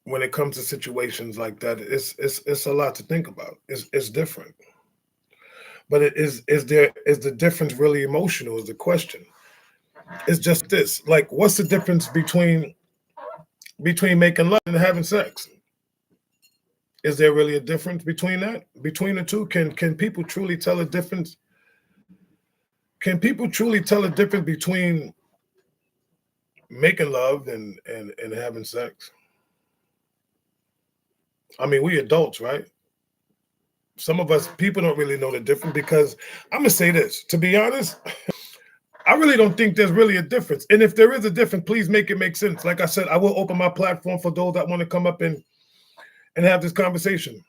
when it comes to situations like that, it's a lot to think about. It's different, but is the difference really emotional? Is the question? It's just this. Like, what's the difference between making love and having sex? Is there really a difference between that? Between the two? Can people truly tell a difference? Can people truly tell a difference between making love and having sex? I mean, we adults, right? Some of us people don't really know the difference because I'm gonna say this. To be honest, I really don't think there's really a difference. And if there is a difference, please make it make sense. Like I said, I will open my platform for those that want to come up and have this conversation.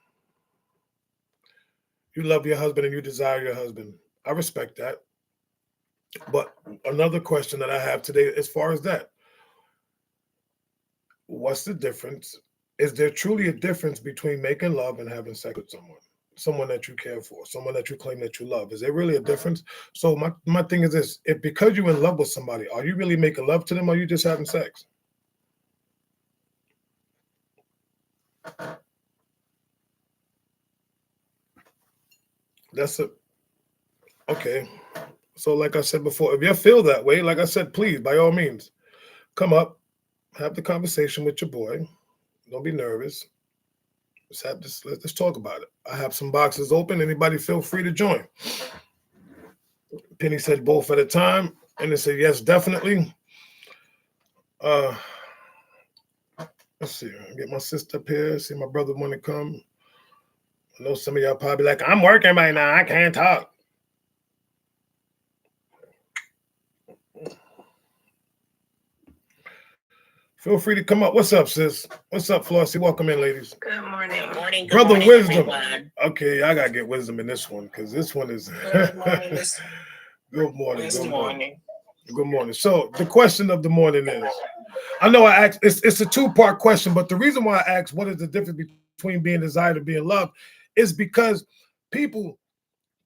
You love your husband and you desire your husband. I respect that. But another question that I have today, as far as that, what's the difference? Is there truly a difference between making love and having sex with someone? Someone that you care for, someone that you claim that you love. Is there really a difference? So my thing is this: if because you're in love with somebody, are you really making love to them, or are you just having sex? That's a okay. So like I said before, if you feel that way, like I said, please by all means come up, have the conversation with your boy. Don't be nervous. Let's have this. Let's talk about it. I have some boxes open. Anybody feel free to join. Penny said both at a time, and they said yes, definitely. Uh, let's see. Get my sister up here. See my brother want to come. I know some of y'all probably like, I'm working right now. I can't talk. Feel free to come up. What's up, sis? What's up, Flossie? Welcome in, ladies. Good morning. Good morning. Brother morning, Wisdom. Everyone. Okay, I gotta get wisdom in this one because this one is Good morning. good morning. Good morning. Good morning. So the question of the morning is, I know I asked it's a two-part question, but the reason why I asked what is the difference between being desired and being loved is because people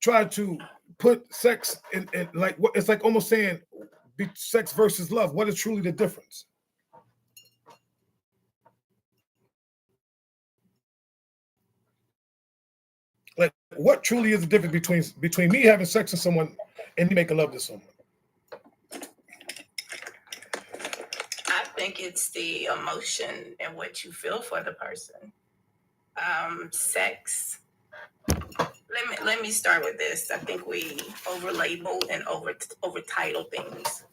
try to put sex in like what it's like almost saying sex versus love. What is truly the difference? Like what truly is the difference between me having sex with someone and me making love to someone? I think it's the emotion and what you feel for the person. Sex. Let me start with this. I think we overlabel and overtitle things.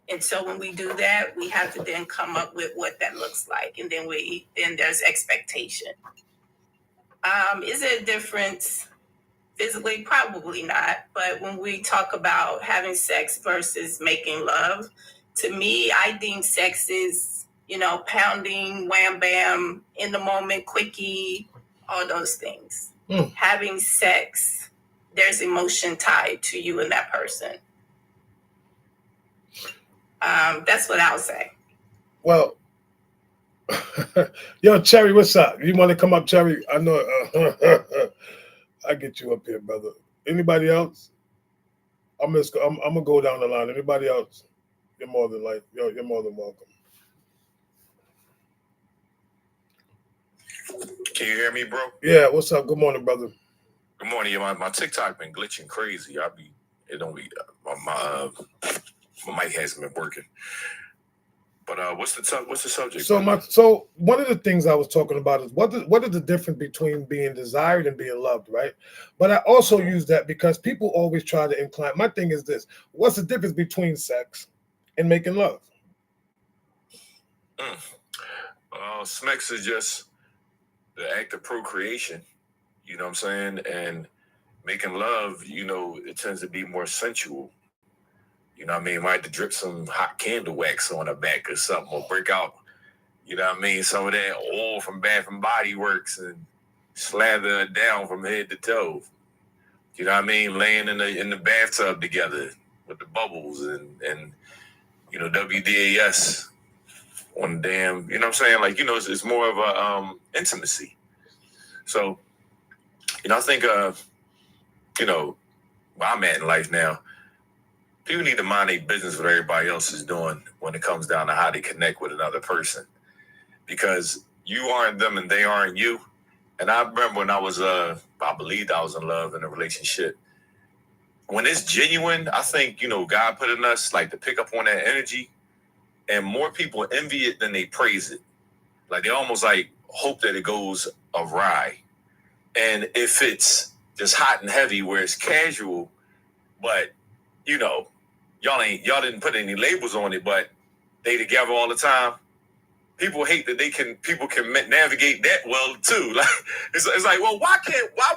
And so when we do that, we have to then come up with what that looks like. And then there's expectation. Is there a difference physically? Probably not. But when we talk about having sex versus making love, to me, I deem sex is, pounding, wham bam, in the moment, quickie, all those things. Having sex, there's emotion tied to you and that person. That's what I'll say. Well, yo, Cherry, what's up? You want to come up, Cherry? I know. I get you up here, brother. Anybody else? I'm gonna go down the line. Anybody else? You're more than you're more than welcome. Can you hear me, bro? Yeah. What's up? Good morning, brother. Good morning. Yeah, my TikTok been glitching crazy. It don't be my mic hasn't been working. But what's the subject? So one of the things I was talking about is what is the difference between being desired and being loved, right? But I also use that because people always try to incline. My thing is this: what's the difference between sex and making love? Sex is just the act of procreation. You know what I'm saying? And making love, it tends to be more sensual. You know what I mean? Might have to drip some hot candle wax on her back or something, or break out, some of that oil from Bath and Body Works and slather her down from head to toe. You know what I mean? Laying in the bathtub together with the bubbles and WDAS on the damn, you know what I'm saying? Like, it's more of a intimacy. So, I think where I'm at in life now, people need to mind their business what everybody else is doing when it comes down to how they connect with another person. Because you aren't them and they aren't you. And I remember when I was, I believed I was in love in a relationship. When it's genuine, I think, God put in us like to pick up on that energy, and more people envy it than they praise it. Like they almost like hope that it goes awry. And if it's just hot and heavy where it's casual, but y'all didn't put any labels on it, but they together all the time. People hate that people can navigate that well too. Like it's like, well, why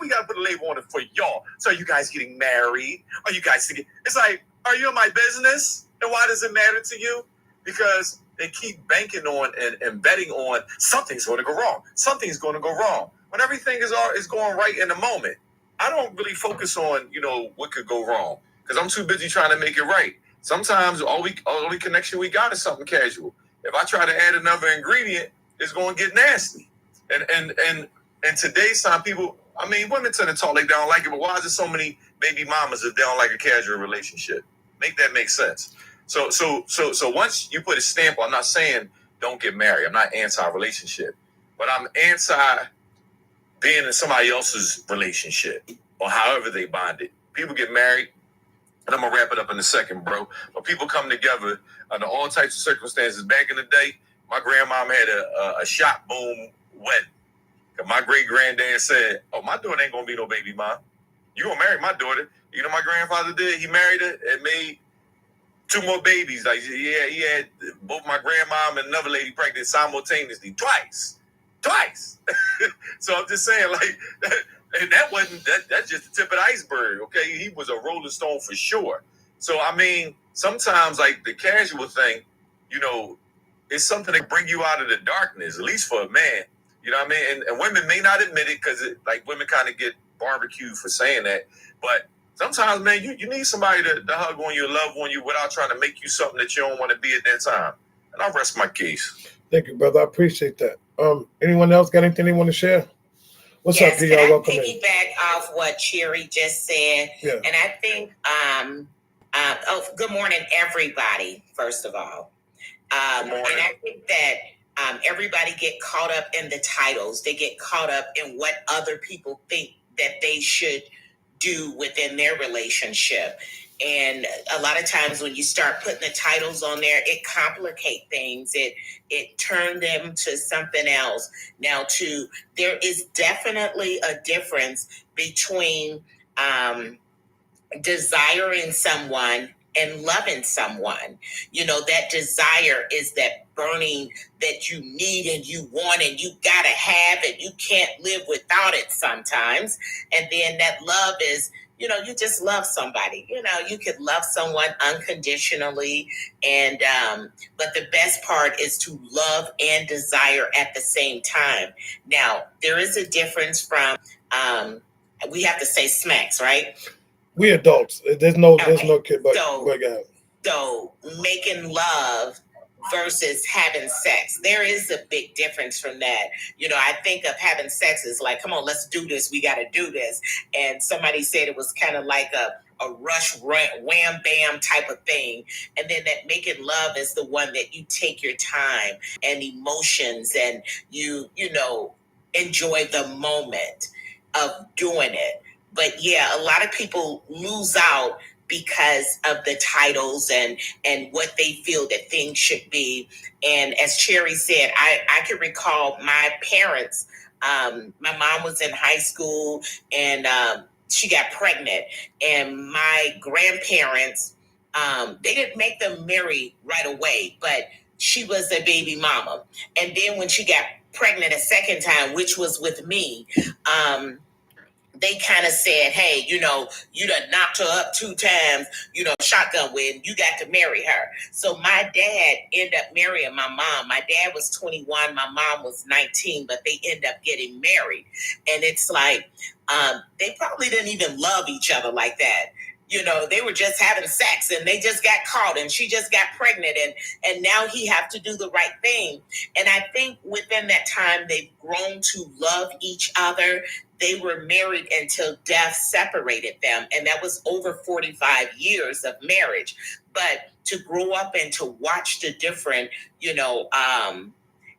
we gotta put a label on it for y'all? So are you guys getting married? Are you guys together? It's like, are you in my business? And why does it matter to you? Because they keep banking on and betting on something's going to go wrong. Something's going to go wrong when everything is going right in the moment. I don't really focus on what could go wrong because I'm too busy trying to make it right. Sometimes all the connection we got is something casual. If I try to add another ingredient, it's going to get nasty. And today's time, people, women tend to talk like they don't like it, but why is there so many baby mamas if they don't like a casual relationship? Make that make sense. So once you put a stamp, I'm not saying don't get married. I'm not anti-relationship, but I'm anti being in somebody else's relationship or however they bonded. People get married, and I'm gonna wrap it up in a second, bro. But people come together under all types of circumstances. Back in the day, my grandmom had a shop boom wedding. My great granddad said, "Oh, my daughter ain't gonna be no baby mom. You gonna marry my daughter?" You know, my grandfather did. He married her and made 2 more babies. Like, yeah, he had both my grandmom and another lady pregnant simultaneously, twice. So I'm just saying, like, and that's just the tip of the iceberg. Okay, he was a rolling stone for sure. So sometimes like the casual thing, it's something that bring you out of the darkness, at least for a man. You know what I mean? And women may not admit it because women kind of get barbecued for saying that, but sometimes, man, you need somebody to hug on you, love on you without trying to make you something that you don't want to be at that time. And I'll rest my case. Thank you, brother. I appreciate that. Anyone else got anything they want to share? What's up, Can y'all? I piggyback off what Cherry just said? Yeah. And I think, good morning, everybody, first of all. And I think that everybody get caught up in the titles. They get caught up in what other people think that they should do within their relationship. And a lot of times when you start putting the titles on there, it complicates things. It turned them to something else. Now, there is definitely a difference between desiring someone and loving someone. That desire is that burning that you need and you want and you gotta have it. You can't live without it sometimes. And then that love is, you just love somebody. You could love someone unconditionally. And but the best part is to love and desire at the same time. Now, there is a difference from we have to say smacks, right? We adults. There's no kid, but so making love versus having sex, there is a big difference from that. I think of having sex as like, come on, let's do this. We got to do this. And somebody said it was kind of like a rush, wham, bam type of thing. And then that making love is the one that you take your time and emotions and you enjoy the moment of doing it. But yeah, a lot of people lose out because of the titles and what they feel that things should be. And as Cherry said, I can recall my parents. My mom was in high school and she got pregnant. And my grandparents, they didn't make them marry right away, but she was a baby mama. And then when she got pregnant a second time, which was with me, they kind of said, hey, you done knocked her up 2 times, shotgun win, you got to marry her. So my dad ended up marrying my mom. My dad was 21, my mom was 19, but they ended up getting married. And it's like, they probably didn't even love each other like that. They were just having sex and they just got caught and she just got pregnant and now he have to do the right thing. And I think within that time, they've grown to love each other. They were married until death separated them. And that was over 45 years of marriage. But to grow up and to watch the different,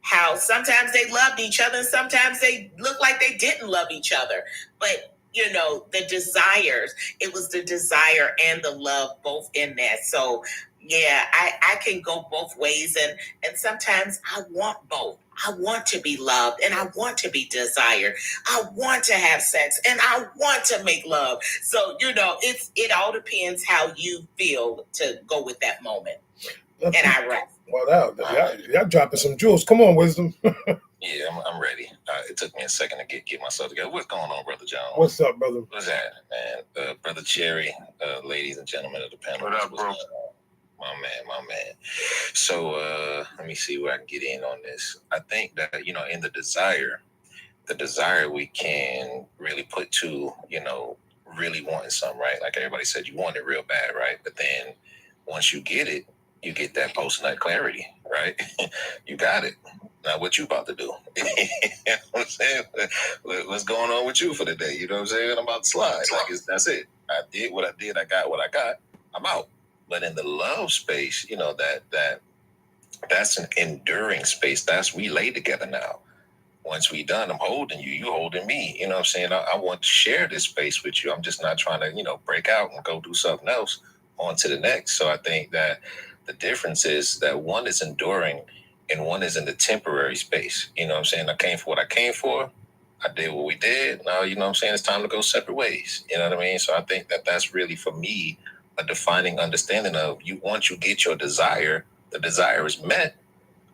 how sometimes they loved each other and sometimes they looked like they didn't love each other. But, you know, the desires, it was the desire and the love both in that. So, yeah, I can go both ways. And sometimes I want both. I want to be loved and I want to be desired. I want to have sex and I want to make love. So, you know, it all depends how you feel to go with that moment. And I rest. Wow, y'all dropping some jewels. Come on, Wisdom. Yeah, I'm ready. It took me a second to get myself together. What's going on, Brother John? What's up, brother? What's that, man? Brother Cherry, ladies and gentlemen of the panel. What up, bro? My man. So let me see where I can get in on this. I think that, you know, in the desire we can really put to, you know, really wanting something, right? Like everybody said, you want it real bad, right? But then once you get it, you get that post-nut clarity, right? You got it. Now what you about to do? You know what I'm saying? What's going on with you for the day? You know what I'm saying? I'm about to slide. Like that's it. I did what I did. I got what I got. I'm out. But in the love space, you know, that's an enduring space. That's we lay together now. Once we done, I'm holding you. You holding me. You know what I'm saying? I want to share this space with you. I'm just not trying to, you know, break out and go do something else on to the next. So I think that the difference is that one is enduring and one is in the temporary space. You know what I'm saying? I came for what I came for. I did what we did. Now, you know what I'm saying? It's time to go separate ways. You know what I mean? So I think that that's really, for me, a defining understanding of you. Once you get your desire, the desire is met,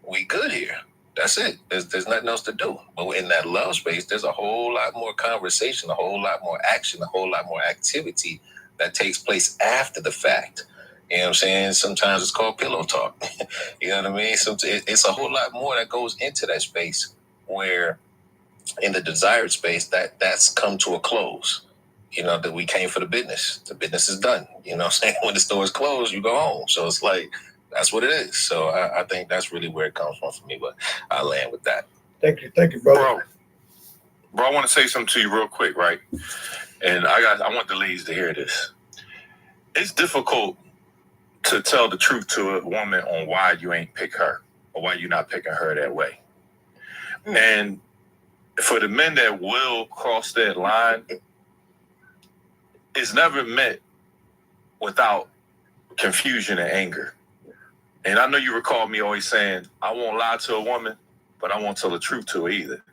we good here. That's it. There's nothing else to do. But in that love space, there's a whole lot more conversation, a whole lot more action, a whole lot more activity that takes place after the fact. You know what I'm saying? Sometimes it's called pillow talk. You know what I mean? It's a whole lot more that goes into that space where in the desired space that's come to a close. You know, that we came for the business. The business is done. You know what I'm saying? When the store is closed, you go home. So it's like, that's what it is. So I think that's really where it comes from for me. But I'll land with that. Thank you, brother. Bro, I want to say something to you real quick, right? And I want the ladies to hear this. It's difficult to tell the truth to a woman on why you ain't pick her or why you're not picking her that way. And for the men that will cross that line, it's never met without confusion and anger. And I know you recall me always saying, I won't lie to a woman, but I won't tell the truth to her either.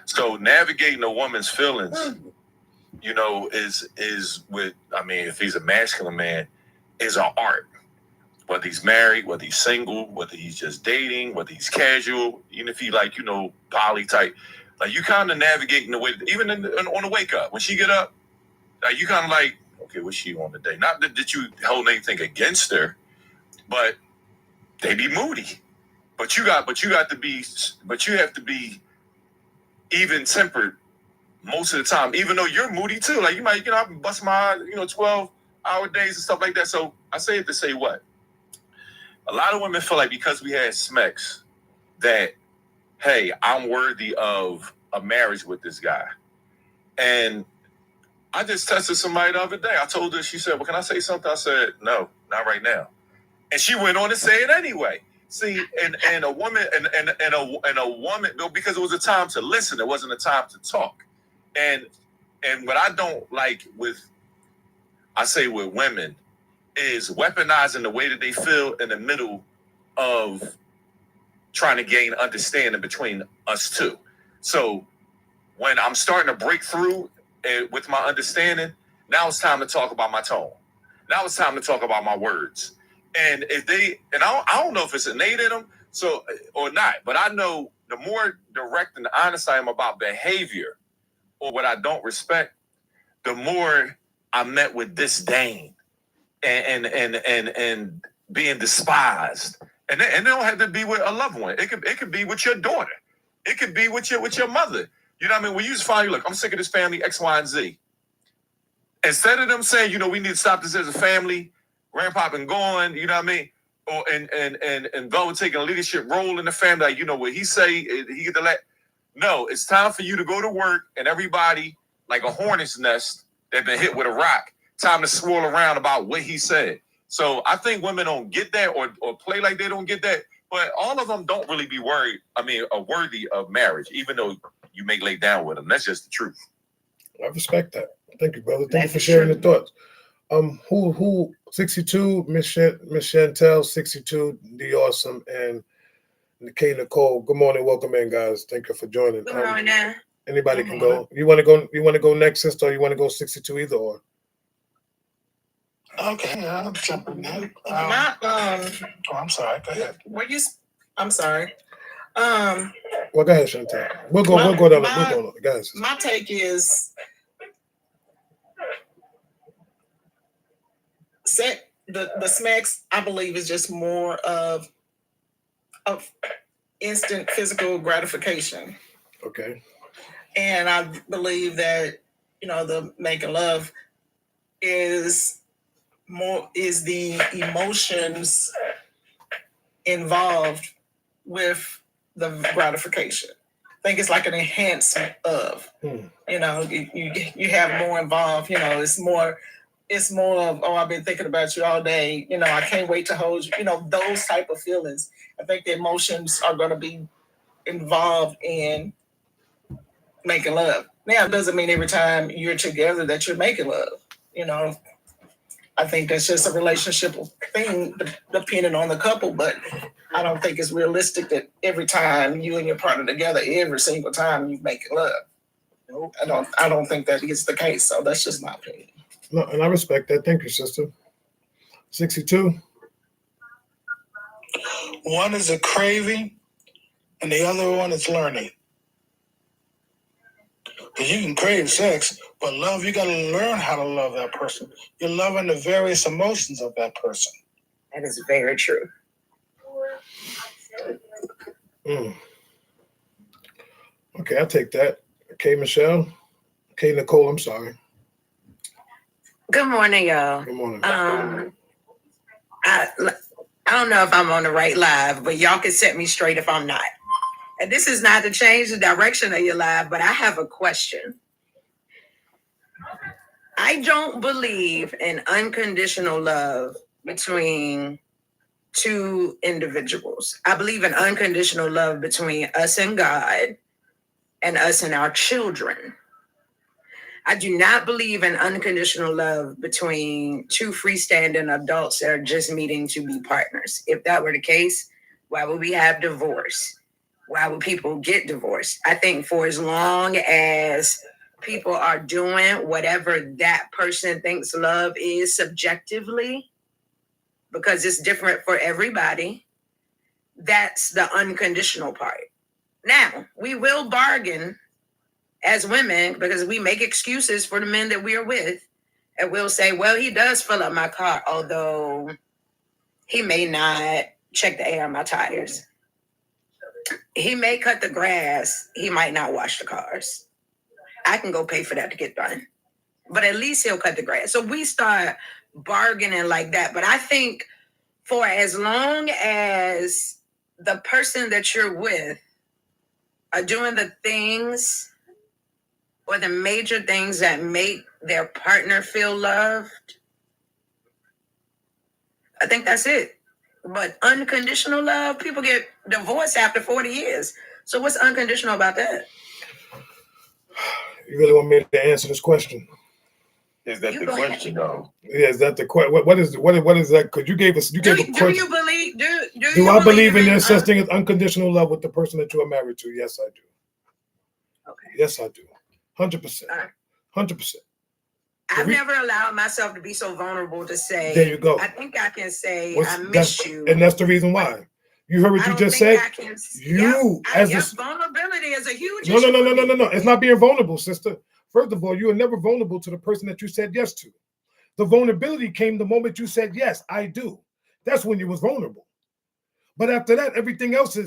So navigating a woman's feelings, you know, is with, I mean, if he's a masculine man, is an art. Whether he's married, whether he's single, whether he's just dating, whether he's casual, even if he like, you know, poly type, like you kind of navigating the way, even on the wake up, when she get up, like you kind of like, okay, what's she on today? Not that you hold anything against her, but they be moody. But you have to be even tempered most of the time, even though you're moody too. Like you might, you know, I bust my, you know, 12-hour days and stuff like that. So I say it to say what? A lot of women feel like because we had Smex that, hey, I'm worthy of a marriage with this guy. And I just tested somebody the other day. I told her, she said, well, can I say something? I said, no, not right now. And she went on to say it anyway. See, and a woman, and a woman, because it was a time to listen, it wasn't a time to talk. And what I don't like with women is weaponizing the way that they feel in the middle of trying to gain understanding between us two. So when I'm starting to break through with my understanding, now it's time to talk about my tone. Now it's time to talk about my words. And if they, and I don't know if it's innate in them, so or not, but I know the more direct and honest I am about behavior or what I don't respect, the more I'm met with disdain and being despised. And it don't have to be with a loved one. It could be with your daughter. It could be with your mother. You know what I mean? When you just finally look, I'm sick of this family X, Y, and Z. Instead of them saying, you know, we need to stop this as a family, grandpa been gone, you know what I mean? Or and Velvet taking a leadership role in the family, like, you know, what he say, he get to let. No, it's time for you to go to work and everybody, like a hornet's nest that been hit with a rock, time to swirl around about what he said. So I think women don't get that or play like they don't get that. but all of them don't really be worried. I mean, are worthy of marriage, even though you may lay down with them. That's just the truth. I respect that. Thank you, brother. Thank you That's for sharing true. your thoughts. Who 62, Miss Chantel 62, the awesome, and K Nicole. Good morning, welcome in, guys. Thank you for joining. Good morning. Anybody Good can morning. go. You want to go? You want to go next, sister, or you want to go 62 either or? Okay, I'm jumping now. My Oh, I'm sorry. Go ahead. I'm sorry. Well, go ahead, Chantel. We'll go. We'll go down. We'll go, guys. My take is the smacks, I believe, is just more of instant physical gratification. Okay. And I believe that, the making love is the emotions involved with the gratification. I think it's like an enhancement of, you have more involved, it's more of, oh, I've been thinking about you all day. I can't wait to hold you, those type of feelings. I think the emotions are going to be involved in making love. Now, it doesn't mean every time you're together that you're making love. I think that's just a relationship thing depending on the couple, but I don't think it's realistic that every time you and your partner together, every single time you make love. I don't think that is the case. So that's just my opinion. No, and I respect that. Thank you, sister. 62. One is a craving, and the other one is learning. Because you can crave sex, but love, you got to learn how to love that person. You're loving the various emotions of that person. That is very true. Okay, I'll take that. Okay, Michelle. Okay, Nicole, I'm sorry. Good morning, y'all. Good morning. I don't know if I'm on the right live, but y'all can set me straight if I'm not. And this is not to change the direction of your live, but I have a question. I don't believe in unconditional love between two individuals. I believe in unconditional love between us and God and us and our children. I do not believe in unconditional love between two freestanding adults that are just meeting to be partners. If that were the case, why would we have divorce? Why would people get divorced? I think for as long as people are doing whatever that person thinks love is subjectively, because it's different for everybody, that's the unconditional part. Now, we will bargain as women because we make excuses for the men that we are with. And we'll say, well, he does fill up my car, although he may not check the air on my tires. He may cut the grass. He might not wash the cars. I can go pay for that to get done. But at least he'll cut the grass. So we start bargaining like that. But I think for as long as the person that you're with are doing the things or the major things that make their partner feel loved, I think that's it. But unconditional love, people get divorced after 40 years. So what's unconditional about that? You really want me to answer this question? Is that the question, though? Yeah, is that the question? What is that? Because you gave us. Do you believe? Do I believe in there's such thing as unconditional love with the person that you are married to? Yes, I do. Okay. Yes, I do. 100%. 100%. I've never allowed myself to be so vulnerable to say. There you go. I think I can say I miss you, and that's the reason why. You heard what you just said. Vulnerability is a huge. No. It's not being vulnerable, sister. First of all, you are never vulnerable to the person that you said yes to. The vulnerability came the moment you said yes, I do. That's when you was vulnerable. But after that, everything else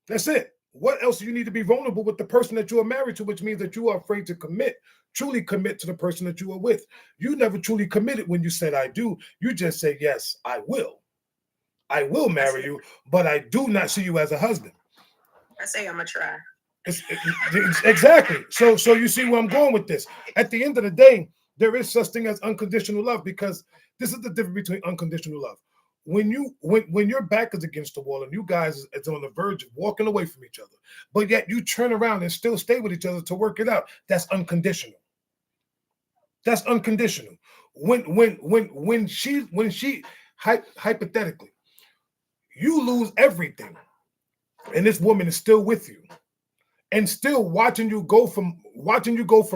that's it. What else do you need to be vulnerable with the person that you are married to, which means that you are afraid to truly commit to the person that you are with. You never truly committed when you said I do. You just say, yes, I will. I will marry you, but I do not see you as a husband. I say I'm gonna try. Exactly. So you see where I'm going with this. At the end of the day, there is such thing as unconditional love, because this is the difference between unconditional love. when your back is against the wall and you guys is on the verge of walking away from each other, but yet you turn around and still stay with each other to work it out, that's unconditional. That's unconditional. When she hypothetically, you lose everything, and this woman is still with you, and still watching you go from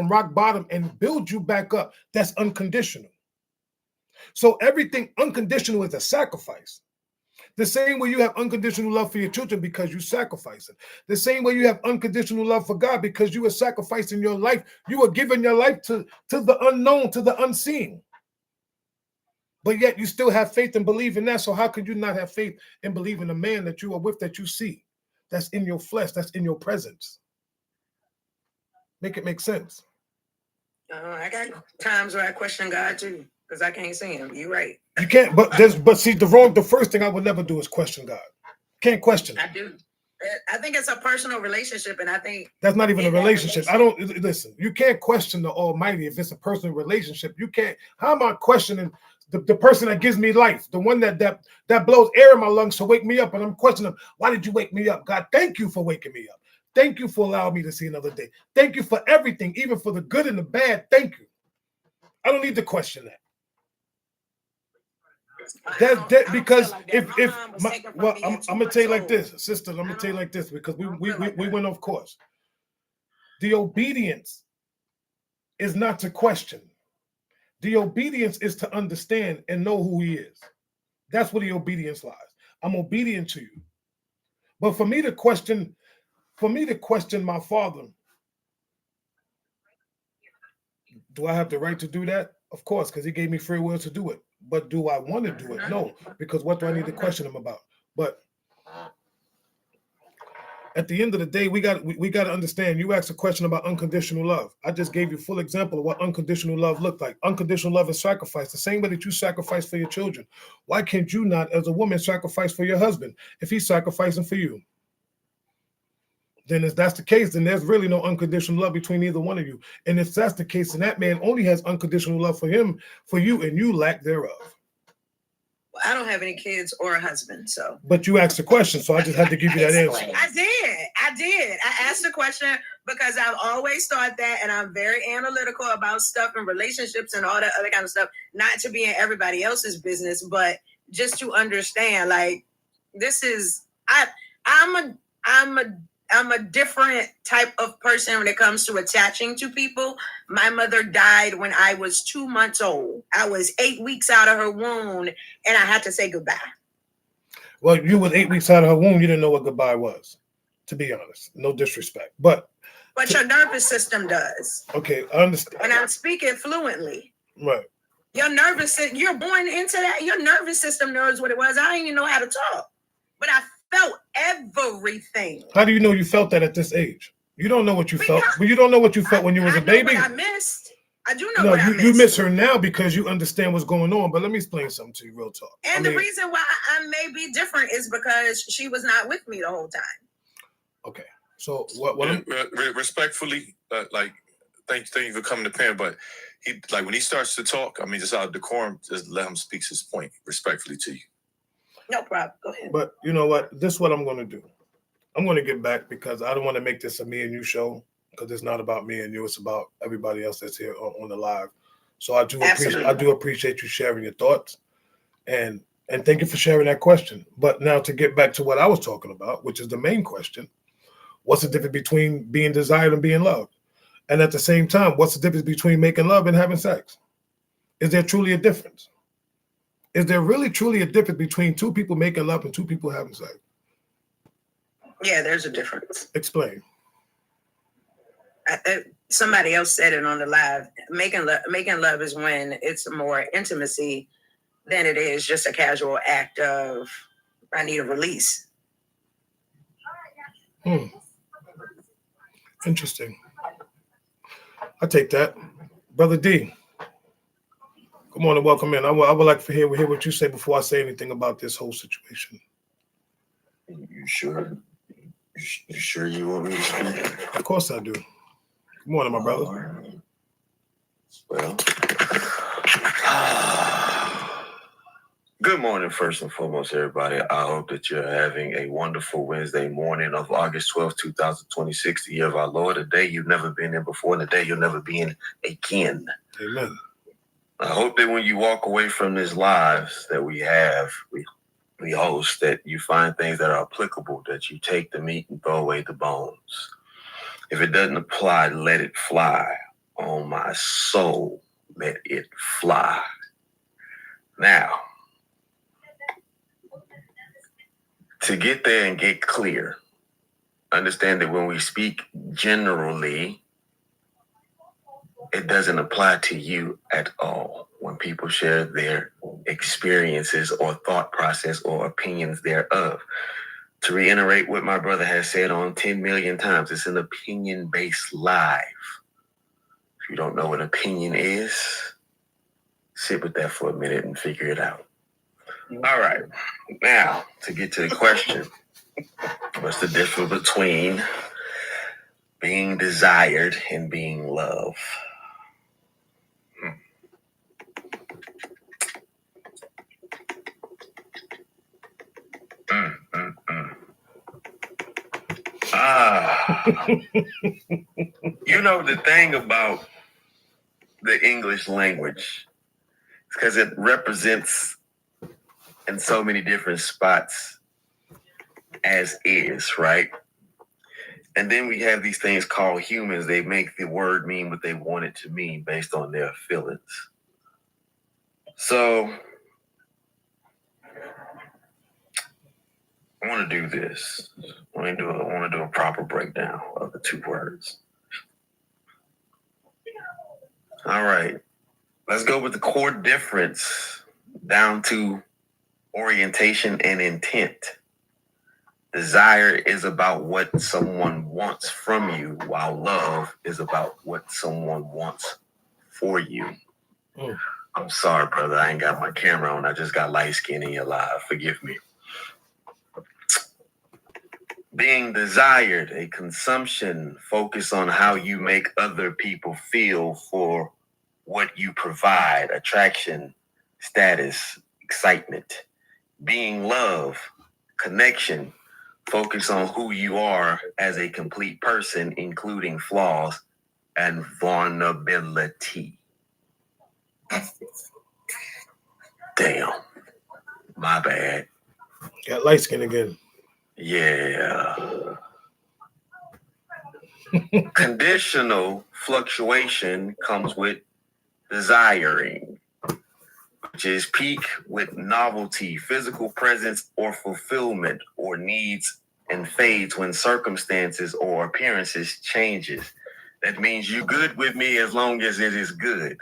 rock bottom and build you back up, that's unconditional. So everything unconditional is a sacrifice. The same way you have unconditional love for your children because you sacrifice it. The same way you have unconditional love for God because you are sacrificing your life. You are giving your life to the unknown, to the unseen. But yet you still have faith and believe in that. So how could you not have faith and believe in a man that you are with, that you see, that's in your flesh, that's in your presence? Make it make sense. I got times where I question God too, because I can't see him. You're right. You can't, but see, the first thing I would never do is question God. Can't question it. I do. I think it's a personal relationship, and I think that's not even a relationship. I don't listen. You can't question the Almighty if it's a personal relationship. You can't. How am I questioning the person that gives me life, the one that blows air in my lungs to wake me up? And I'm questioning, why did you wake me up? God, thank you for waking me up. Thank you for allowing me to see another day. Thank you for everything, even for the good and the bad. Thank you. I don't need to question that. Because I'm gonna tell you like this, sister. I'm gonna tell you like this because we went off course. The obedience is not to question. The obedience is to understand and know who he is. That's where the obedience lies. I'm obedient to you. But for me to question my father, do I have the right to do that? Of course, because he gave me free will to do it. But do I want to do it? No, because what do I need to question him about? But at the end of the day, we got to understand. You asked a question about unconditional love. I just gave you a full example of what unconditional love looked like. Unconditional love is sacrifice, the same way that you sacrifice for your children. Why can't you not, as a woman, sacrifice for your husband if he's sacrificing for you? Then if that's the case, then there's really no unconditional love between either one of you. And if that's the case, then that man only has unconditional love for you, and you lack thereof. Well, I don't have any kids or a husband, so. But you asked the question, so I just had to give you that answer. I did. I asked the question because I've always thought that, and I'm very analytical about stuff and relationships and all that other kind of stuff, not to be in everybody else's business, but just to understand, like, this is, I'm a different type of person when it comes to attaching to people. My mother died when I was 2 months old. I was 8 weeks out of her womb, and I had to say goodbye. Well, you was 8 weeks out of her womb. You didn't know what goodbye was, to be honest. No disrespect. But your nervous system does. Okay, I understand. And I'm speaking fluently. Right. You're born into that. Your nervous system knows what it was. I didn't even know how to talk. But I felt everything. How do you know you felt that at this age? You don't know what you felt. But you don't know what you felt when you was a baby. I missed. I do know what I missed. You miss her now because you understand what's going on. But let me explain something to you, real talk. And the reason why I may be different is because she was not with me the whole time. Okay. So what respectfully, thank you for coming to Pam, but he, like, when he starts to talk, I mean, just out of decorum, just let him speak his point respectfully to you. No problem. Go ahead. But you know what? This is what I'm going to do. I'm going to get back because I don't want to make this a me and you show because it's not about me and you. It's about everybody else that's here on the live. So I do appreciate you sharing your thoughts and thank you for sharing that question. But now to get back to what I was talking about, which is the main question, what's the difference between being desired and being loved? And at the same time, what's the difference between making love and having sex? Is there truly a difference? Is there really truly a difference between two people making love and two people having sex? Yeah, there's a difference. Explain. Somebody else said it on the live. Making love is when it's more intimacy than it is just a casual act of, I need a release. Interesting. I take that. Brother D. Good morning, welcome in. I would like to hear what you say before I say anything about this whole situation. You sure? You sure you want me to speak? Of course I do. Good morning, my brother. Right. Well, Good morning, first and foremost, everybody. I hope that you're having a wonderful Wednesday morning of August 12th, 2026, the year of our Lord, a day you've never been in before, and a day you'll never be in again. Amen. I hope that when you walk away from this lives that we host, that you find things that are applicable, that you take the meat and throw away the bones. If it doesn't apply, let it fly. On my soul, let it fly. Now, to get there and get clear, understand that when we speak generally, it doesn't apply to you at all. When people share their experiences or thought process or opinions thereof. To reiterate what my brother has said on 10 million times, it's an opinion-based live. If you don't know what opinion is, sit with that for a minute and figure it out. All right. Now, to get to the question, what's the difference between being desired and being loved? You know, the thing about the English language, because it represents in so many different spots as is, right? And then we have these things called humans. They make the word mean what they want it to mean based on their feelings. So I want to do this. I want to do a proper breakdown of the two words. All right. Let's go with the core difference down to orientation and intent. Desire is about what someone wants from you, while love is about what someone wants for you. I'm sorry, brother. I ain't got my camera on. I just got light skin in your live. Forgive me. Being desired, a consumption focus on how you make other people feel for what you provide, attraction, status, excitement. Being love, connection, focus on who you are as a complete person, including flaws and vulnerability. Damn. My bad. Got light skin again. Yeah. Conditional fluctuation comes with desiring, which is peak with novelty, physical presence or fulfillment or needs, and fades when circumstances or appearances changes. That means you good with me as long as it is good.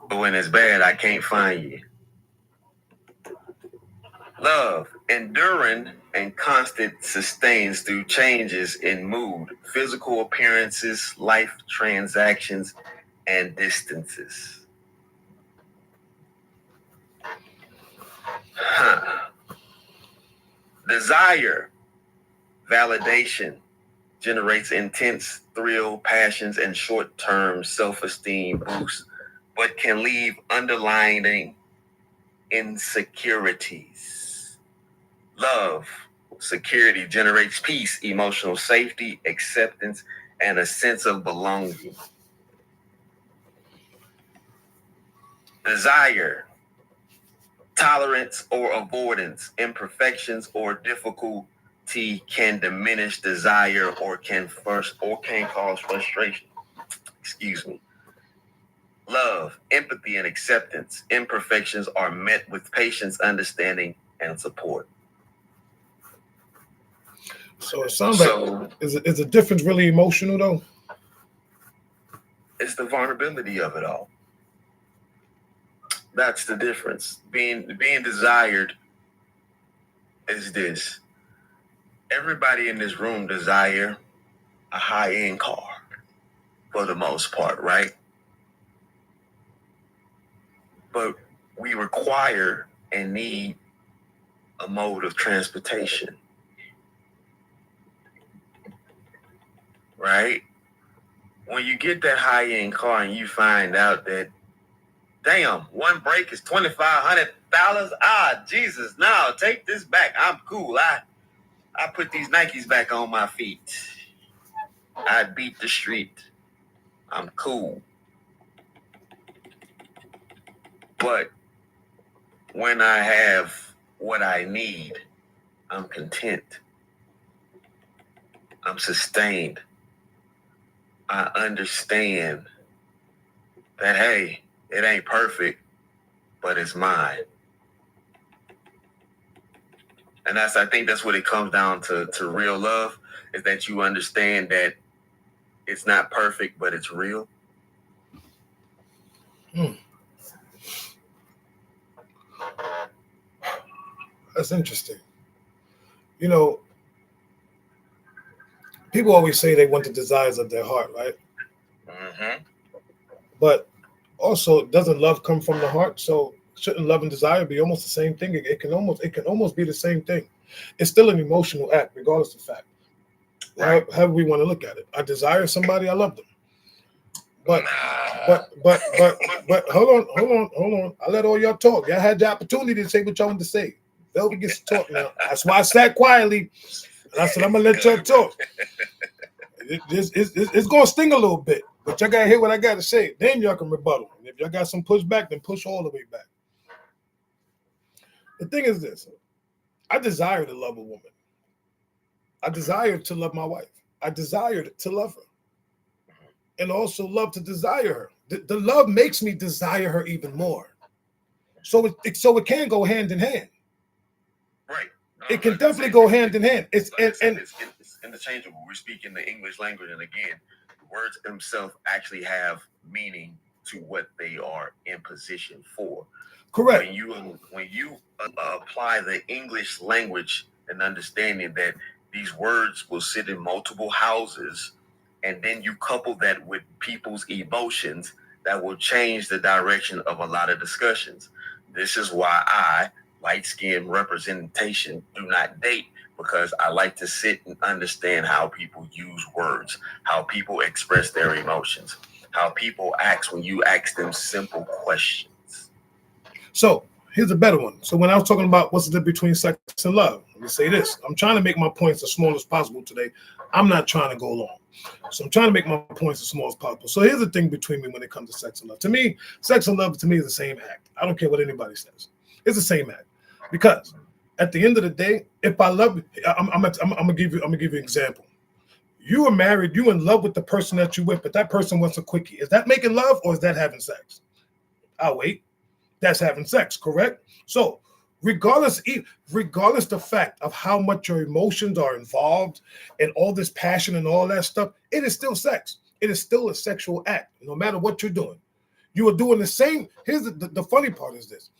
But when it's bad, I can't find you. Love, enduring and constant sustains through changes in mood, physical appearances, life transactions, and distances. Desire, validation, generates intense thrill, passions, and short-term self-esteem boosts, but can leave underlying insecurities. Love, security, generates peace, emotional safety, acceptance, and a sense of belonging. Desire, tolerance or avoidance, imperfections or difficulty can diminish desire or can cause frustration. Excuse me. Love, empathy, and acceptance. Imperfections are met with patience, understanding, and support. So it sounds like is the difference really emotional though? It's the vulnerability of it all. That's the difference. Being desired is this. Everybody in this room desire a high-end car for the most part, right? But we require and need a mode of transportation, right? When you get that high-end car and you find out that Damn, one break is $2,500. Ah, Jesus, no, take this back. I'm cool. I put these Nikes back on my feet. I beat the street. I'm cool. But when I have what I need, I'm content. I'm sustained. I understand that, hey, it ain't perfect, but it's mine. And I think that's what it comes down to real love, is that you understand that it's not perfect, but it's real. That's interesting. You know, people always say they want the desires of their heart, right? Mm-hmm. But also, doesn't love come from the heart? So shouldn't love and desire be almost the same thing? It can almost be the same thing. It's still an emotional act, regardless of fact. Right. However we want to look at it. I desire somebody, I love them. But hold on. I let all y'all talk. Y'all had the opportunity to say what y'all wanted to say. Velvet gets to talk now. That's why I sat quietly. And I said, I'm gonna let y'all talk. It's gonna sting a little bit, but y'all gotta hear what I gotta say. Then y'all can rebuttal. And if y'all got some pushback, then push all the way back. The thing is this: I desire to love a woman. I desire to love my wife. I desired to love her, and also love to desire her. The love makes me desire her even more. So it can go hand in hand. Right. It can definitely go hand in hand. It's interchangeable. We're speaking the English language, and again, words themselves actually have meaning to what they are in position for. correct. When you apply the English language and understanding that these words will sit in multiple houses, and then you couple that with people's emotions, that will change the direction of a lot of discussions. This is why I, light skin representation, do not date, because I like to sit and understand how people use words, how people express their emotions, how people act when you ask them simple questions. So here's a better one. So when I was talking about what's the difference between sex and love, let me say this. I'm trying to make my points as small as possible today. I'm not trying to go long. So I'm trying to make my points as small as possible. So here's the thing between me when it comes to sex and love. To me, sex and love to me is the same act. I don't care what anybody says. It's the same act. Because at the end of the day, if I love you, I'm gonna give you an example. You are married, you in love with the person that you with, but that person wants a quickie. Is that making love or is that having sex? I'll wait. That's having sex, correct? So regardless the fact of how much your emotions are involved and all this passion and all that stuff, it is still sex. It is still a sexual act, no matter what you're doing. You are doing the same. Here's the funny part is this.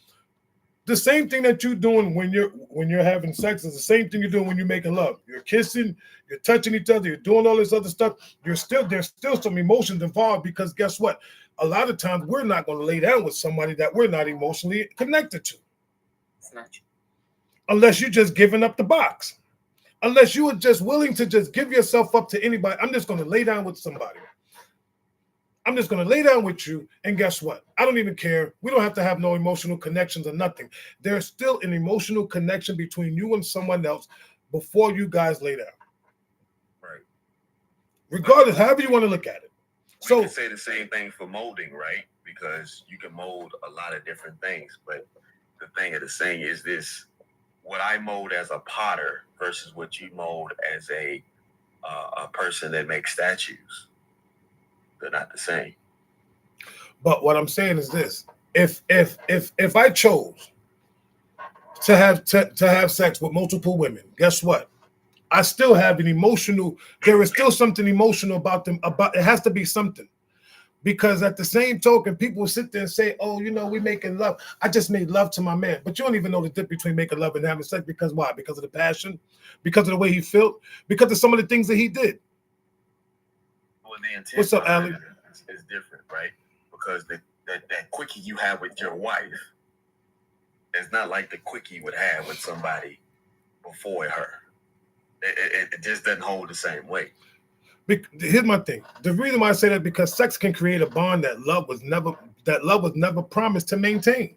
The same thing that you're doing when you're having sex is the same thing you're doing when you're making love. You're kissing, you're touching each other, you're doing all this other stuff. There's still some emotions involved, because guess what? A lot of times we're not going to lay down with somebody that we're not emotionally connected to. It's not true. Unless you're just giving up the box. Unless you are just willing to just give yourself up to anybody. I'm just going to lay down with somebody. I'm just going to lay down with you, and guess what? I don't even care. We don't have to have no emotional connections or nothing. There's still an emotional connection between you and someone else before you guys lay down. Right. Regardless, however you want to look at it. We can say the same thing for molding, right? Because you can mold a lot of different things. But the thing of the saying is this: what I mold as a potter versus what you mold as a person that makes statues. They're not the same. But what I'm saying is this: if I chose to have sex with multiple women, guess what? I still have an emotional. There is still something emotional about them. About it has to be something, because at the same token, people will sit there and say, "Oh, we making love. I just made love to my man," but you don't even know the difference between making love and having sex. Because why? Because of the passion, because of the way he felt, because of some of the things that he did. Well, the intent. What's up, Ali? Is different, right? Because that quickie you have with your wife is not like the quickie you would have with somebody before her. It just doesn't hold the same weight. Here's my thing. The reason why I say that, because sex can create a bond that love was never that love was never promised to maintain.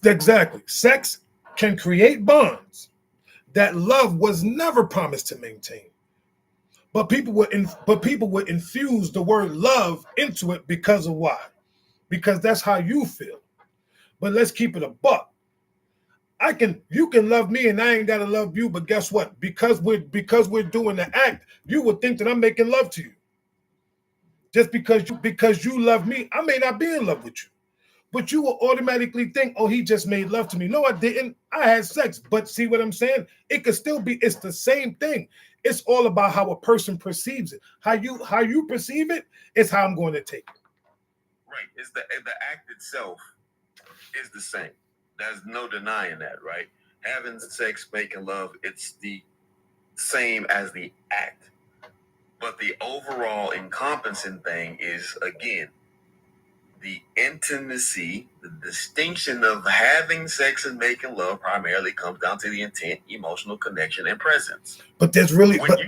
Exactly. Sex can create bonds that love was never promised to maintain. But people would infuse the word love into it because of why? Because that's how you feel. But let's keep it a buck. You can love me and I ain't gotta love you, but guess what? Because we're doing the act, you would think that I'm making love to you. Just because you love me, I may not be in love with you. But you will automatically think, oh, he just made love to me. No, I didn't. I had sex. But see what I'm saying? It could still be, it's the same thing. It's all about how a person perceives it. How you perceive it is how I'm going to take it. Right. It's the act itself is the same. There's no denying that, right? Having sex, making love, it's the same as the act. But the overall encompassing thing is, again, the intimacy, the distinction of having sex and making love primarily comes down to the intent, emotional connection, and presence. But there's really when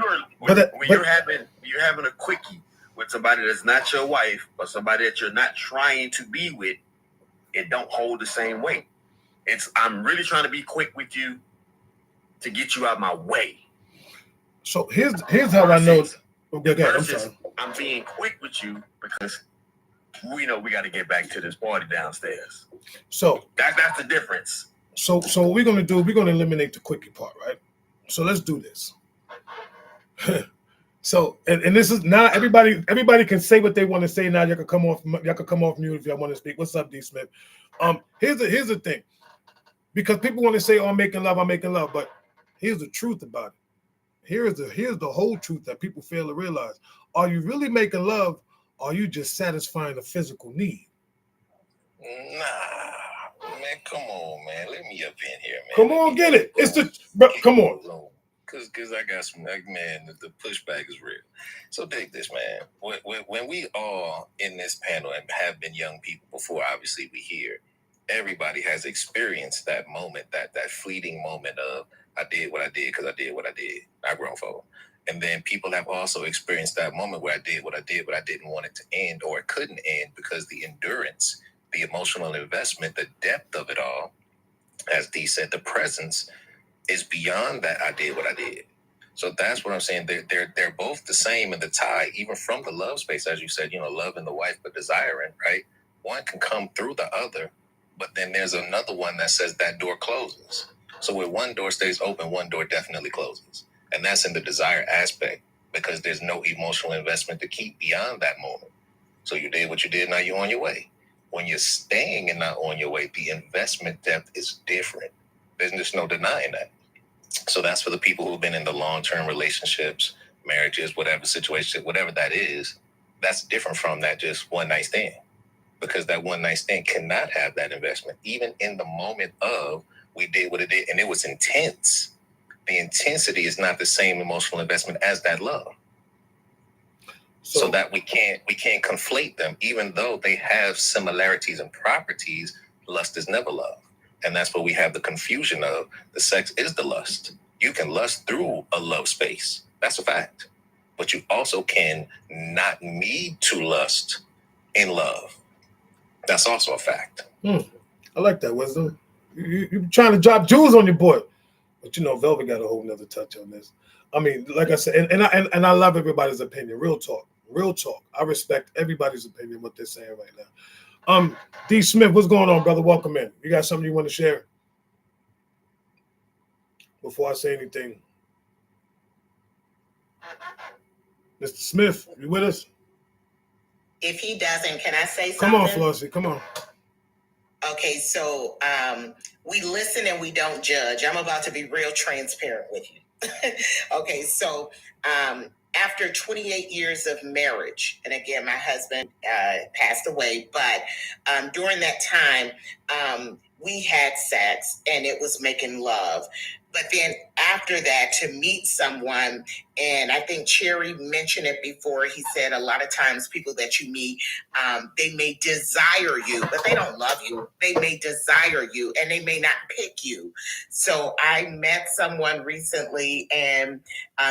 you're having a quickie with somebody that's not your wife or somebody that you're not trying to be with, it don't hold the same weight. I'm really trying to be quick with you to get you out my way. So here's how I know. Okay, I'm Versus, sorry. I'm being quick with you because we know we got to get back to this party downstairs. So that's the difference. So what we're gonna do? We're gonna eliminate the quickie part, right? So let's do this. So and this is now everybody can say what they want to say now. Y'all can come off mute if y'all want to speak. What's up, D Smith? Here's the thing, because people want to say, "Oh, I'm making love," but here's the truth about it. Here's the whole truth that people fail to realize. Are you really making love? Or are you just satisfying a physical need? Nah, man, come on, man. Let me up in here, man. Come on, get it. It's come on. Because I got some, man, the pushback is real. So dig this, man. When we all in this panel and have been young people before, obviously we hear, everybody has experienced that moment, that fleeting moment of, I did what I did because I did what I did. I grown folk. And then people have also experienced that moment where I did what I did, but I didn't want it to end, or it couldn't end because the endurance, the emotional investment, the depth of it all, as Dee said, the presence is beyond that I did what I did. So that's what I'm saying. They're both the same in the tie, even from the love space, as you said, loving the wife, but desiring, right? One can come through the other, but then there's another one that says that door closes. So where one door stays open, one door definitely closes. And that's in the desire aspect, because there's no emotional investment to keep beyond that moment. So you did what you did, now you're on your way. When you're staying and not on your way, the investment depth is different. There's just no denying that. So that's for the people who've been in the long-term relationships, marriages, whatever situation, whatever that is, that's different from that just one night stand. Because that one night stand cannot have that investment. Even in the moment of, we did what it did, and it was intense. The intensity is not the same emotional investment as that love. So that we can't conflate them, even though they have similarities and properties. Lust is never love. And that's what we have the confusion of. The sex is the lust. You can lust through a love space. That's a fact. But you also can not need to lust in love. That's also a fact. I like that, Wisdom. You're trying to drop jewels on your boy. But Velvet got a whole nother touch on this. I mean, like I said, and I love everybody's opinion. Real talk. I respect everybody's opinion, what they're saying right now. D Smith, what's going on, brother? Welcome in. You got something you want to share before I say anything? Mr. Smith, you with us? If he doesn't, can I say something? Come on, Flossie. Come on. Okay, so we listen and we don't judge. I'm about to be real transparent with you. Okay, so after 28 years of marriage, and again, my husband passed away, but during that time, we had sex and it was making love. But then after that, to meet someone, and I think Cherry mentioned it before, he said a lot of times people that you meet, they may desire you, but they don't love you. They may desire you and they may not pick you. So I met someone recently, and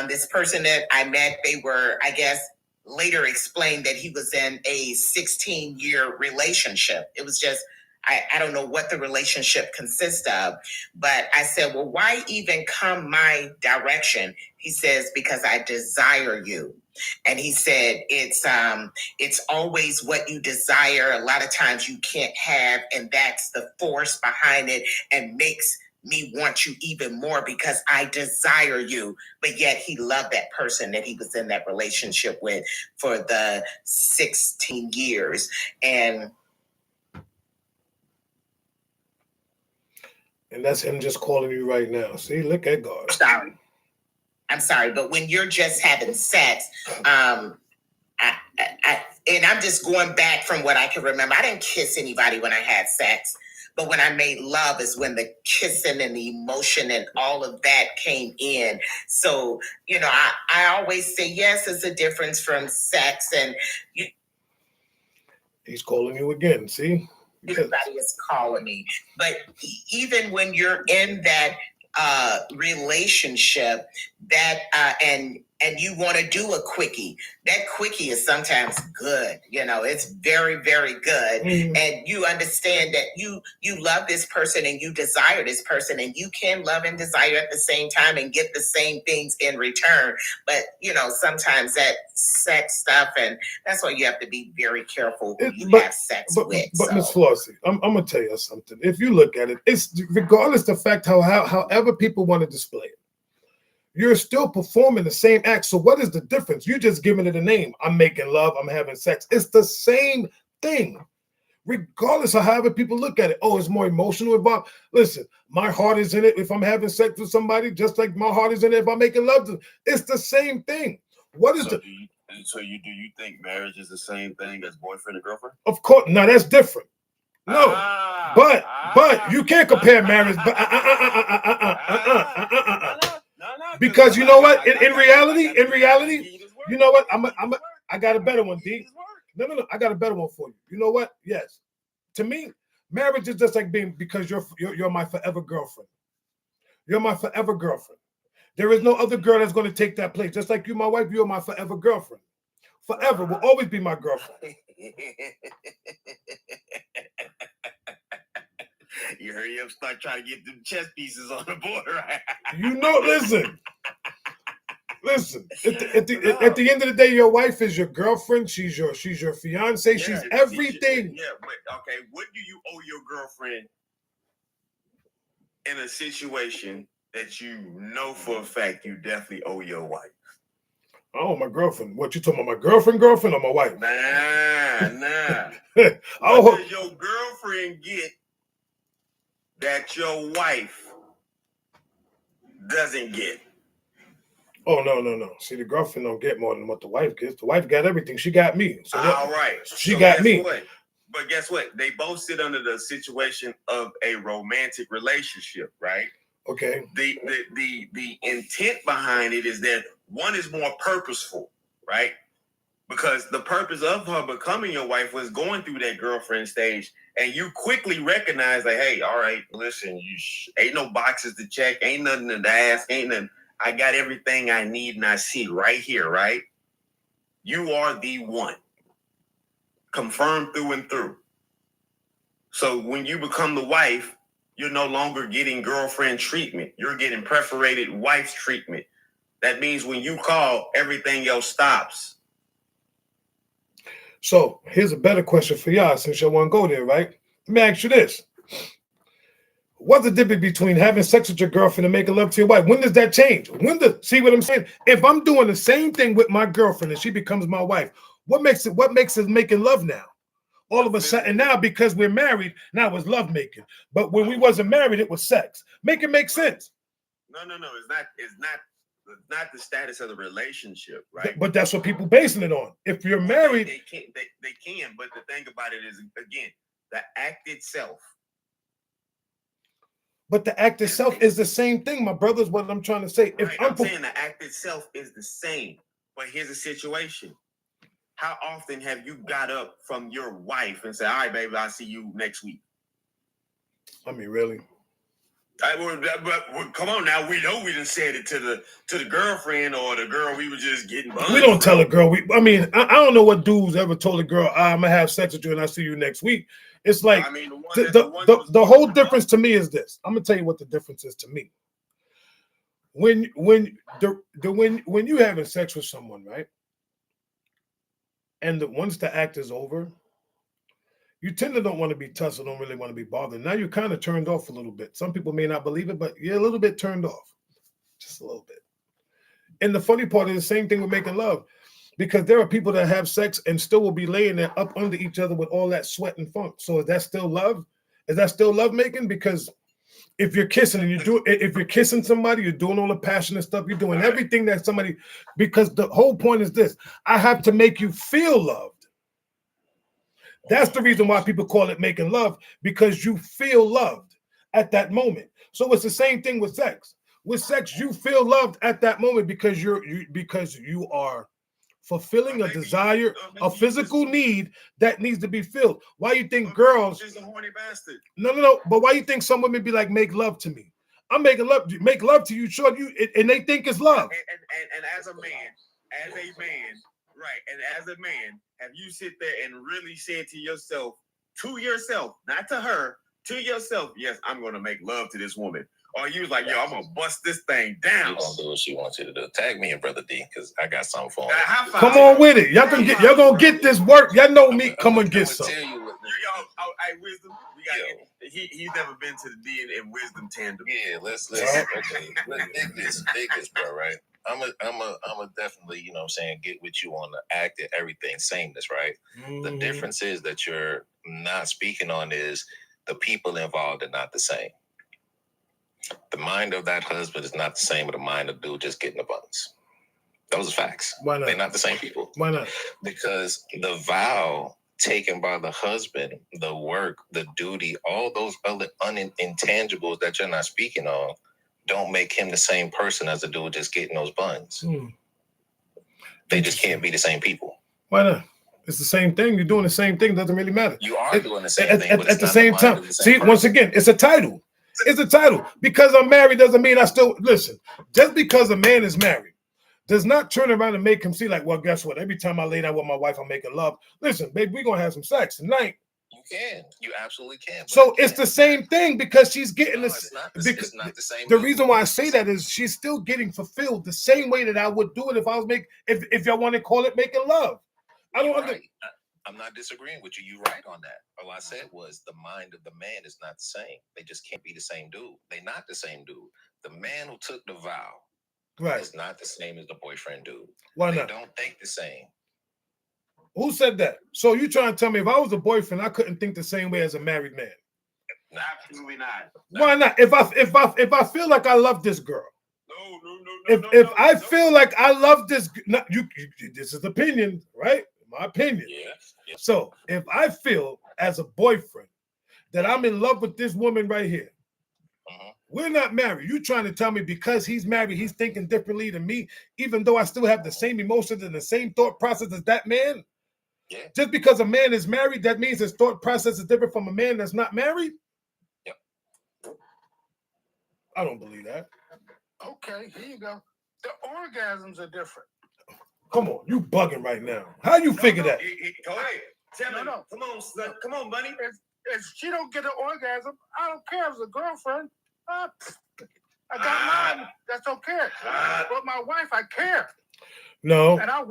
this person that I met, they were, I guess, later explained that he was in a 16-year relationship. It was just, I don't know what the relationship consists of, but I said, well, why even come my direction? He says, because I desire you. And he said, it's always what you desire. A lot of times you can't have, and that's the force behind it and makes me want you even more because I desire you. But yet he loved that person that he was in that relationship with for the 16 years. And that's him just calling you right now. See, look at God. I'm sorry, but when you're just having sex, and I'm just going back from what I can remember. I didn't kiss anybody when I had sex, but when I made love is when the kissing and the emotion and all of that came in. So, you know, I always say, yes, there's a difference from sex, and he's calling you again. See, everybody is calling me. But even when you're in that relationship, that and you want to do a quickie, that quickie is sometimes good. You know, it's very, very good. Mhm. And you understand that you love this person and you desire this person, and you can love and desire at the same time and get the same things in return. But you know, sometimes that sex stuff, and that's why you have to be very careful who you have sex with. But Miss Flossie, I'm gonna tell you something. If you look at it, it's regardless of the fact however people want to display it, you're still performing the same act. So what is the difference? You're just giving it a name. I'm making love, I'm having sex. It's the same thing, regardless of however people look at it. Oh, it's more emotional involved. Listen, my heart is in it if I'm having sex with somebody, just like my heart is in it if I'm making love to them. It's the same thing. What is do you think marriage is the same thing as boyfriend and girlfriend? Of course, now that's different. No, but you can't compare marriage. But because you know what? In reality, you know what? I got a better one, D. No. I got a better one for you. You know what? Yes. To me, marriage is just like being, because you're my forever girlfriend. You're my forever girlfriend. There is no other girl that's going to take that place. Just like you, my wife, you're my forever girlfriend. Forever will always be my girlfriend. You hurry up, start trying to get them chess pieces on the board, right? You know, listen. At the end of the day, your wife is your girlfriend. She's your fiance. Yeah, she's everything. Yeah, but okay, what do you owe your girlfriend in a situation that you know for a fact you definitely owe your wife? Oh, my girlfriend. What you talking about? My girlfriend or my wife? Nah. Oh, what does your girlfriend get that your wife doesn't get? Oh, no. See, the girlfriend don't get more than what the wife gets. The wife got everything. She got me. So all right. She got me. What? But guess what? They both sit under the situation of a romantic relationship, right? Okay. The intent behind it is that one is more purposeful, right? Because the purpose of her becoming your wife was going through that girlfriend stage, and you quickly recognize that, hey, all right, listen, ain't no boxes to check, ain't nothing to ask, ain't nothing. I got everything I need and I see right here, right? You are the one. Confirmed through and through. So when you become the wife, you're no longer getting girlfriend treatment. You're getting perforated wife treatment. That means when you call, everything else stops. So here's a better question for y'all, since y'all want to go there, right? Let me ask you this. What's the difference between having sex with your girlfriend and making love to your wife? When does that change? See what I'm saying? If I'm doing the same thing with my girlfriend and she becomes my wife, what makes it making love now? All of a sudden now, because we're married, now it's love making. But when we wasn't married, it was sex. Make it make sense. No. It's not the status of the relationship, right? But that's what people basing it on. If you're married, they can. But the thing about it is, again, the act itself. But the act itself is the same thing, my brother, is what I'm trying to say. Right, I'm saying the act itself is the same. But here's the situation. How often have you got up from your wife and said, all right, baby, I'll see you next week? I mean, really? But come on now, we know we done said it to the girlfriend or the girl we were just getting buns We don't tell a from. girl. I don't know what dudes ever told a girl, I'm gonna have sex with you and I'll see you next week. It's like I mean, the one the, that- the, one the, that was the whole going difference to me is this. I'm gonna tell you what the difference is to me. When you having sex with someone, right? And once the act is over, you tend to don't want to be touched or don't really want to be bothered. Now you're kind of turned off a little bit. Some people may not believe it, but you're a little bit turned off. Just a little bit. And the funny part is the same thing with making love. Because there are people that have sex and still will be laying there up under each other with all that sweat and funk. So is that still love? Is that still love making? Because if you're kissing and if you're kissing somebody, you're doing all the passionate stuff, you're doing everything that somebody, because the whole point is this: I have to make you feel loved. That's the reason why people call it making love, because you feel loved at that moment. So it's the same thing with sex. With sex, you feel loved at that moment because you are fulfilling a desire, a physical need that needs to be filled. Why you think girls? She's a horny bastard. No. But why you think some women be like, make love to me? I'm make love to you, sure you, and they think it's love. And as a man, right? And as a man, have you sit there and really said to yourself, not to her, to yourself, yes, I'm going to make love to this woman? Or you was like, yo, I'm gonna bust this thing down. She's gonna do what she wants you to do. Tag me and Brother D, because I got something for him. Come on with it. Y'all gonna get this work. Y'all know me. Come and get some. Hey, Wisdom. We got he's never been to the D and Wisdom tandem. Yeah, let's dig this, bro, right? I'm a definitely, you know what I'm saying, get with you on the act and everything, sameness, right? The difference is that you're not speaking on is the people involved are not the same. The mind of that husband is not the same with the mind of the dude just getting the buns. Those are facts. Why not? They're not the same people. Why not? Because the vow taken by the husband, the work, the duty, all those other intangibles that you're not speaking on don't make him the same person as the dude just getting those buns. They just can't be the same people. Why not? It's the same thing. You're doing the same thing. Doesn't really matter. You are doing the same thing, but at the same time. See, person. once again, it's a title. It's a title. Because I'm married doesn't mean I still listen. Just because a man is married does not turn around and make him see like, well, guess what? Every time I lay down with my wife, I'm making love. Listen, babe, we're gonna have some sex tonight. You can. You absolutely can. So it's the same thing because she's getting this. It's not the same. The reason why I say that is she's still getting fulfilled the same way that I would do it if I was if y'all want to call it making love. I don't understand. I'm not disagreeing with you. You're right on that. All I said was the mind of the man is not the same. They just can't be the same dude. They're not the same dude. The man who took the vow is not the same as the boyfriend dude. Why not? They don't think the same. Who said that? So you trying to tell me if I was a boyfriend, I couldn't think the same way as a married man? Absolutely not. Why not? If I feel like I love this girl, if I feel like I love this, this is opinion, right? My opinion. Yeah. So if I feel as a boyfriend that I'm in love with this woman right here, we're not married. You trying to tell me because he's married, he's thinking differently than me, even though I still have the same emotions and the same thought process as that man? Yeah. Just because a man is married, that means his thought process is different from a man that's not married? Yep. I don't believe that. Okay, here you go. The orgasms are different. Come on, you bugging right now. How you figure that? Go ahead. Tell me. No. Come on, son. Come on, buddy. If she don't get an orgasm, I don't care. As a girlfriend, I got mine. That's okay. But my wife, I care. No. And I'm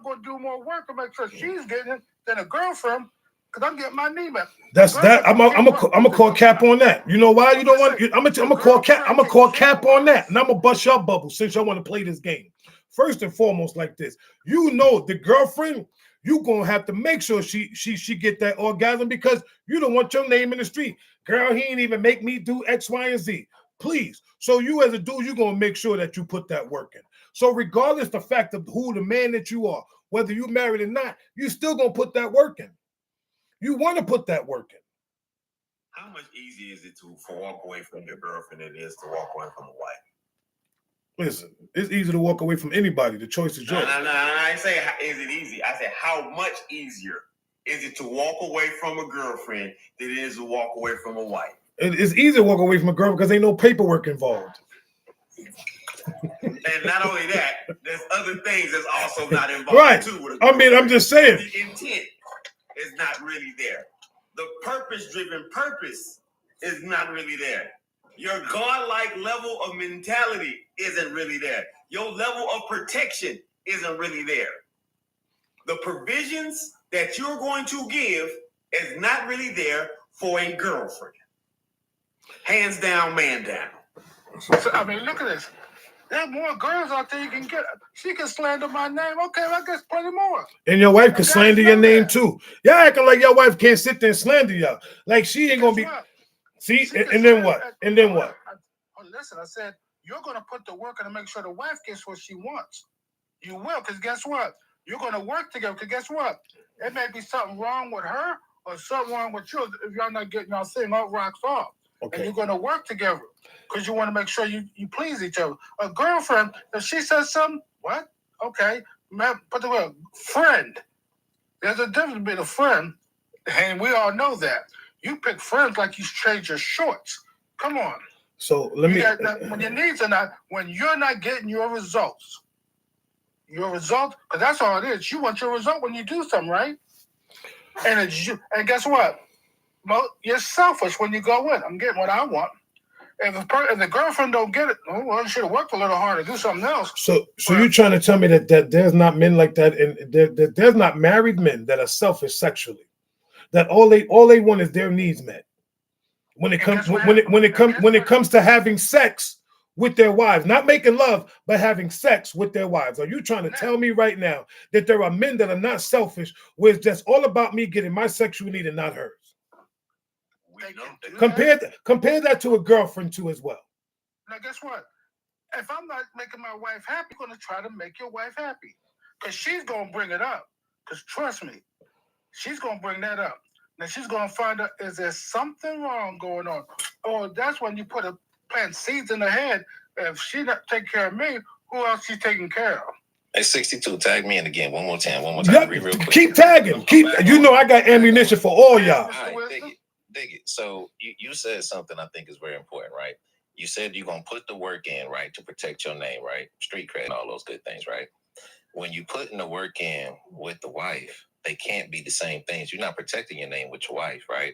going to do more work to make sure she's getting it than a girlfriend, because I'm getting my knee back. That's that. I'm gonna call cap on that. You know why you don't want? I'm gonna call cap. I'm gonna call cap on that, and I'm gonna bust your bubble since y'all want to play this game. First and foremost, like this, you know, the girlfriend, you gonna have to make sure she get that orgasm because you don't want your name in the street. Girl, he ain't even make me do X, Y, and Z. Please. So you as a dude, you gonna make sure that you put that work in. So regardless the fact of who the man that you are, whether you married or not, you still gonna put that work in. You want to put that work in. How much easier is it to walk away from your girlfriend than it is to walk away from a wife? Listen, it's easy to walk away from anybody. The choice is yours. No. I ain't say is it easy. I said how much easier is it to walk away from a girlfriend than it is to walk away from a wife? It's easy to walk away from a girl because ain't no paperwork involved. And not only that, there's other things that's also not involved Right. too. With I mean, I'm just saying. The intent is not really there. The purpose-driven purpose is not really there. Your godlike level of mentality isn't really there. Your level of protection isn't really there. The provisions that you're going to give is not really there for a girlfriend. Hands down, man down. So, I mean, look at this. There are more girls out there you can get. She can slander my name. Okay, I guess plenty more. And your wife can guys slander know your name that. too. Y'all acting like your wife can't sit there and slander y'all. Like she ain't gonna be. Guess what? See, She and can then slander- what? And then what? Listen, I said, you're going to put the work in to make sure the wife gets what she wants. You will, because guess what? You're going to work together, because guess what? It may be something wrong with her or something wrong with you if y'all not getting y'all thing all rocks off. And Okay. you're going to work together because you want to make sure you please each other. A girlfriend, if she says something, what? Okay. Man, put the word friend. There's a difference between a friend, and we all know that. You pick friends like you trade your shorts. Come on. So let me. When your needs are not, when you're not getting your results, because that's all it is. You want your result when you do something, right? And it's you. And guess what? Well, you're selfish when you go in. I'm getting what I want. If the girlfriend don't get it, well, you should have worked a little harder, do something else. So you're trying to tell me that there's not men like that, and that there's not married men that are selfish sexually, that all they want is their needs met. When it comes when it comes to having sex with their wives, not making love, but having sex with their wives. Are you trying to tell me right now that there are men that are not selfish, where it's just all about me getting my sexual need and not hers? Compare that to a girlfriend too as well. Now, guess what? If I'm not making my wife happy, I'm going to try to make your wife happy. Because she's going to bring it up. Because trust me, she's going to bring that up. Now, she's going to find out, is there something wrong going on? Or that's when you plant seeds in her head. If she not take care of me, who else she taking care of? Hey, 62, tag me in again. One more time. Yep. Real quick. Keep tagging. I got ammunition for all y'all. All right, dig it. So you said something I think is very important, right? You said you're going to put the work in, right, to protect your name, right? Street cred, all those good things, right? When you put in the work in with the wife, they can't be the same things. You're not protecting your name with your wife, right?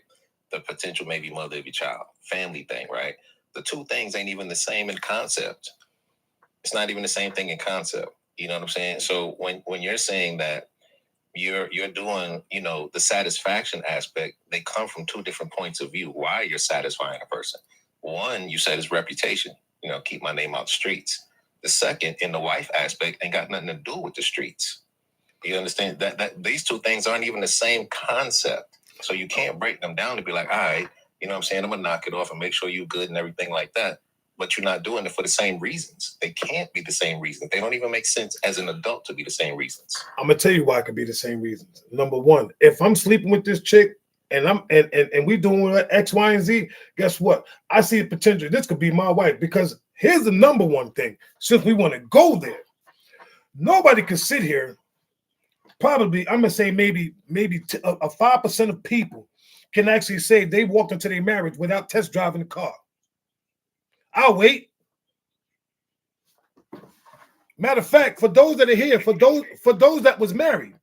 The potential maybe mother of your child, family thing, right? The two things ain't even the same in concept. It's not even the same thing in concept. You know what I'm saying? So when you're saying that you're doing, the satisfaction aspect, they come from two different points of view. Why you're satisfying a person. One, you said is reputation, keep my name out the streets. The second, in the wife aspect, ain't got nothing to do with the streets. You understand that these two things aren't even the same concept. So you can't break them down to be like, all right, I'm gonna knock it off and make sure you're good and everything like that. But you're not doing it for the same reasons. They can't be the same reasons. They don't even make sense as an adult to be the same reasons. I'm gonna tell you why it could be the same reasons. Number one, if I'm sleeping with this chick and we doing X, Y, and Z, guess what? I see the potential. This could be my wife, because here's the number one thing. Since we want to go there, nobody can sit here. Probably, I'm gonna say maybe a 5% of people can actually say they walked into their marriage without test driving the car. I'll wait. Matter of fact, for those that are here, for those that was married,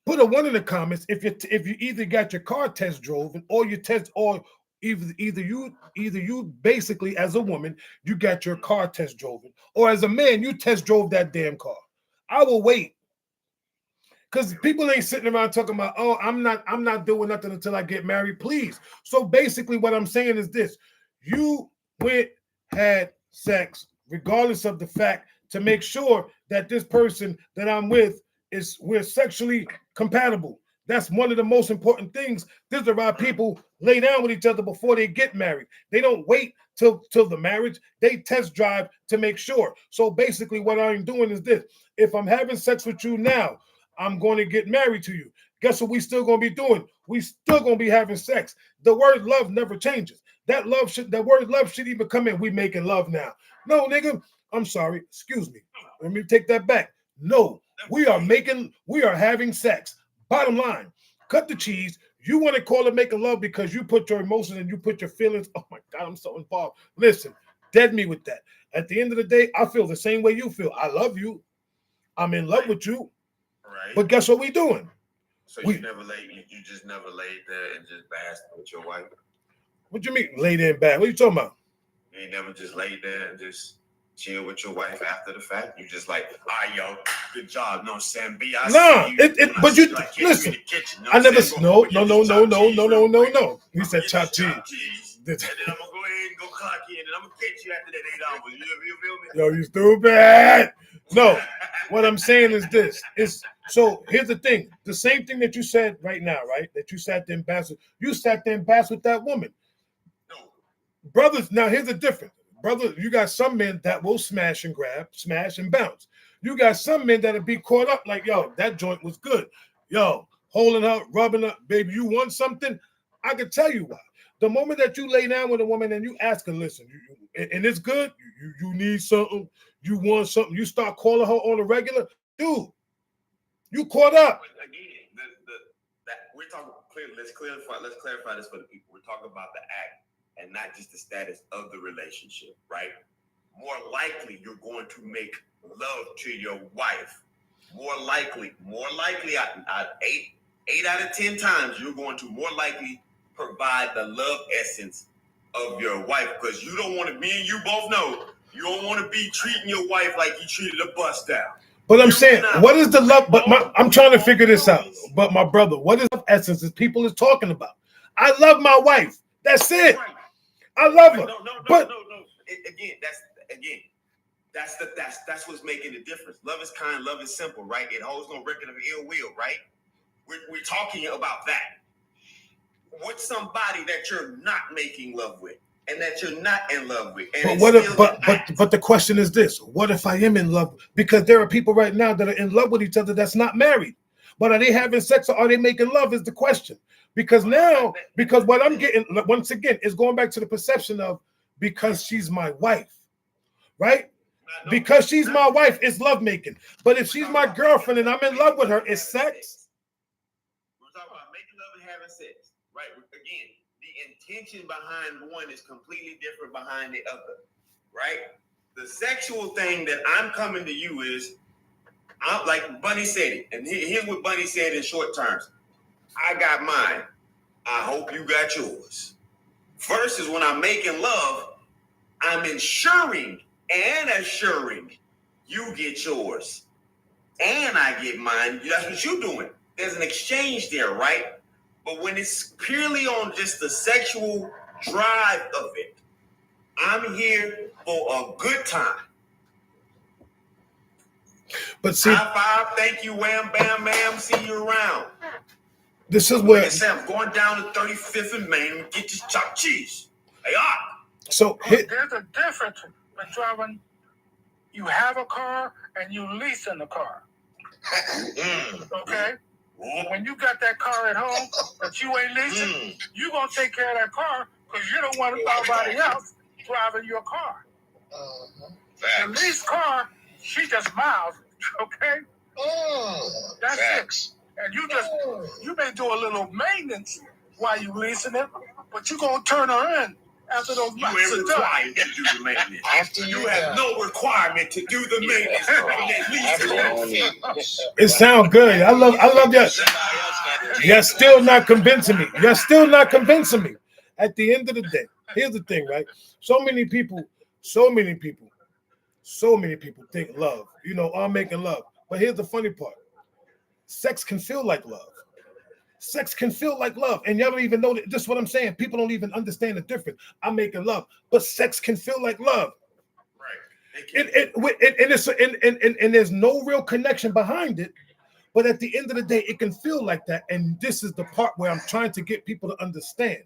put a 1 in the comments if you either got your car test drove or you test, or either you basically as a woman you got your car test drove, or as a man you test drove that damn car. I will wait. Because people ain't sitting around talking about, oh, I'm not doing nothing until I get married, please. So basically what I'm saying is this: you had sex, regardless of the fact, to make sure that this person that I'm with we're sexually compatible. That's one of the most important things. This is why people lay down with each other before they get married. They don't wait till the marriage. They test drive to make sure. So basically what I'm doing is this: if I'm having sex with you now, I'm going to get married to you. Guess what we still going to be doing? We still going to be having sex. The word love never changes. That word love should even come in. We making love now. No, nigga, I'm sorry. Excuse me. Let me take that back. No, we are having sex. Bottom line, cut the cheese. You want to call it making love because you put your emotions and you put your feelings. Oh my God, I'm so involved. Listen, dead me with that. At the end of the day, I feel the same way you feel. I love you. I'm in love with you. Right. But guess what we doing? So we- you just never laid there and just basked with your wife? What you mean, lay there in bed? What are you talking about? You ain't never just laid there and just chill with your wife after the fact? You just like, all right, yo, good job. No, Sam B. I Nah, see you. but you listen. In the kitchen, I never. No. No. He I'm said gonna chop get you cheese. And then I'm gonna go ahead and go clock in, and I'm gonna catch you after that 8 hours. You feel me? Yo, you stupid. No, what I'm saying is this. So here's the thing. The same thing that you said right now, right? That you sat there and basked with. You sat there and basked with that woman. No. Brothers, now here's the difference. Brother, you got some men that will smash and grab, smash and bounce. You got some men that'll be caught up like, yo, that joint was good. Yo, holding her, rubbing her, baby, you want something? I can tell you why. The moment that you lay down with a woman and you ask her, listen, and it's good, you need something, you want something, you start calling her on a regular, dude, you caught up. But again, that we're talking clearly. Let's clarify this for the people. We're talking about the act and not just the status of the relationship, right? More likely, you're going to make love to your wife. More likely, eight out of 10 times, you're going to more likely provide the love essence of your wife, because you don't want to. Me and you both know you don't want to be treating your wife like you treated a bus down. But I'm saying, what is the love? But I'm trying to figure this out. But my brother, what is the essence that people is talking about? I love my wife. That's it. I love her. No. But That's what's making the difference. Love is kind, love is simple, right? It holds no record of ill will, right? We're talking about that. With somebody that you're not making love with and that you're not in love with. And but the question is this: what if I am in love? Because there are people right now that are in love with each other that's not married. But are they having sex or are they making love is the question. Because what I'm getting, once again, is going back to the perception of because she's my wife, right? Because she's my wife, it's lovemaking. But if she's my girlfriend and I'm in love with her, it's sex. We're talking about making love and having sex, right? Again, the intention behind one is completely different behind the other, right? The sexual thing that I'm coming to you is, I'm like Bunny said it, and here's what Bunny said in short terms. I got mine. I hope you got yours. Versus when I'm making love, I'm ensuring and assuring you get yours. And I get mine. That's what you're doing. There's an exchange there, right? But when it's purely on just the sexual drive of it, I'm here for a good time. But see, high five, thank you, wham, bam, ma'am, see you around. This is where I'm going down to 35th and Main and get this chopped cheese. Hey, So there's a difference when driving. You have a car and you leasing the car. Okay? When you got that car at home that you ain't leasing, you gonna take care of that car because you don't want nobody else driving your car. The lease car, she just miles, okay? That's it. And you may do a little maintenance while you leasing it, but you gonna turn her in after those months are done. You ain't required to do the maintenance. After you have no requirement to do the maintenance. It sounds good. I love that. You're still not convincing me. At the end of the day, here's the thing, right? So many people think love, I'm making love. But here's the funny part. Sex can feel like love. Sex can feel like love. And y'all don't even know that. This is what I'm saying. People don't even understand the difference. I'm making love, but sex can feel like love. Right. And there's no real connection behind it. But at the end of the day, it can feel like that. And this is the part where I'm trying to get people to understand.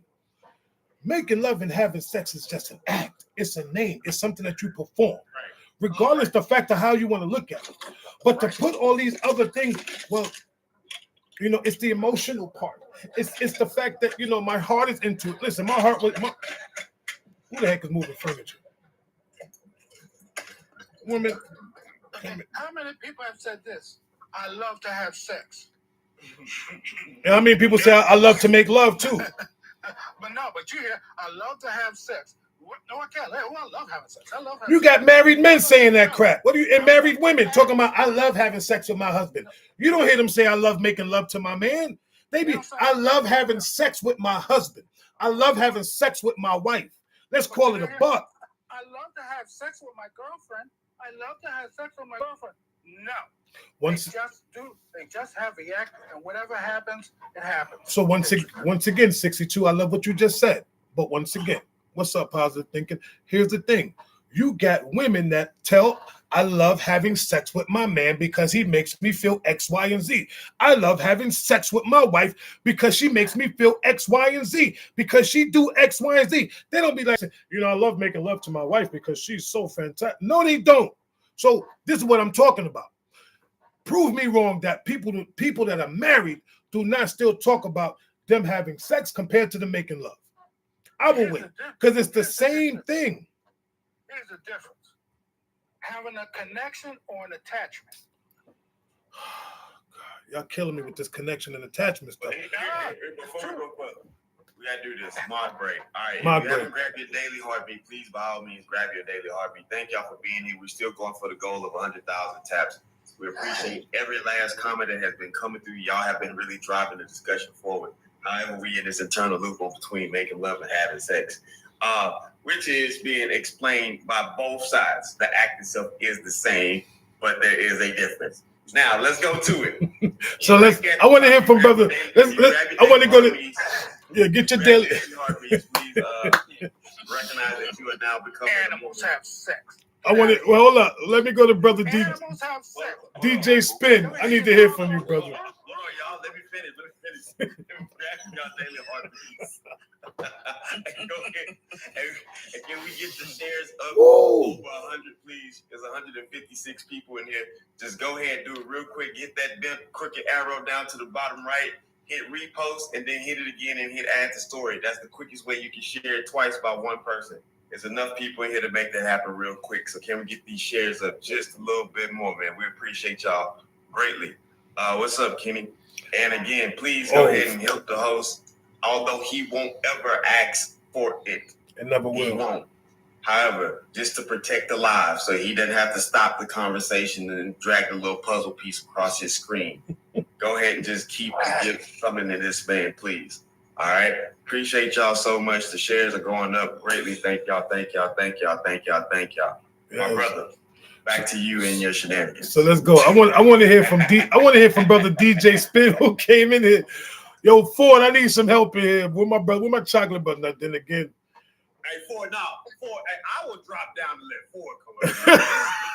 Making love and having sex is just an act. It's a name. It's something that you perform. Regardless the fact of how you want to look at it. But to put all these other things, well, it's the emotional part. It's the fact that, my heart is into it. Listen, my heart was, who the heck is moving furniture? Okay, how many people have said this? I love to have sex. And I mean, people say I love to make love too. But no, but you hear, I love to have sex. No, I can't. I love having sex. I love having You sex. got married men saying that crap. What do you? And married women talking about I love having sex with my husband. You don't hear them say I love making love to my man. They be I love having sex with my husband. I love having sex with my wife. Let's call it a buck. I love to have sex with my girlfriend. I love to have sex with my girlfriend. No. Once They just have the act, and whatever happens, it happens. so once again, 62. I love what you just said, but once again, what's up, positive thinking? Here's the thing: you got women that tell I love having sex with my man because he makes me feel X, Y, and Z. I love having sex with my wife because she makes me feel X, Y, and Z. Because she do X, Y, and Z. They don't be like, I love making love to my wife because she's so fantastic. No, they don't. So this is what I'm talking about. Prove me wrong that people that are married do not still talk about them having sex compared to them making love. I will wait because it's the same thing. Here's the difference. Having a connection or an attachment. God, y'all killing me with this connection and attachment stuff. Before we go further, we gotta do this. Mod break. All right. Mod if you break. haven't grabbed your daily heartbeat, please by all means grab your daily heartbeat. Thank y'all for being here. We're still going for the goal of 100,000 taps. We appreciate every last comment that has been coming through. Y'all have been really driving the discussion forward. However, we in this internal loop on between making love and having sex, which is being explained by both sides. The act itself is the same, but there is a difference. Now let's go to it. So I want to hear from brother. I want to go to get your daily. Please recognize that you are now becoming Animals have sex. I want to. Well, hold up. Let me go to brother Animals have sex. DJ Spin. I need to hear from you, brother. Hold on, y'all. Let me finish. Grab y'all daily heartbeats. Go ahead. And can we get the shares up over 100, please? There's 156 people in here. Just go ahead, do it real quick. Hit that bent crooked arrow down to the bottom right. Hit repost and then hit it again and hit add to story. That's the quickest way you can share it twice by one person. There's enough people in here to make that happen real quick. So can we get these shares up just a little bit more, man? We appreciate y'all greatly. What's up, Kenny? And again, please go ahead and help the host, although he won't ever ask for it. It never will. He won't. However, just to protect the live, so he doesn't have to stop the conversation and drag the little puzzle piece across his screen. Go ahead and just keep coming to this man, please. All right. Appreciate y'all so much. The shares are going up greatly. Thank y'all. Thank y'all. Thank y'all. Thank y'all. Thank y'all. My brother, back to you and your shenanigans. So let's go. I want to hear from brother DJ Spin who came in here. Yo, Ford, I need some help in here. With my brother, with my chocolate button. Then again. Hey, Ford, I will drop down and let Ford come up.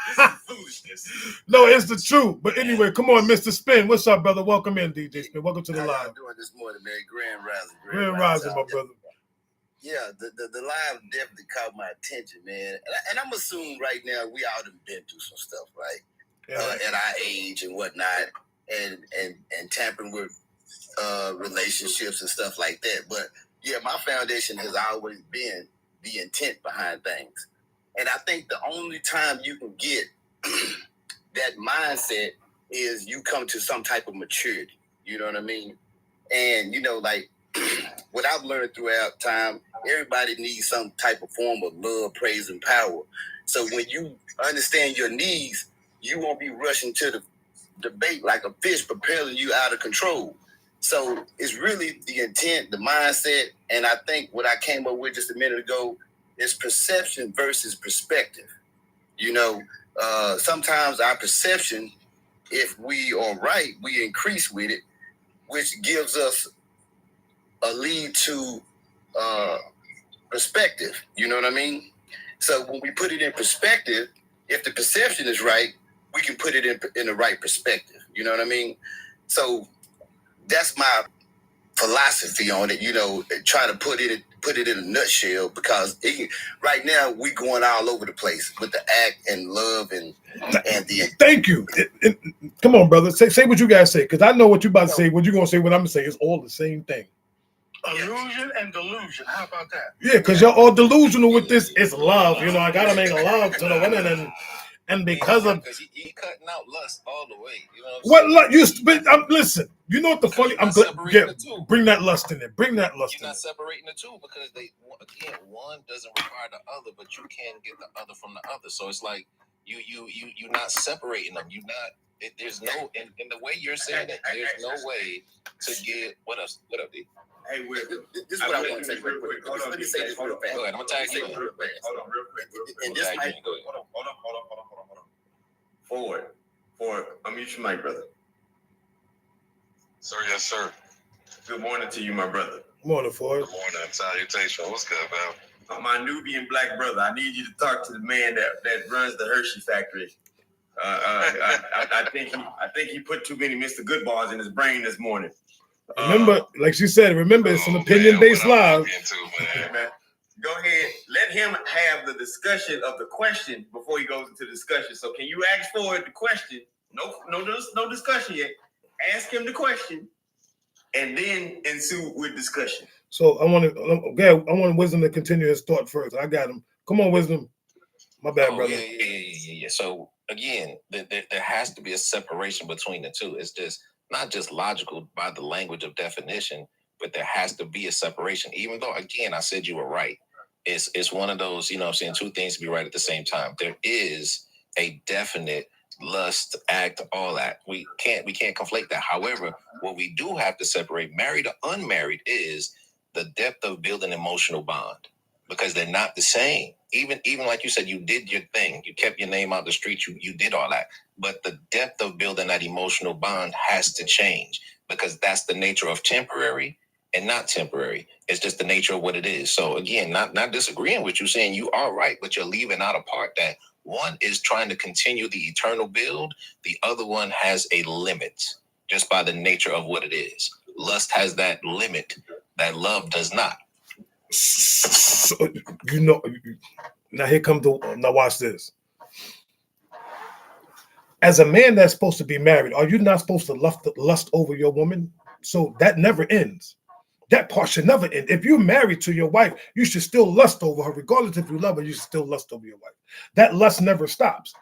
This is foolishness. No, it's the truth. But anyway, come on, Mr. Spin. What's up, brother? Welcome in, DJ Spin. Welcome to the How live. y'all doing this morning, man? Grand Rising. Grand Rising, my brother. Yeah, the live definitely caught my attention, man. And I'm assuming right now we all done been through some stuff, right? Yeah. At our age and whatnot, and tampering with relationships and stuff like that. But yeah, my foundation has always been the intent behind things. And I think the only time you can get that mindset is you come to some type of maturity. You know what I mean? And, like what I've learned throughout time, everybody needs some type of form of love, praise, and power. So when you understand your needs, you won't be rushing to the debate like a fish propelling you out of control. So it's really the intent, the mindset, and I think what I came up with just a minute ago is perception versus perspective. Sometimes our perception, if we are right, we increase with it, which gives us a lead to perspective. You know what I mean? So when we put it in perspective, if the perception is right, we can put it in the right perspective. You know what I mean? So that's my philosophy on it. Try to put it in a nutshell, because right now we going all over the place with the act and love and the. Thank you. Come on, brother. Say what you guys say, because I know what you about to say. What you gonna say? What I'm gonna say is all the same thing. Illusion and delusion. How about that? Yeah, because y'all all delusional with this. It's love. I gotta make love to the women, And because of because he cutting out lust all the way. You know what listen, you know what the funny? I'm glad. separating the two. Bring that lust in there. Bring that lust You're in not there. separating the two because one doesn't require the other, but you can get the other from the other. So it's like you're not separating them. You're not. There's no in the way you're saying it. There's no way to get what else? What up, D? Hey, Will. This is what I want to say real quick. Let me say this real fast. Go ahead. I'm gonna tag you. Hold on, real quick. And this might, Hold on. Forward. Unmute your mic, brother. Sir, yes, sir. Good morning to you, my brother. Morning, Forrest. Good morning. Salutation. What's good, man? My Nubian black brother. I need you to talk to the man that runs the Hershey factory. I think he put too many Mr. Goodballs in his brain this morning. Remember, like she said, it's an opinion-based live. Man, go ahead. Let him have the discussion of the question before he goes into discussion. So can you ask for the question? No discussion yet. Ask him the question, and then ensue with discussion. So I want Wisdom to continue his thought first. I got him. Come on, Wisdom. My bad, brother. Yeah. So again, there has to be a separation between the two. It's just not just logical by the language of definition, but there has to be a separation. Even though, again, I said you were right. It's one of those, you know what I'm saying, two things to be right at the same time. There is a definite lust, act, all that. We can't conflate that. However, what we do have to separate, married or unmarried, is the depth of building emotional bond, because they're not the same. Even like you said, you did your thing. You kept your name out the street. You did all that. But the depth of building that emotional bond has to change, because that's the nature of temporary and not temporary. It's just the nature of what it is. So again, not disagreeing with you, saying you are right, but you're leaving out a part that one is trying to continue the eternal build. The other one has a limit just by the nature of what it is. Lust has that limit that love does not. So, now here comes now watch this. As a man that's supposed to be married, are you not supposed to lust over your woman? So that never ends. That part should never end. If you're married to your wife, you should still lust over her. Regardless if you love her, you should still lust over your wife. That lust never stops.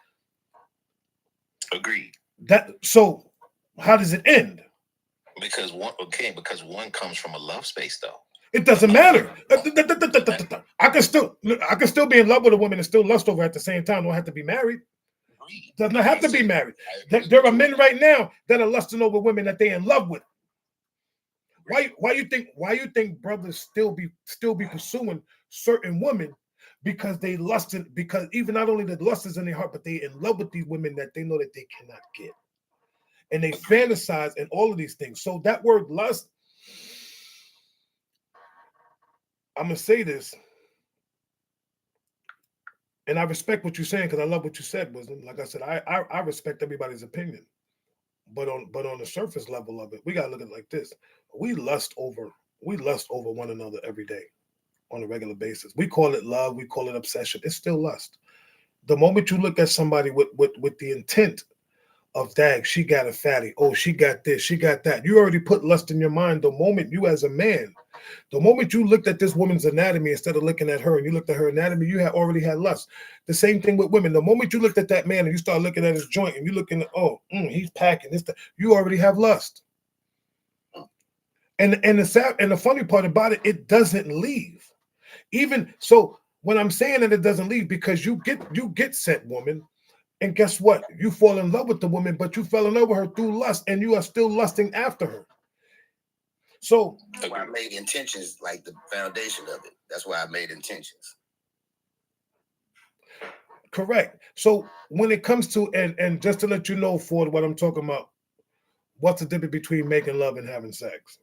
Agreed. So how does it end? Because one comes from a love space, though. It doesn't matter. I can still be in love with a woman and still lust over her at the same time. Don't have to be married. Does not have to be married. There are men right now that are lusting over women that they're in love with. Why you think brothers still be pursuing certain women? Because they lusted, because even not only the lust is in their heart, but they in love with these women that they know that they cannot get. And they fantasize and all of these things. So that word lust, I'm gonna say this, and I respect what you're saying because I love what you said, Wisdom. Like I said, I respect everybody's opinion, but on the surface level of it, we gotta look at it like this: we lust over one another every day, on a regular basis. We call it love, we call it obsession. It's still lust. The moment you look at somebody with the intent of, dang, she got a fatty, oh, she got this, she got that, you already put lust in your mind. The moment you, as a man, the moment you looked at this woman's anatomy instead of looking at her, and you looked at her anatomy, you had already had lust. The same thing with women. The moment you looked at that man and you start looking at his joint and you looking at, he's packing this, you already have lust. And the funny part about it, it doesn't leave. Even so, when I'm saying that it doesn't leave, because you get set woman, and guess what? You fall in love with the woman, but you fell in love with her through lust, and you are still lusting after her. So that's why I made intentions like the foundation of it. That's why I made intentions. Correct. So when it comes to, and just to let you know, Ford, what I'm talking about, what's the difference between making love and having sex?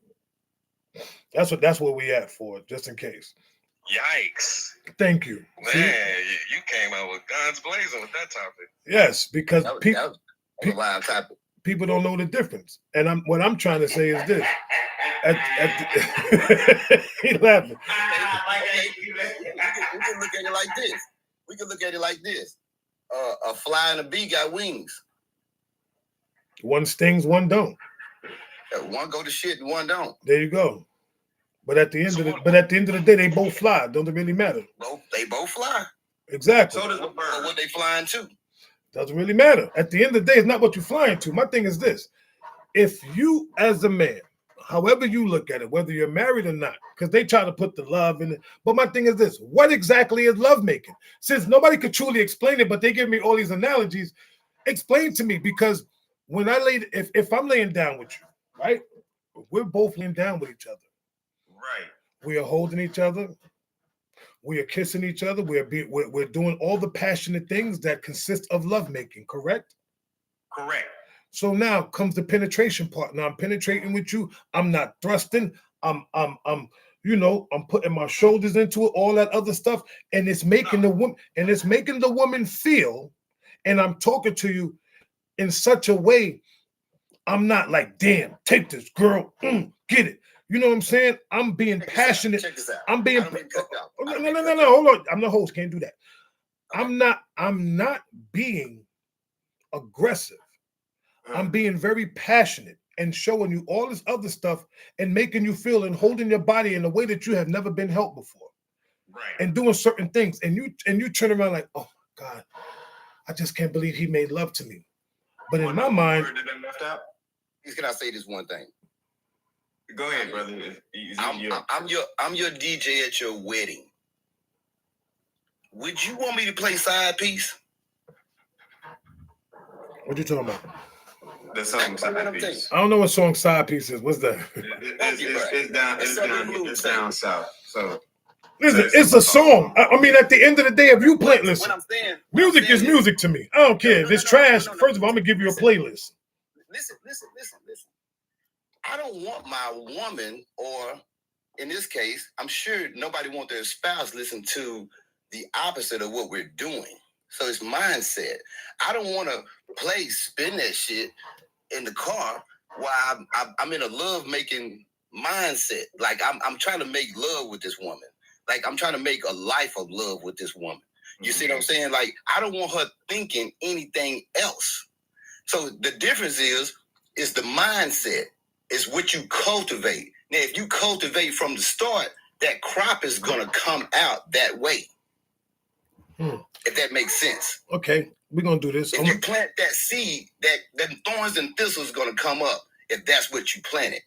That's where we at, Ford, just in case. Yikes. Thank you. Man, you came out with guns blazing with that topic. Yes, because that was a wild topic. People don't know the difference. And what I'm trying to say is this. He laughing. We can look at it like this. A fly and a bee got wings. One stings, one don't. One go to shit and one don't. There you go. But at the end of the day, they both fly. Don't it really matter? They both fly. Exactly. So does the bird. But what they flying to? Doesn't really matter. At the end of the day, it's not what you're flying to. My thing is this. If you, as a man, however you look at it, whether you're married or not, because they try to put the love in it. But my thing is this: what exactly is love making? Since nobody could truly explain it, but they give me all these analogies, explain to me. Because when if I'm laying down with you, right, we're both laying down with each other. Right. We are holding each other. We are kissing each other. We're doing all the passionate things that consist of lovemaking, correct? Correct. So now comes the penetration part. Now I'm penetrating with you. I'm not thrusting. I'm putting my shoulders into it, all that other stuff, and it's making the woman feel. And I'm talking to you in such a way. I'm not like, damn, take this, girl, get it. You know what I'm saying? I'm being passionate. Check this out. I'm being. I don't mean to cut you off. No. Hold on. I'm the host. Can't do that. Okay. I'm not being aggressive. I'm being very passionate and showing you all this other stuff and making you feel and holding your body in a way that you have never been held before. Right. And doing certain things. And you turn around like, oh my God, I just can't believe he made love to me. But in my mind, can I say this one thing? Go ahead, brother. I'm your DJ at your wedding. Would you want me to play side piece? What you talking about? The song Side Piece. I don't know what song Side Piece is. What's that? It's down south. So listen, it's a song. I mean, at the end of the day, if you play, listen, music is music to me. I don't care. If it's trash, first of all, I'm gonna give you a playlist. Listen. I don't want my woman, or in this case, I'm sure nobody wants their spouse listen to the opposite of what we're doing. So it's mindset. I don't want to spin that shit in the car while I'm in a love-making mindset. Like I'm trying to make love with this woman. Like I'm trying to make a life of love with this woman. You see what I'm saying? Like I don't want her thinking anything else. So the difference is the mindset. It's what you cultivate. Now, if you cultivate from the start, that crop is going to come out that way. If that makes sense. Okay, we're going to do this. If you plant that seed, that thorns and thistles going to come up if that's what you planted.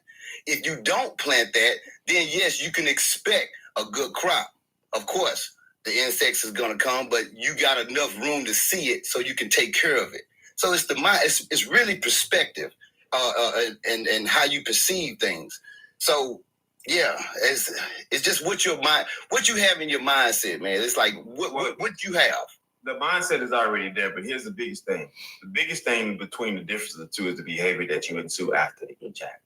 If you don't plant that, then yes, you can expect a good crop. Of course, the insects is going to come, but you got enough room to see it so you can take care of it. So it's the mind. It's really perspective and how you perceive things. So yeah, it's just what you have in your mindset, man. It's like what you have. The mindset is already there, but here's the biggest thing. The biggest thing between the difference of the two is the behavior that you ensue after the interaction.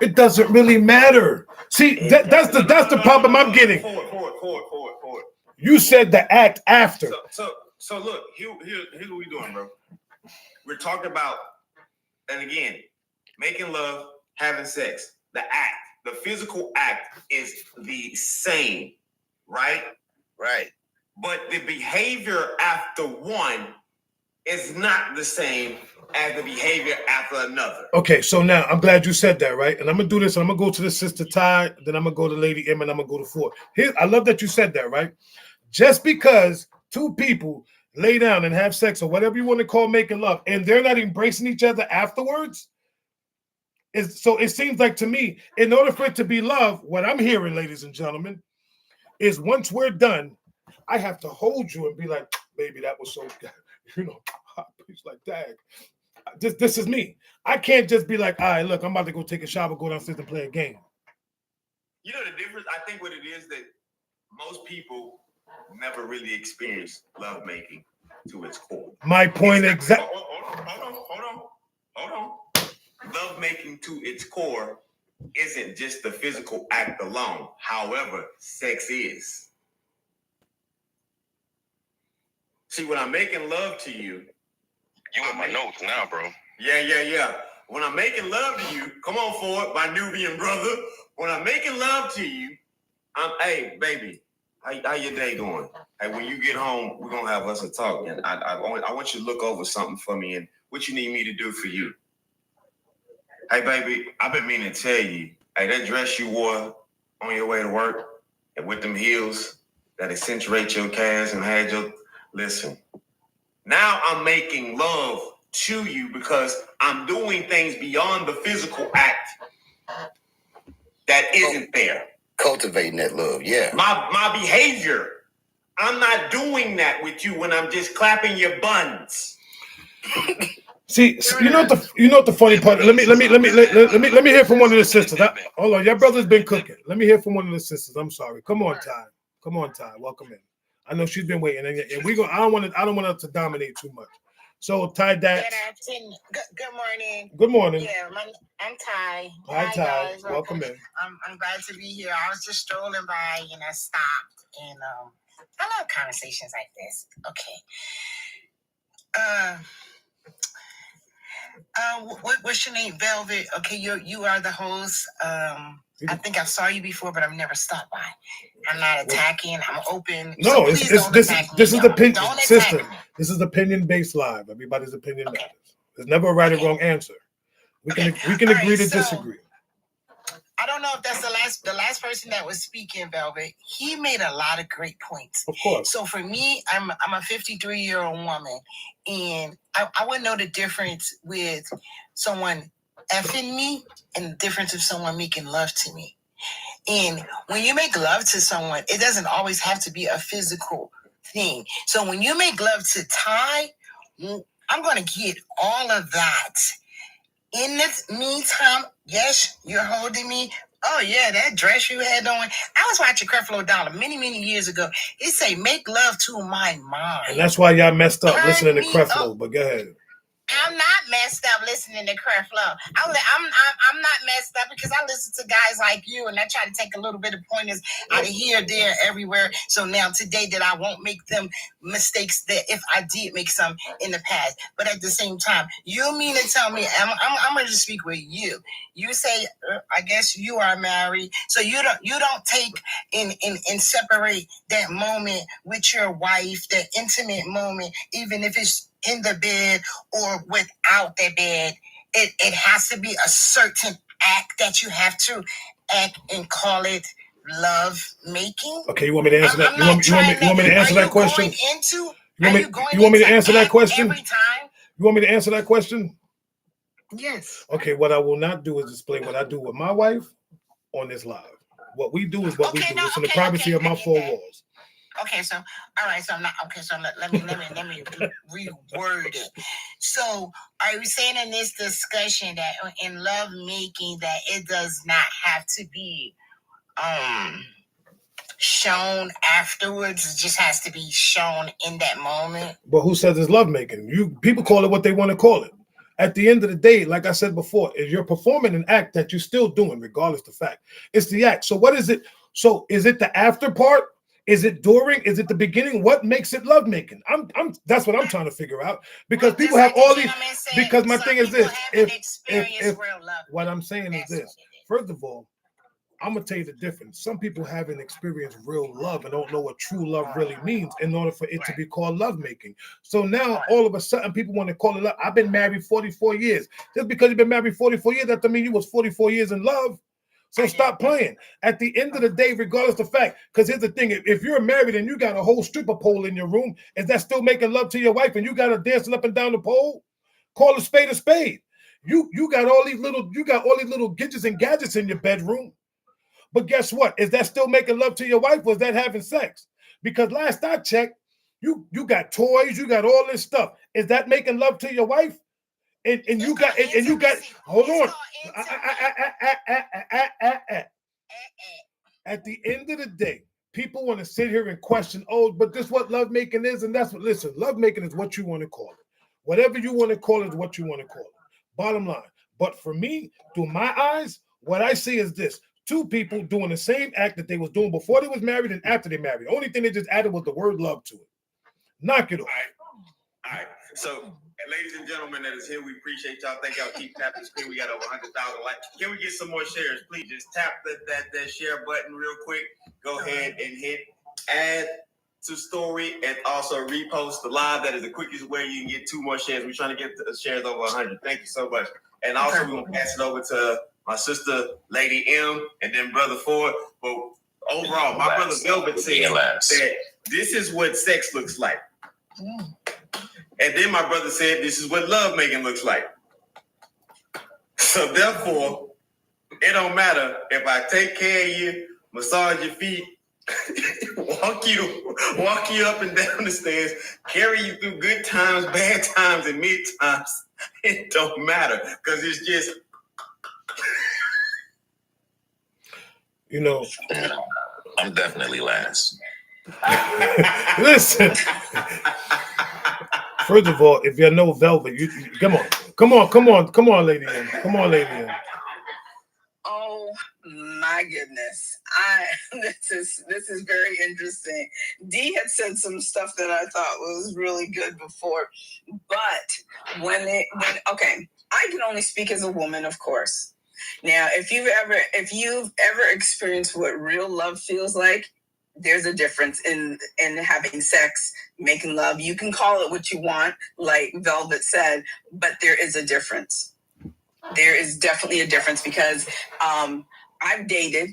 It doesn't really matter. See, that's the problem I'm getting. Forward. You said the act after. So look, here's what we're doing, bro. We're talking about, and again, making love, having sex. The act, the physical act is the same, right? Right. But the behavior after one is not the same as the behavior after another. Okay, so now I'm glad you said that, right? And I'm gonna do this. I'm gonna go to the sister Ty, then I'm gonna go to Lady M, and I'm gonna go to Ford. I love that you said that, right? Just because two people lay down and have sex or whatever you want to call making love, and they're not embracing each other afterwards, so it seems like to me, in order for it to be love, what I'm hearing, ladies and gentlemen, is once we're done, I have to hold you and be like, baby, that was so good. You know, it's like, dang. This is me. I can't just be like, all right, look, I'm about to go take a shower, go downstairs and play a game. You know the difference? I think what it is that most people never really experience lovemaking to its core. My point exactly. Hold on. Lovemaking to its core isn't just the physical act alone. However, sex is. See, when I'm making love to you, you in my notes now, bro. Yeah. When I'm making love to you, come on forward, my Nubian brother. When I'm making love to you, hey, baby, how your day going? Hey, when you get home, we're gonna have us a talk, and I want you to look over something for me and what you need me to do for you. Hey, baby, I've been meaning to tell you, hey, that dress you wore on your way to work and with them heels that accentuate your calves and had your, listen, now I'm making love to you because I'm doing things beyond the physical act that isn't there. Cultivating that love, yeah. My behavior, I'm not doing that with you when I'm just clapping your buns. See, you know what the funny part. Let me hear from one of the sisters. Hold on, your brother's been cooking. Let me hear from one of the sisters. I'm sorry. Come on, Ty. Welcome in. I know she's been waiting, and we go. I don't want her to dominate too much. So Ty, that. Good morning. Good morning. Yeah, I'm Ty. Hi, Ty. Guys. Welcome in. I'm glad to be here. I was just strolling by, stopped, and I love conversations like this. Okay. What's your name? Velvet. Okay, you are the host. I think I saw you before, but I've never stopped by. I'm not attacking. I'm open. No, so this is opinion, sister. This is opinion-based live. Everybody's opinion matters. There's never a right or wrong answer. We can agree to disagree. I don't know if that's the last person that was speaking, Velvet. He made a lot of great points. Of course. So for me, I'm a 53-year-old woman, and I wouldn't know the difference with someone effing me and the difference of someone making love to me. And when you make love to someone, it doesn't always have to be a physical thing. So when you make love to Ty, I'm going to get all of that. In the meantime, yes, you're holding me. Oh, yeah, that dress you had on. I was watching Creflo Dollar many, many years ago. It say, make love to my mind. And that's why y'all messed up listening to Creflo, but go ahead. I'm not messed up listening to Creflo. I'm not messed up because I listen to guys like you, and I try to take a little bit of pointers out of here, there, everywhere. So now today that I won't make them mistakes that if I did make some in the past. But at the same time, you mean to tell me I'm going to speak with you. You say, I guess you are married, so you don't take and separate that moment with your wife, that intimate moment, even if it's in the bed or without the bed. It has to be a certain act that you have to act and call it love making. Okay, you want me to answer that? You want me to answer that question? You want me to answer that question? Every time? You want me to answer that question? Yes. Okay, what I will not do is display what I do with my wife on this live. What we do is what we do. It's in the privacy of my four walls. Okay, so all right, so I'm not okay. So let me reword it. So are we saying in this discussion that in love making that it does not have to be shown afterwards? It just has to be shown in that moment. But who says it's love making? People call it what they want to call it. At the end of the day, like I said before, if you're performing an act that you're still doing, regardless of the fact, it's the act. So what is it? So is it the after part? Is it during? Is it the beginning? What makes it lovemaking? That's what I'm trying to figure out. Because people have all these. Because my thing is this: if what I'm saying is this. First of all, I'm gonna tell you the difference. Some people haven't experienced real love and don't know what true love really means in order for it to be called lovemaking. So now all of a sudden people want to call it love. I've been married 44 years. Just because you've been married 44 years, that doesn't mean you was 44 years in love. So stop playing. At the end of the day, regardless of the fact, because here's the thing: if you're married and you got a whole stripper pole in your room, is that still making love to your wife? And you got her dancing up and down the pole? Call a spade a spade. You got all these little gadgets and gadgets in your bedroom. But guess what? Is that still making love to your wife? Or is that having sex? Because last I checked, you got toys, you got all this stuff. Is that making love to your wife? And you got hold on. At the end of the day, people want to sit here and question, but this is what lovemaking is, and that's what. Listen, lovemaking is what you want to call it. Whatever you want to call it is what you want to call it. Bottom line. But for me, through my eyes, what I see is this: two people doing the same act that they was doing before they was married and after they married. The only thing they just added was the word love to it. Knock it off. All right. So, ladies and gentlemen that is here, we appreciate y'all. Thank y'all. Keep tapping the screen. We got over 100,000 likes. Can we get some more shares? Please just tap that share button real quick. Go ahead and hit add to story and also repost the live. That is the quickest way you can get 2 more shares. We're trying to get the shares over 100. Thank you so much. And also, we're going to pass it over to my sister, Lady M, and then Brother Ford. But overall, my brother Velvet said that this is what sex looks like. And then my brother said, this is what love making looks like. So therefore, it don't matter if I take care of you, massage your feet, walk you up and down the stairs, carry you through good times, bad times, and mid times. It don't matter because it's just, You know, I'm definitely last. listen. First of all, if you know Velvet, you come on, lady in. Come on, lady in. Oh my goodness. This is very interesting. Dee had said some stuff that I thought was really good before, but okay, I can only speak as a woman, of course. Now, if you've ever experienced what real love feels like, there's a difference in having sex, making love. You can call it what you want, like Velvet said, but there is a difference. There is definitely a difference because I've dated,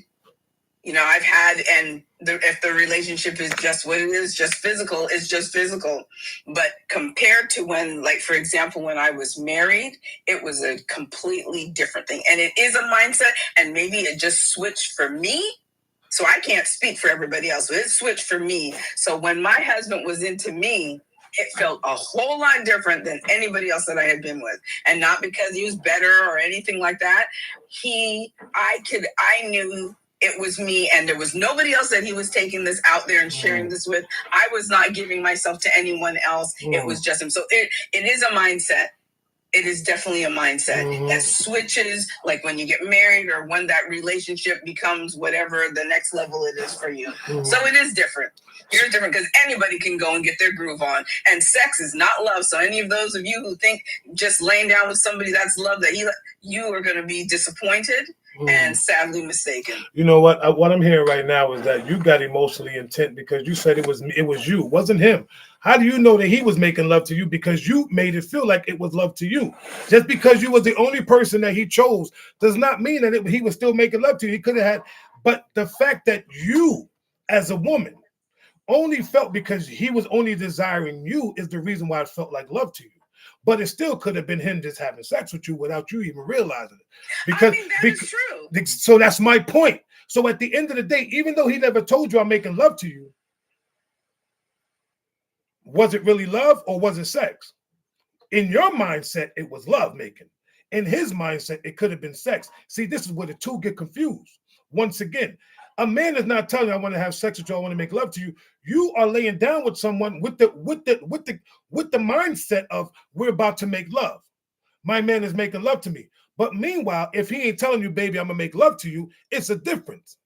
I've had, and if the relationship is just what it is, just physical, it's just physical. But compared to when, like, for example, when I was married, it was a completely different thing. And it is a mindset, and maybe it just switched for me. So I can't speak for everybody else. But it switched for me. So when my husband was into me, it felt a whole lot different than anybody else that I had been with. And not because he was better or anything like that. I knew it was me, and there was nobody else that he was taking this out there and sharing this with. I was not giving myself to anyone else. It was just him. So it is a mindset. It is definitely a mindset that switches, like when you get married or when that relationship becomes whatever the next level it is for you. So it is different. It's different because anybody can go and get their groove on. And sex is not love. So any of those of you who think just laying down with somebody that's love, that you are going to be disappointed and sadly mistaken. You know what? What I'm hearing right now is that you got emotionally intent because you said it was you, wasn't him. How do you know that he was making love to you? Because you made it feel like it was love to you. Just because you was the only person that he chose does not mean that he was still making love to you. He could have had, but the fact that you, as a woman, only felt because he was only desiring you is the reason why it felt like love to you. But it still could have been him just having sex with you without you even realizing it. Because is true. So that's my point. So at the end of the day, even though he never told you I'm making love to you, was it really love or was it sex? In your mindset, it was love making. In his mindset, it could have been sex. See, this is where the two get confused. Once again, a man is not telling you I want to have sex with you, I want to make love to you. You are laying down with someone with the mindset of we're about to make love. My man is making love to me. But meanwhile, if he ain't telling you, baby, I'm gonna make love to you, it's a difference.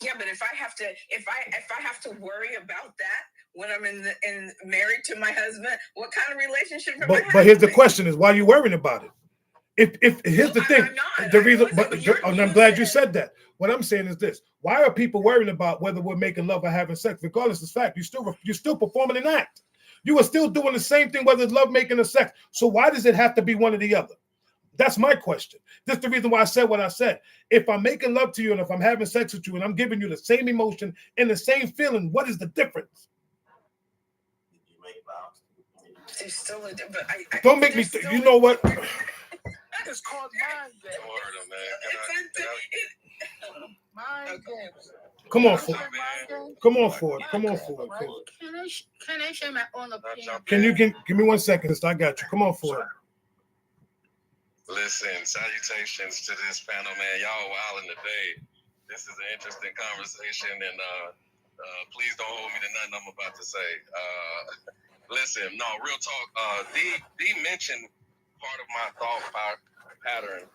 Yeah, but if I have to worry about that when I'm in married to my husband, what kind of relationship am I having? But here's the question: is why are you worrying about it? If here's the thing, the reason. And I'm glad you said that. What I'm saying is this: why are people worrying about whether we're making love or having sex? Regardless of the fact, you're still performing an act. You are still doing the same thing, whether it's love making or sex. So why does it have to be one or the other? That's my question. That's the reason why I said what I said. If I'm making love to you and if I'm having sex with you and I'm giving you the same emotion and the same feeling, what is the difference? Don't make me. You know what? It's called mind games. Mind games. Come on, Ford. Come on, Ford. Come on, Ford. Can I share my own opinion? Can you give me 1 second? I got you. Come on, Ford. Listen, salutations to this panel, man. Y'all wilding today. This is an interesting conversation, and please don't hold me to nothing I'm about to say. Listen, no, real talk. Dee mentioned part of my thought pattern.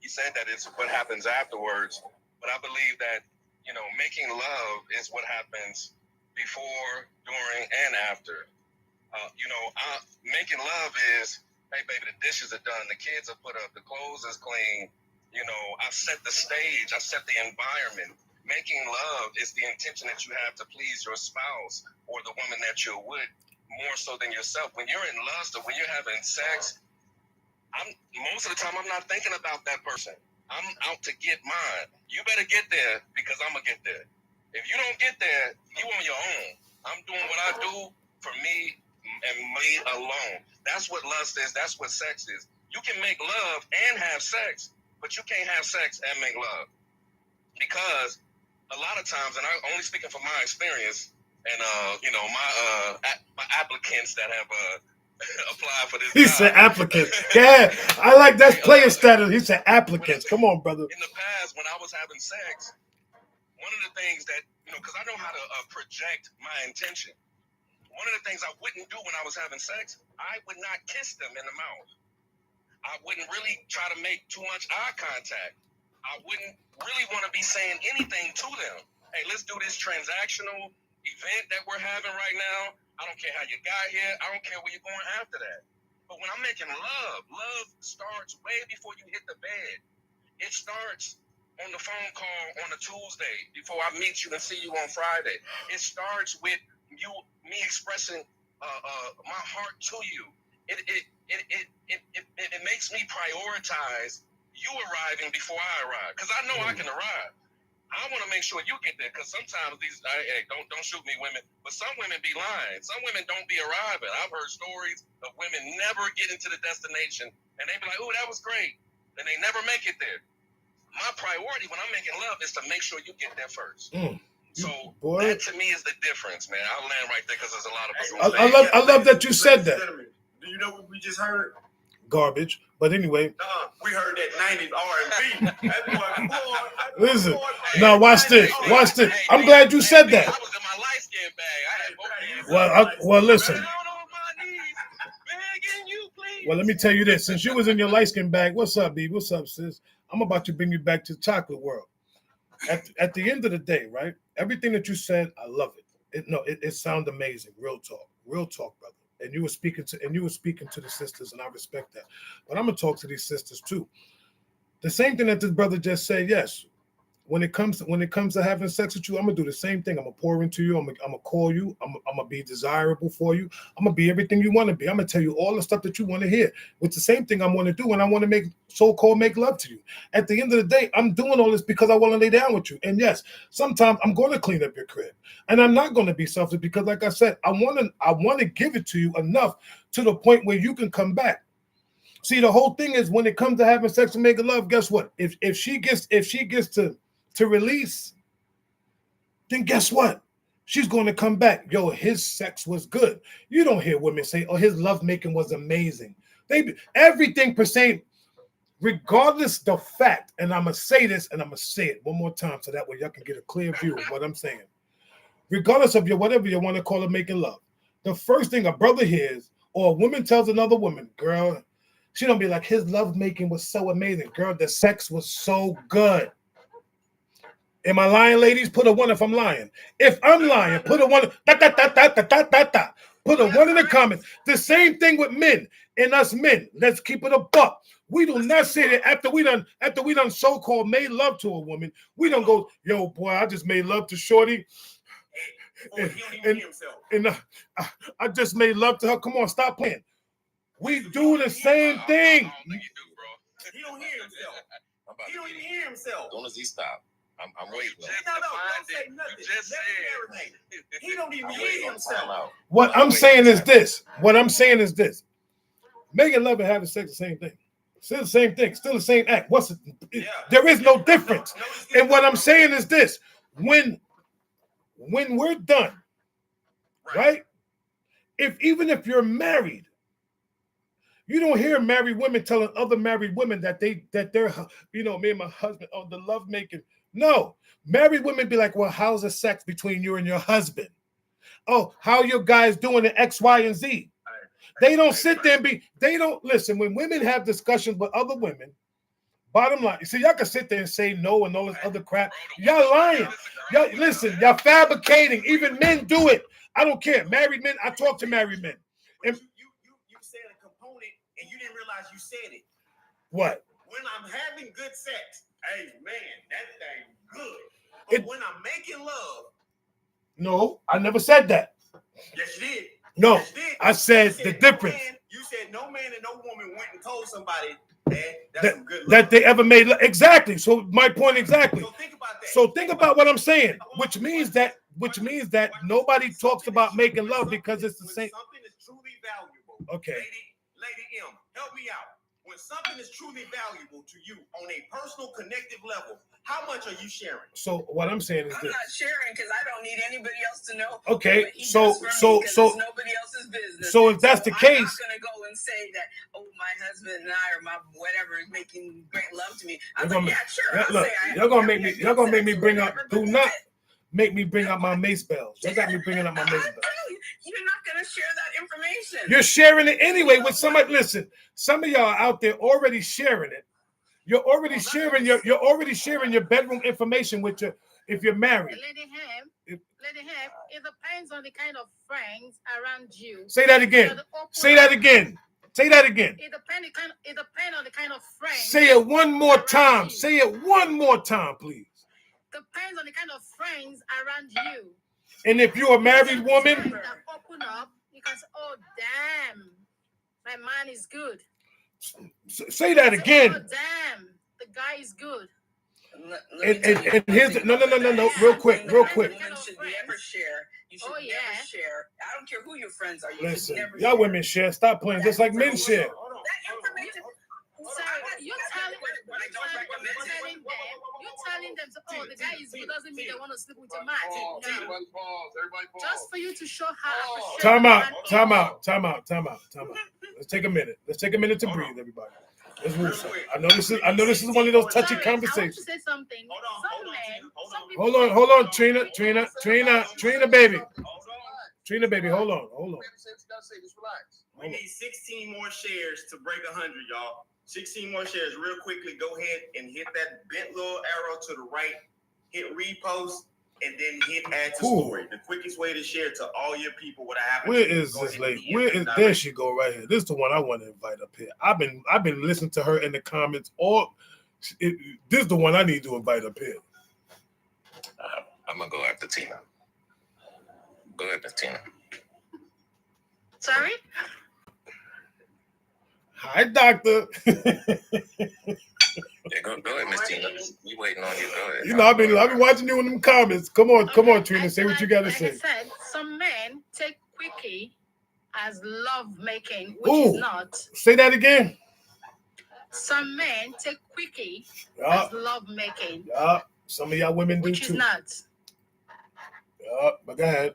He said that it's what happens afterwards, but I believe that, making love is what happens before, during, and after. Making love is, hey, baby, the dishes are done, the kids are put up, the clothes is clean. I set the stage, I set the environment. Making love is the intention that you have to please your spouse or the woman that you're with more so than yourself. When you're in lust or when you're having sex, most of the time I'm not thinking about that person. I'm out to get mine. You better get there because I'm going to get there. If you don't get there, you on your own. I'm doing what I do for me and me alone. That's what lust is. That's what sex is. You can make love and have sex, but you can't have sex and make love. Because a lot of times, and I'm only speaking from my experience, and my applicants that have applied for this. He said applicants. Yeah, I like that player status. He said applicants. Come on, brother. In the past, when I was having sex, one of the things that, because I know how to project my intention. One of the things I wouldn't do when I was having sex, I would not kiss them in the mouth. I wouldn't really try to make too much eye contact. I wouldn't really want to be saying anything to them. Hey, let's do this transactional event that we're having right now. I don't care how you got here. I don't care where you're going after that. But when I'm making love starts way before you hit the bed. It starts on the phone call on a Tuesday before I meet you and see you on Friday. It starts with me expressing my heart to you. It makes me prioritize you arriving before I arrive, because I know I can arrive. I want to make sure you get there, because sometimes don't shoot me, women, but some women be lying. Some women don't be arriving. I've heard stories of women never get into the destination, and they be like, "Oh, that was great," and they never make it there. My priority when I'm making love is to make sure you get there first. So that to me is the difference, man. I'll land right there because there's a lot of us. I love that you said that. Do you know what we just heard? Garbage. But anyway. We heard that 90s R&B. Listen. Now watch this. Watch this. I'm glad you said that. I was in my light skin bag. I had both. Well, listen. Well, let me tell you this. Since you was in your light skin bag, what's up, B? What's up, sis? I'm about to bring you back to the chocolate world. At the end of the day, right? Everything that you said, I love it. It sounds amazing. Real talk, brother. And you were speaking to the sisters, and I respect that. But I'm gonna talk to these sisters too. The same thing that this brother just said. Yes, when it comes to having sex with you, I'm gonna do the same thing. I'm gonna pour into you. I'm gonna call you. I'm gonna be desirable for you. I'm gonna be everything you want to be. I'm gonna tell you all the stuff that you want to hear. It's the same thing I want to do when I want to make love to you. At the end of the day, I'm doing all this because I want to lay down with you. And yes, sometimes I'm going to clean up your crib, and I'm not going to be selfish because, like I said, I want to give it to you enough to the point where you can come back. See, the whole thing is when it comes to having sex and making love, guess what? If she gets to release, then guess what? She's going to come back. Yo, his sex was good. You don't hear women say, "Oh, his lovemaking was amazing." Everything percent, regardless the fact, and I'm going to say this and I'm going to say it one more time so that way y'all can get a clear view of what I'm saying. Regardless of whatever you want to call it making love, the first thing a brother hears or a woman tells another woman, girl, she don't be like, his lovemaking was so amazing. Girl, the sex was so good. Am I lying, ladies? Put a 1 if I'm lying. If I'm lying, put a 1. Put a 1 in the comments. The same thing with men and us men. Let's keep it a buck. We do not say that after we done so-called made love to a woman, we don't go, yo, boy, I just made love to Shorty. And I just made love to her. Come on, stop playing. We do the same thing. He don't hear himself. He don't even hear himself. As soon as he stopped, I'm waiting. No, don't say nothing. You just said. He don't even hear himself. What I'm saying is this. Making love and having sex, the same thing. Still the same thing. Still the same act. There is no difference. And what I'm saying is this. When we're done, right? Even if you're married, you don't hear married women telling other married women that they're, me and my husband, the love making. No, married women be like, well, how's the sex between you and your husband? Oh, how your guys doing in X, Y, and Z? They don't sit there and they don't listen. When women have discussions with other women, bottom line, see, y'all can sit there and say no and all this other crap. Y'all lying. Y'all listen, y'all fabricating. Even men do it. I don't care. Married men, I talk to married men. And you said a component and you didn't realize you said it. What? When I'm having good sex, hey man, that thing good. But when I'm making love. No, I never said that. Yes, you did. No, yes, you did. I said the difference. You said no man and no woman went and told somebody some good love. That they ever made exactly. So my point exactly. So think about that. So think about what I'm saying, which means that which means that nobody talks about making love because it's the same. Something is truly valuable. Okay. Lady M, help me out. When something is truly valuable to you on a personal connective level, how much are you sharing? So what I'm saying is I'm this. not sharing because I don't need anybody else to know. Okay, what he so- does for me, so- 'cause so- it's nobody else's business. So if that's the I'm case, not gonna go and say that, oh, my husband and I or my whatever is making great love to me. I'm You're like, gonna- yeah, sure. Yeah, I'll look, say I y'all gonna have make me. good Y'all gonna make sex me or bring up. whatever, Do but not that's it. make me bring up my mace bells. Y'all got me bringing up my mace I'm bells. telling you, you're not gonna share that information. You're sharing it anyway with somebody. Listen, some of y'all out there already sharing it. You're already sharing your bedroom information with your if you're married. Lady Ham, it depends on the kind of friends around you. Say that again. Say that again. Say that again. It depends on the kind of friends. Say it one more around time. you. Say it one more time, please. Depends on the kind of friends around you. And if you're a married woman, Friends that open up, you can say, "Oh, damn, my man is good." say that Oh, again. damn, the guy is good. And here's the, no. Real quick. Women should never share. You should never share. I don't care who your friends are. You Listen, should never y'all share. women share. Stop playing just like men share. That information. So you're telling them, oh, the guy is good doesn't mean they want to sleep with your man. No. Just for you to show how appreciative. Time out. Let's take a minute. Let's take a minute to breathe, everybody. Let's move. I know this is one of those touchy Sorry, conversations. I want to say something. Some men, some people. Hold on, Trina, baby. Trina, baby, hold on. We need 16 more shares to break 100, y'all. 16 more shares. Real quickly, go ahead and hit that bent little arrow to the right. Hit repost and then hit add to story. The quickest way to share to all your people what happened. Where is this lady? There she go right here. This is the one I want to invite up here. I've been listening to her in the comments. This is the one I need to invite up here. I'm gonna go after Tina. Go ahead, Miss Tina. Sorry? Hi, doctor. Yeah, go ahead, Miss Tina. We waiting on you. Go ahead. You know, I've been watching you in them comments. Come on, Trina. Say what you got to say. Like I said, some men take quickie as love making, which is not. Say that again. Some men take quickie Yeah. as love making. Yeah. Some of y'all women do Which too. is not. Yeah, but go ahead.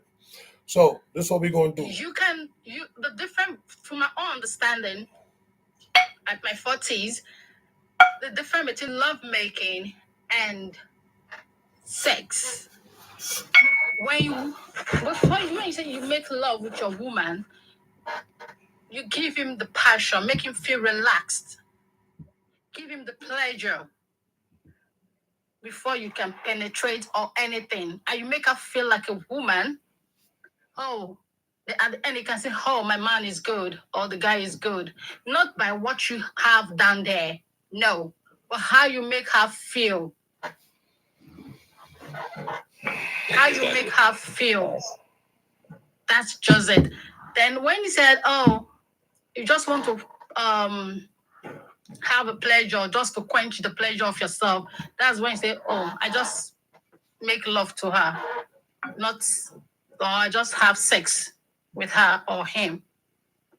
So this is what we're gonna do. The different, from my own understanding, at my 40s, the difference between love making and sex. When you say you make love with your woman, you give him the passion, make him feel relaxed, give him the pleasure before you can penetrate or anything, and you make her feel like a woman. Oh, at the end you can say, oh, my man is good or the guy is good, not by what you have done there, no, but how you make her feel. How you make her feel. That's just it. Then when you said, oh, you just want to have a pleasure, just to quench the pleasure of yourself, that's when you say, oh, I just make love to her, or I just have sex with her or him,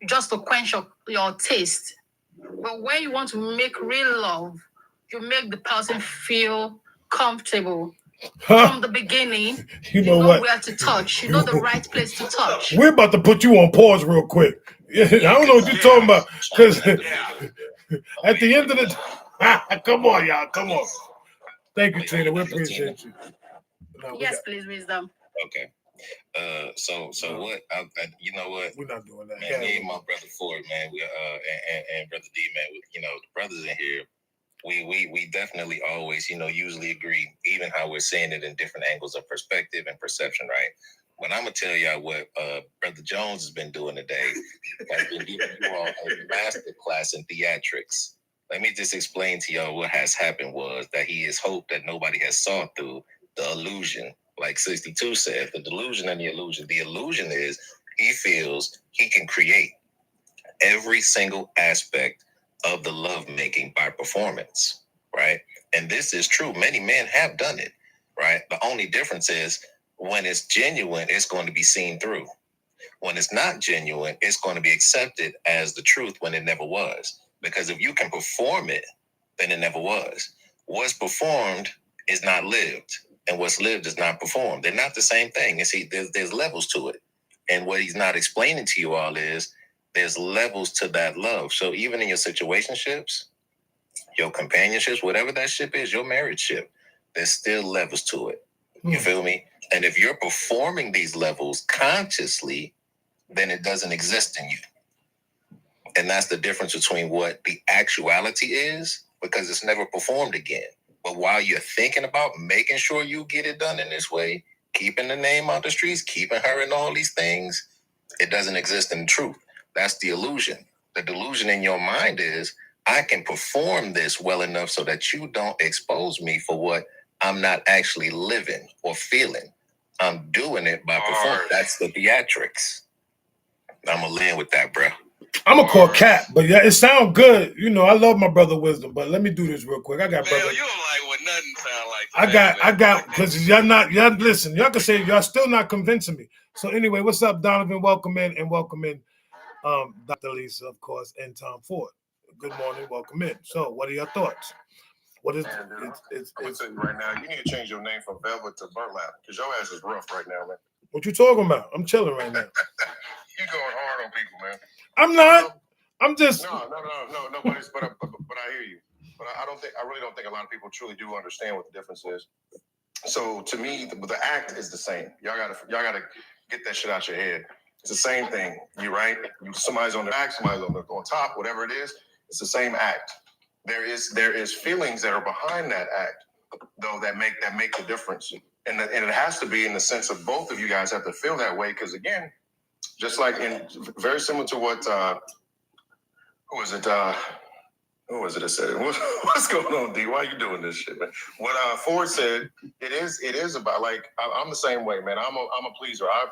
just to quench your taste. But when you want to make real love, you make the person feel comfortable. From the beginning, you know what? Where to touch. You know the right place to touch. We're about to put you on pause real quick. I don't know what you're talking about. Because at the end of the come on, y'all. Come on. Thank you, Trina. We appreciate you. Yes, please, wisdom. Okay. So what? You know what? We're not doing that. Man, me and my brother Ford, man, we and brother D, man, you know, the brothers in here. We definitely always, usually agree, even how we're saying it in different angles of perspective and perception, right? But I'm gonna tell y'all what Brother Jones has been doing today. Has been giving you all a master class in theatrics. Let me just explain to y'all what has happened was that he has hoped that nobody has saw through the illusion. Like 62 said, the delusion and the illusion. The illusion is he feels he can create every single aspect of the lovemaking by performance, right? And this is true. Many men have done it, right? The only difference is When it's genuine, it's going to be seen through. When it's not genuine, it's going to be accepted as the truth when it never was. Because if you can perform it, then it never was. What's performed is not lived, and what's lived is not performed. They're not the same thing. And see, there's levels to it. And what he's not explaining to you all is there's levels to that love. So even in your situationships, your companionships, whatever that ship is, your marriage ship, there's still levels to it. You feel me? And if you're performing these levels consciously, then it doesn't exist in you. And that's the difference between what the actuality is, because it's never performed again. But while you're thinking about making sure you get it done in this way, keeping the name out the streets, keeping her and all these things, it doesn't exist in the truth. That's the illusion. The delusion in your mind is, I can perform this well enough so that you don't expose me for what I'm not actually living or feeling. I'm doing it by performing. That's the theatrics. I'm going to land with that, bro. I'm gonna call Cap, but yeah, it sounds good. You know, I love my brother Wisdom, but let me do this real quick. I got brother. You don't like what nothing sound like. I got, because y'all listen, y'all can say y'all still not convincing me. So anyway, what's up, Donovan? Welcome in, Dr. Lisa, of course, and Tom Ford. Good morning, welcome in. So, what are your thoughts? What is I'm gonna tell you right now, you need to change your name from Velvet to Burlap, because your ass is rough right now, man. What you talking about? I'm chilling right now. You going hard on people, man. I'm not. I'm just no. But I hear you. But I really don't think a lot of people truly do understand what the difference is. So to me, the act is the same. Y'all gotta get that shit out your head. It's the same thing. You right? Somebody's on the back, somebody's on top, whatever it is. It's the same act. There is feelings that are behind that act, though, that make the difference. And it has to be in the sense of both of you guys have to feel that way, because again, just like very similar to what who was it that said it? What's going on, D? Why are you doing this shit, man? What Ford said, it is about, like, I'm the same way, man. I'm a pleaser. I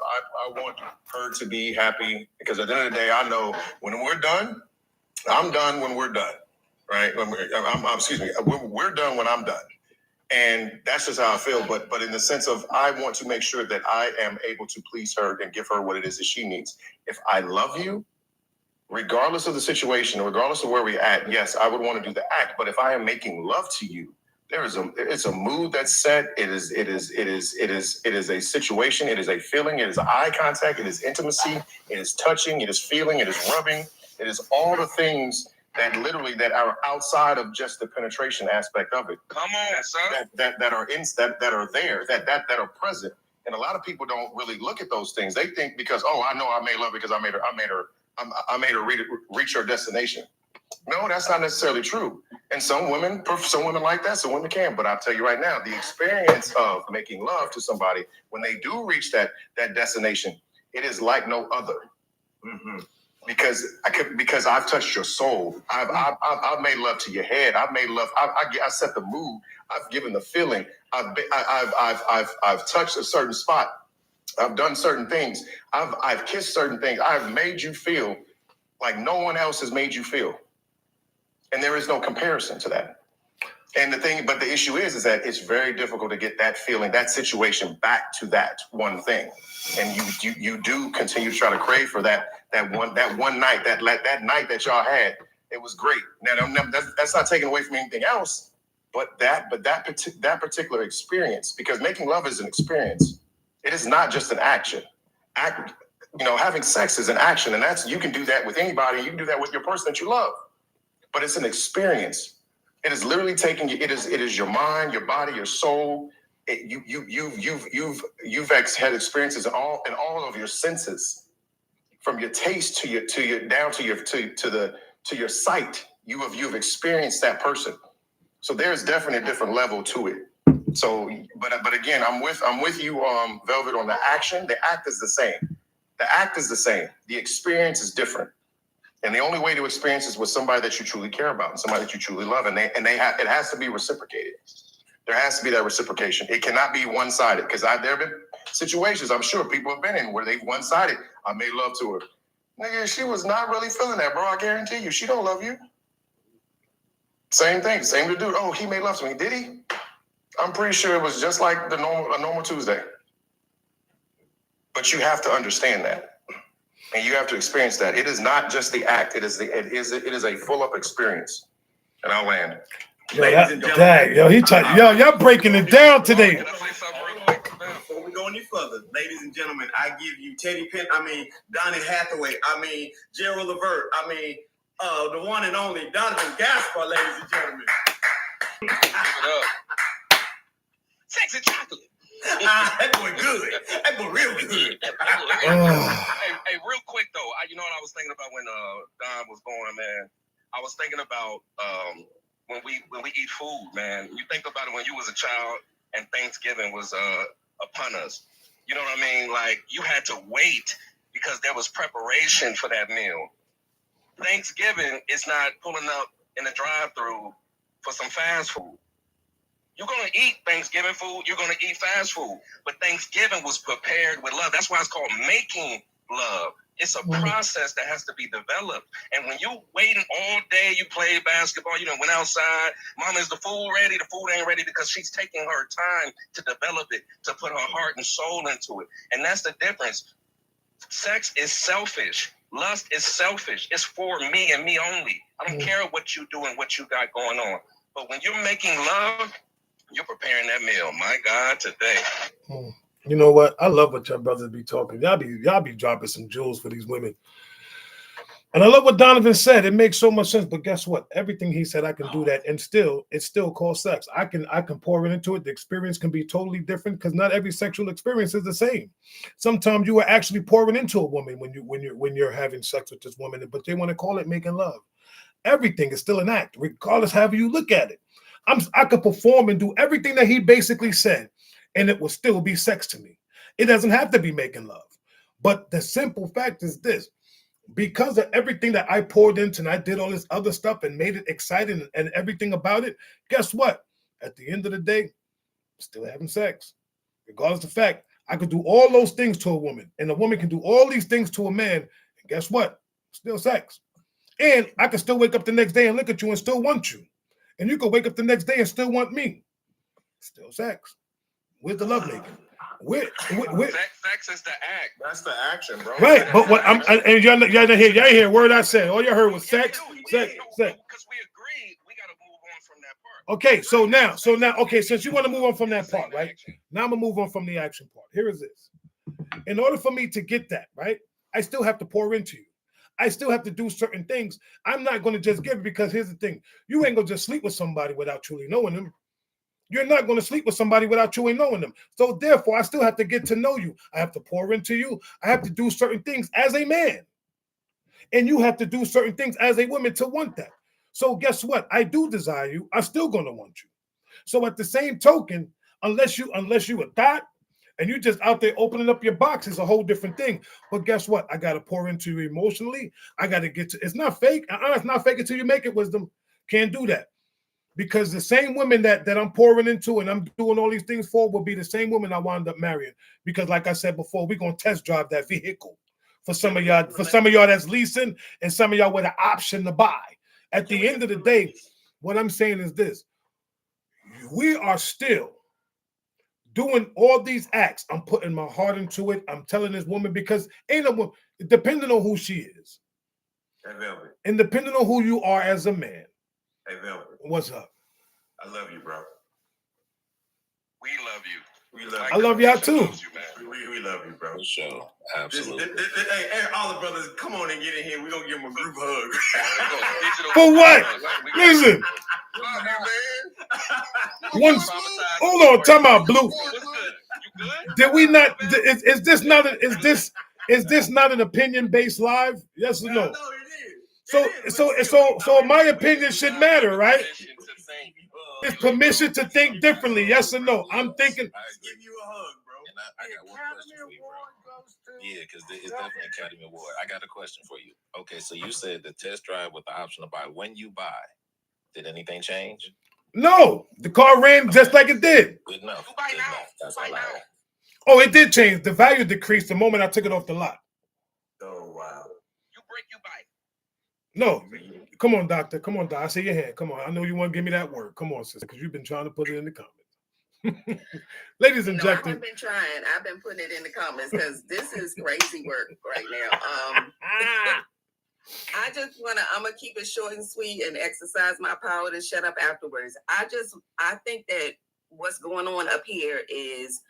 want her to be happy, because at the end of the day, I know when we're done, I'm done when we're done, right? We're done when I'm done. And that's just how I feel. But in the sense of, I want to make sure that I am able to please her and give her what it is that she needs. If I love you, regardless of the situation, regardless of where we're at, yes, I would want to do the act. But if I am making love to you, it's a mood that's set. It is a situation. It is a feeling. It is eye contact. It is intimacy. It is touching. It is feeling. It is rubbing. It is all the things that are outside of just the penetration aspect of it. Come on, son. That are there, that are present. And a lot of people don't really look at those things. They think because, I know I made love because I made her reach her destination. No, that's not necessarily true. And some women like that, some women can. But I'll tell you right now, the experience of making love to somebody when they do reach that destination, it is like no other. Mm-hmm. Because I've touched your soul. I've made love to your head. I've made love. I set the mood. I've given the feeling. I've touched a certain spot. I've done certain things. I've kissed certain things. I've made you feel like no one else has made you feel, and there is no comparison to that. And the issue is that it's very difficult to get that feeling, that situation back to that one thing. And you do continue to try to crave for that one night, that night that y'all had. It was great. Now that's not taken away from anything else, but that particular experience, because making love is an experience. It is not just an action. Having sex is an action, and you can do that with anybody. You can do that with your person that you love, but it's an experience. It is literally taking you. It is your mind, your body, your soul. You've had experiences in all of your senses, from your taste to your down to your sight. You've experienced that person. So there's definitely a different level to it. So, but again, I'm with you, Velvet, on the action. The act is the same. The act is the same. The experience is different. And the only way to experience is with somebody that you truly care about and somebody that you truly love. And it has to be reciprocated. There has to be that reciprocation. It cannot be one-sided, because there have been situations I'm sure people have been in where they one-sided. I made love to her. Nigga, she was not really feeling that, bro. I guarantee you. She don't love you. Same thing. Same to do. Oh, he made love to me. Did he? I'm pretty sure it was just like a normal Tuesday. But you have to understand that, and you have to experience that. It is not just the act; it is a full up experience. And I'll land. Yo, y'all breaking it down today. Before we go any further, ladies and gentlemen, I give you Donnie Hathaway, Gerald Levert, the one and only Donovan Gaspar, ladies and gentlemen. Give it up. Sexy chocolate. That boy good. That boy real good. Hey, real quick though, you know what I was thinking about when Don was going, man. I was thinking about when we eat food, man. You think about it when you was a child and Thanksgiving was upon us. You know what I mean? Like you had to wait because there was preparation for that meal. Thanksgiving is not pulling up in the drive-thru for some fast food. You're going to eat Thanksgiving food. You're going to eat fast food. But Thanksgiving was prepared with love. That's why it's called making love. It's a process that has to be developed. And when you waiting all day, you play basketball, you done went outside. Mama, is the food ready? The food ain't ready because she's taking her time to develop it, to put her heart and soul into it. And that's the difference. Sex is selfish. Lust is selfish. It's for me and me only. I don't care what you do and what you got going on. But when you're making love, you're preparing that meal. My God, today. You know what? I love what your brothers be talking. Y'all be dropping some jewels for these women. And I love what Donovan said. It makes so much sense. But guess what? Everything he said, I can do that, and it's still called sex. I can pour into it. The experience can be totally different because not every sexual experience is the same. Sometimes you are actually pouring into a woman when you're having sex with this woman, but they want to call it making love. Everything is still an act, regardless however you look at it. I could perform and do everything that he basically said, and it will still be sex to me. It doesn't have to be making love. But the simple fact is this: because of everything that I poured into and I did all this other stuff and made it exciting and everything about it, guess what? At the end of the day, I'm still having sex. Regardless of the fact, I could do all those things to a woman, and a woman can do all these things to a man, and guess what? Still sex. And I can still wake up the next day and look at you and still want you. And you can wake up the next day and still want me. Still sex. Where's the love making? Sex is the act. That's the action, bro. Right, but what and y'all didn't hear a word I said. All you heard was sex. Because we agreed, we got to move on from that part. Okay, so now, okay, since you want to move on from that part, right? Now I'm gonna move on from the action part. Here is this. In order for me to get that, right, I still have to pour into you. I still have to do certain things. I'm not going to just give it because here's the thing. You ain't going to just sleep with somebody without truly knowing them. You're not going to sleep with somebody without truly knowing them. So therefore, I still have to get to know you. I have to pour into you. I have to do certain things as a man. And you have to do certain things as a woman to want that. So guess what? I do desire you. I'm still going to want you. So at the same token, unless you a dot, and you just out there opening up your box is a whole different thing. But guess what? I got to pour into you emotionally. I got to get to, it's not fake. It's not fake until you make it, wisdom. Can't do that. Because the same women that I'm pouring into and I'm doing all these things for will be the same women I wound up marrying. Because like I said before, we're going to test drive that vehicle. For some of y'all that's leasing and some of y'all with an option to buy. At the end of the day, what I'm saying is this. We are still doing all these acts. I'm putting my heart into it. I'm telling this woman because ain't a woman, depending on who she is. Hey, Velvet. And depending on who you are as a man. Hey, Velvet. What's up? I love you, bro. We love you. I love y'all too. We love you, bro. For sure. Absolutely. Hey, all the brothers, come on and get in here. We're going to give them a group hug. For what? Listen. Hold on, time out, Blue. Did we not? Is this not an opinion-based live? Yes or no? So my opinion should matter, right? It's permission to think differently. Yes or no? I'm thinking. Give you a hug, bro. And I got one question for you, bro. Yeah, because it's definitely Academy Award. I got a question for you. Okay, so you said the test drive with the option to buy. When you buy, did anything change? No, the car ran just like it did. Good enough. Good enough. That's all I had. Oh, it did change. The value decreased the moment I took it off the lot. Oh, wow. You break, you bite. No, come on, doctor. Come on, doctor. I see your hand. Come on. I know you want to give me that word. Come on, sister, because you've been trying to put it in the comments. Ladies and I gentlemen. have been trying. I've been putting it in the comments because this is crazy work right now. I just I'm gonna keep it short and sweet and exercise my power to shut up afterwards. I think that what's going on up here is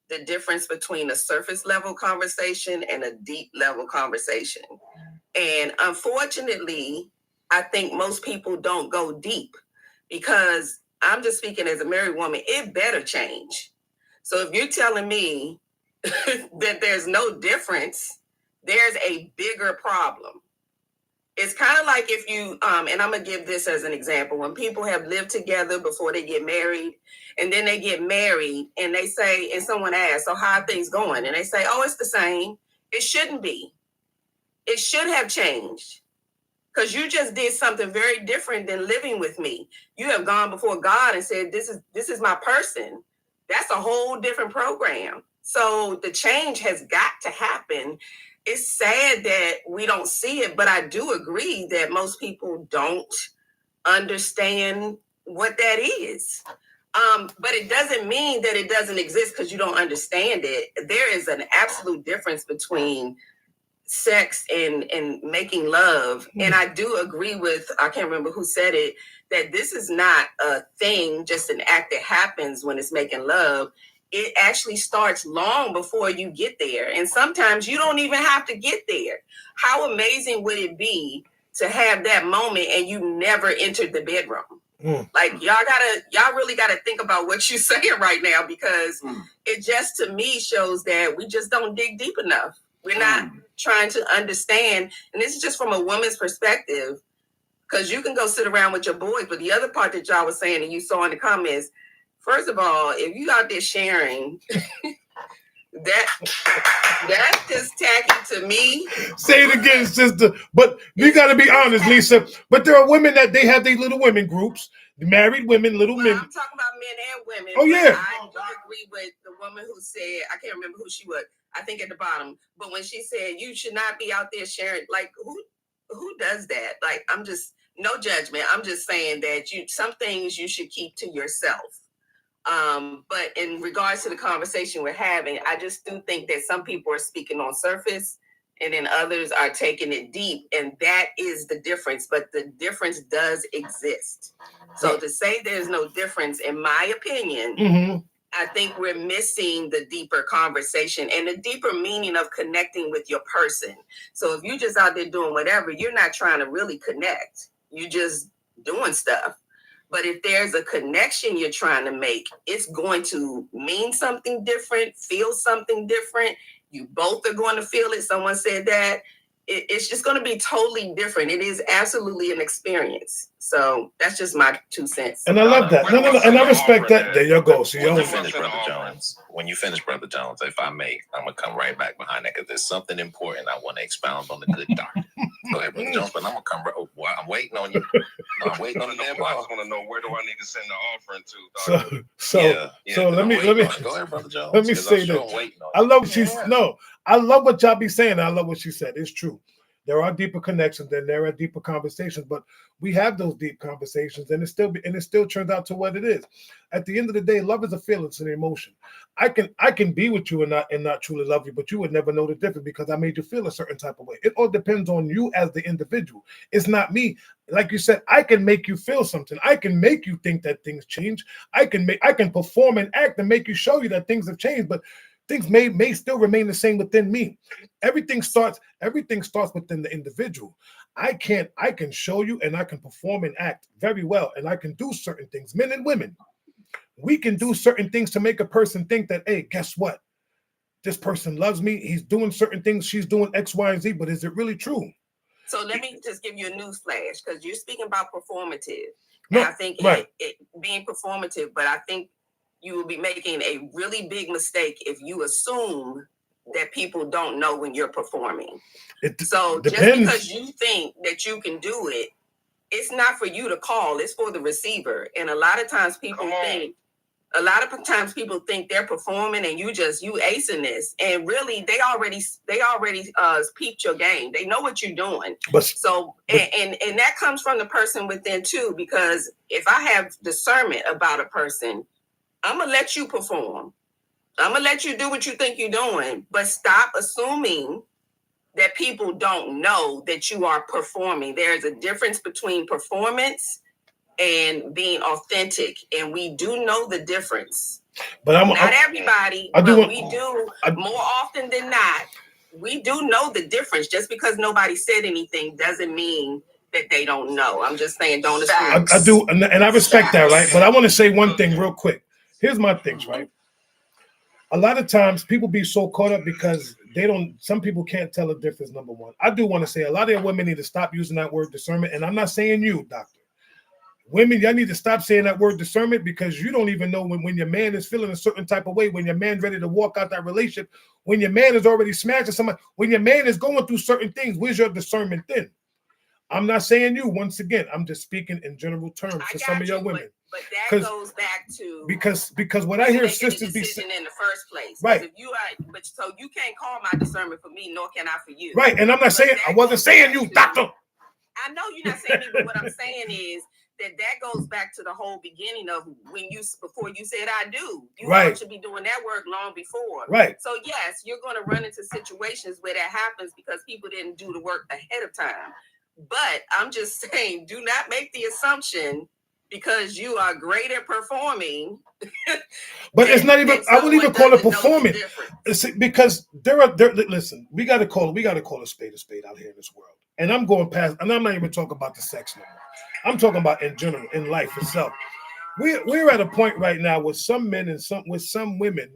the difference between a surface level conversation and a deep level conversation. And unfortunately, I think most people don't go deep because I'm just speaking as a married woman, it better change. So if you're telling me that there's no difference, there's a bigger problem. It's kind of like if you, and I'm going to give this as an example. When people have lived together before they get married, and then they get married, and they say, and someone asks, so how are things going? And they say, oh, it's the same. It shouldn't be. It should have changed. Because you just did something very different than living with me. You have gone before God and said, this is my person. That's a whole different program. So the change has got to happen. It's sad that we don't see it, but I do agree that most people don't understand what that is. But it doesn't mean that it doesn't exist because you don't understand it. There is an absolute difference between sex and making love. And I do agree with, I can't remember who said it, that this is not a thing, just an act that happens when it's making love. It actually starts long before you get there. And sometimes you don't even have to get there. How amazing would it be to have that moment and you never entered the bedroom? Like y'all really gotta think about what you're saying right now, because it just to me shows that we just don't dig deep enough. We're not trying to understand. And this is just from a woman's perspective, because you can go sit around with your boys. But the other part that y'all was saying and you saw in the comments, first of all, if you out there sharing, that's just tacky to me. Say it again, sister. But you got to be honest, Lisa. But there are women that they have these little women groups, married women, little men. I'm talking about men and women. Oh, yeah. I do agree with the woman who said, I can't remember who she was, I think at the bottom, but when she said you should not be out there sharing, like who does that? Like, I'm just, no judgment. I'm just saying that some things you should keep to yourself. But in regards to the conversation we're having, I just do think that some people are speaking on surface and then others are taking it deep. And that is the difference. But the difference does exist. So to say there's no difference, in my opinion, I think we're missing the deeper conversation and the deeper meaning of connecting with your person. So if you're just out there doing whatever, you're not trying to really connect. You're just doing stuff. But if there's a connection you're trying to make, it's going to mean something different, feel something different. You both are going to feel it. Someone said that. It's just going to be totally different. It is absolutely an experience. So that's just my 2 cents. And I love that. No. And I respect that. There you go. So when you finish, Brother Jones, if I may, I'm going to come right back behind that because there's something important I want to expound on the good doctor. Go ahead, Brother Jones, but I'm going to come right. I'm waiting on you. I'm waiting on the damn I ball. just want to know, where do I need to send the offering to, So let me go ahead, Brother Jones. Let me say that. I love what she's I love what y'all be saying. I love what she said. It's true. There are deeper connections and there are deeper conversations, but we have those deep conversations, and it still turns out to what it is. At the end of the day, love is a feeling, it's an emotion. I can be with you and not truly love you, but you would never know the difference because I made you feel a certain type of way. It all depends on you as the individual. It's not me. Like you said, I can make you feel something. I can make you think that things change. I can perform and act and make you show you that things have changed, but things may still remain the same within me. Everything starts within the individual. I can show you and I can perform and act very well, and I can do certain things. Men and women, we can do certain things to make a person think that, hey, guess what? This person loves me. He's doing certain things. She's doing X, Y, and Z. But is it really true? So let me just give you a news flash, because you're speaking about performative. No, and I think right. it being performative, but I think you will be making a really big mistake if you assume that people don't know when you're performing. So just because you think that you can do it, it's not for you to call, it's for the receiver. And a lot of times people think they're performing and you acing this. And really they already peeped your game. They know what you're doing. And that comes from the person within too, because if I have discernment about a person, I'm gonna let you perform. I'm gonna let you do what you think you're doing, but stop assuming that people don't know that you are performing. There's a difference between performance and being authentic, and we do know the difference. But not everybody, but we do more often than not. We do know the difference. Just because nobody said anything doesn't mean that they don't know. I'm just saying, don't assume. I do, and I respect that, right? But I want to say one thing real quick. Here's my things, right? A lot of times people be so caught up because some people can't tell the difference, number one. I do want to say a lot of women need to stop using that word discernment, and I'm not saying you, doctor. Women, y'all need to stop saying that word discernment because you don't even know when your man is feeling a certain type of way, when your man's ready to walk out that relationship, when your man is already smashing somebody, when your man is going through certain things. Where's your discernment then? I'm not saying you, once again, I'm just speaking in general terms for some of your women. But that goes back to because what I hear sisters be saying in the first place. Right. If you are, but so you can't call my discernment for me, nor can I for you. Right. And I'm not saying I wasn't saying you, doctor. I know you're not saying me, but what I'm saying is that goes back to the whole beginning of before you said I do. You should be doing that work long before. Right. So yes, you're going to run into situations where that happens because people didn't do the work ahead of time. But I'm just saying, do not make the assumption because you are great at performing. But it's not even. I wouldn't even call it performing, because there. Listen, we got to call a spade out here in this world. And I'm going past, and I'm not even talking about the sex no more. I'm talking about in general, in life itself. We're at a point right now with some men and some women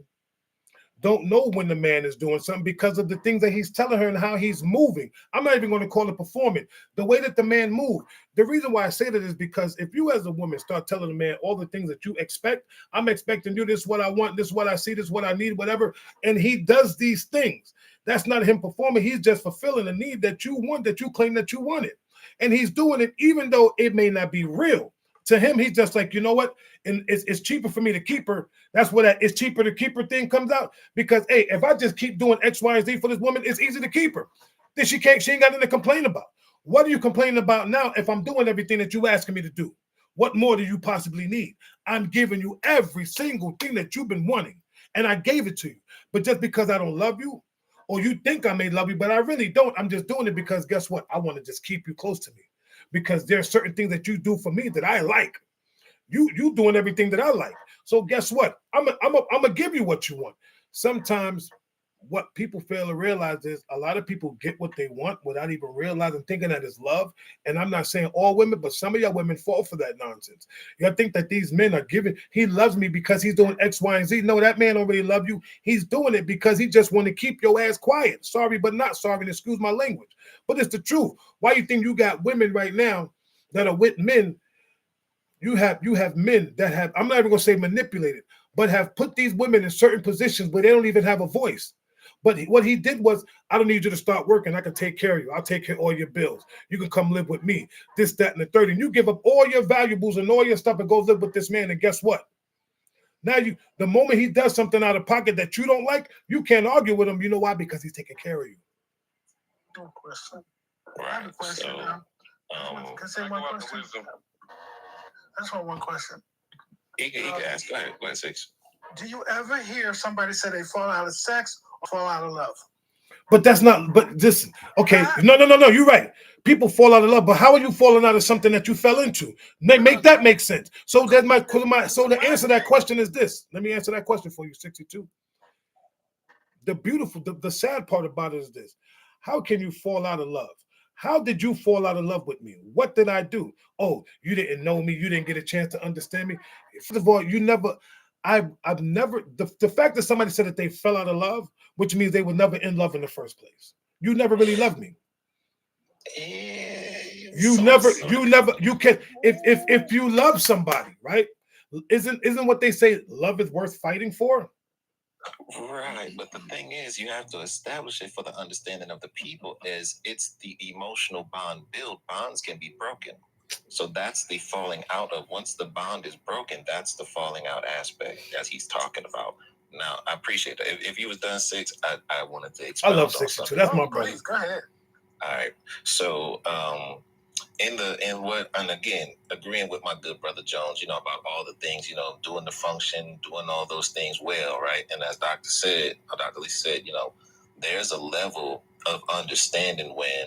don't know when the man is doing something because of the things that he's telling her and how he's moving. I'm not even going to call it performing. The way that the man moved. The reason why I say that is because if you as a woman start telling the man all the things that you expect, I'm expecting you, this is what I want, this is what I see, this is what I need, whatever, and he does these things, that's not him performing. He's just fulfilling a need that you want, that you claim that you wanted. And he's doing it even though it may not be real. To him, he's just like, you know what? And it's cheaper for me to keep her. That's where that it's cheaper to keep her thing comes out. Because, hey, if I just keep doing X, Y, and Z for this woman, it's easy to keep her. Then she ain't got nothing to complain about. What are you complaining about now if I'm doing everything that you asking me to do? What more do you possibly need? I'm giving you every single thing that you've been wanting. And I gave it to you. But just because I don't love you, or you think I may love you, but I really don't. I'm just doing it because guess what? I want to just keep you close to me. Because there are certain things that you do for me that I like. You doing everything that I like. So guess what? I'm gonna give you what you want. Sometimes what people fail to realize is a lot of people get what they want without even realizing, thinking that it's love. And I'm not saying all women, but some of y'all women fall for that nonsense. Y'all think that these men are giving, he loves me because he's doing X, Y, and Z. No, that man don't really love you. He's doing it because he just want to keep your ass quiet. Sorry, but not sorry, and excuse my language. But it's the truth. Why you think you got women right now that are with men? You have men that have, I'm not even gonna say manipulated, but have put these women in certain positions where they don't even have a voice. But what he did was, I don't need you to start working. I can take care of you. I'll take care of all your bills. You can come live with me. This, that, and the third. And you give up all your valuables and all your stuff and go live with this man. And guess what? Now the moment he does something out of pocket that you don't like, you can't argue with him. You know why? Because he's taking care of you. No question. Right. I have a question now. Can I say one question? I just want one question. You can ask. Go ahead, 6. Do you ever hear somebody say they fall out of sex or fall out of love? But that's not, but listen, okay. No, you're right. People fall out of love, but how are you falling out of something that you fell into? Make that make sense. So that's so the answer to that question is this. Let me answer that question for you, 62. The sad part about it is this. How can you fall out of love? How did you fall out of love with me? What did I do? Oh, you didn't know me. You didn't get a chance to understand me. First of all, I've never, the fact that somebody said that they fell out of love, which means they were never in love in the first place. You never really loved me. You can, if you love somebody, right? Isn't what they say, love is worth fighting for? Right, but the thing is, you have to establish it for the understanding of the people. Is it's the emotional bond built. Bonds can be broken, so that's the falling out of. Once the bond is broken, that's the falling out aspect that he's talking about. Now, I appreciate that. If you was done 6, I wanted to expound. I love 62. That's my brother. Go ahead. All right, so And again, agreeing with my good brother Jones, about all the things, doing the function, doing all those things well, right? And as Dr. Lee said, there's a level of understanding when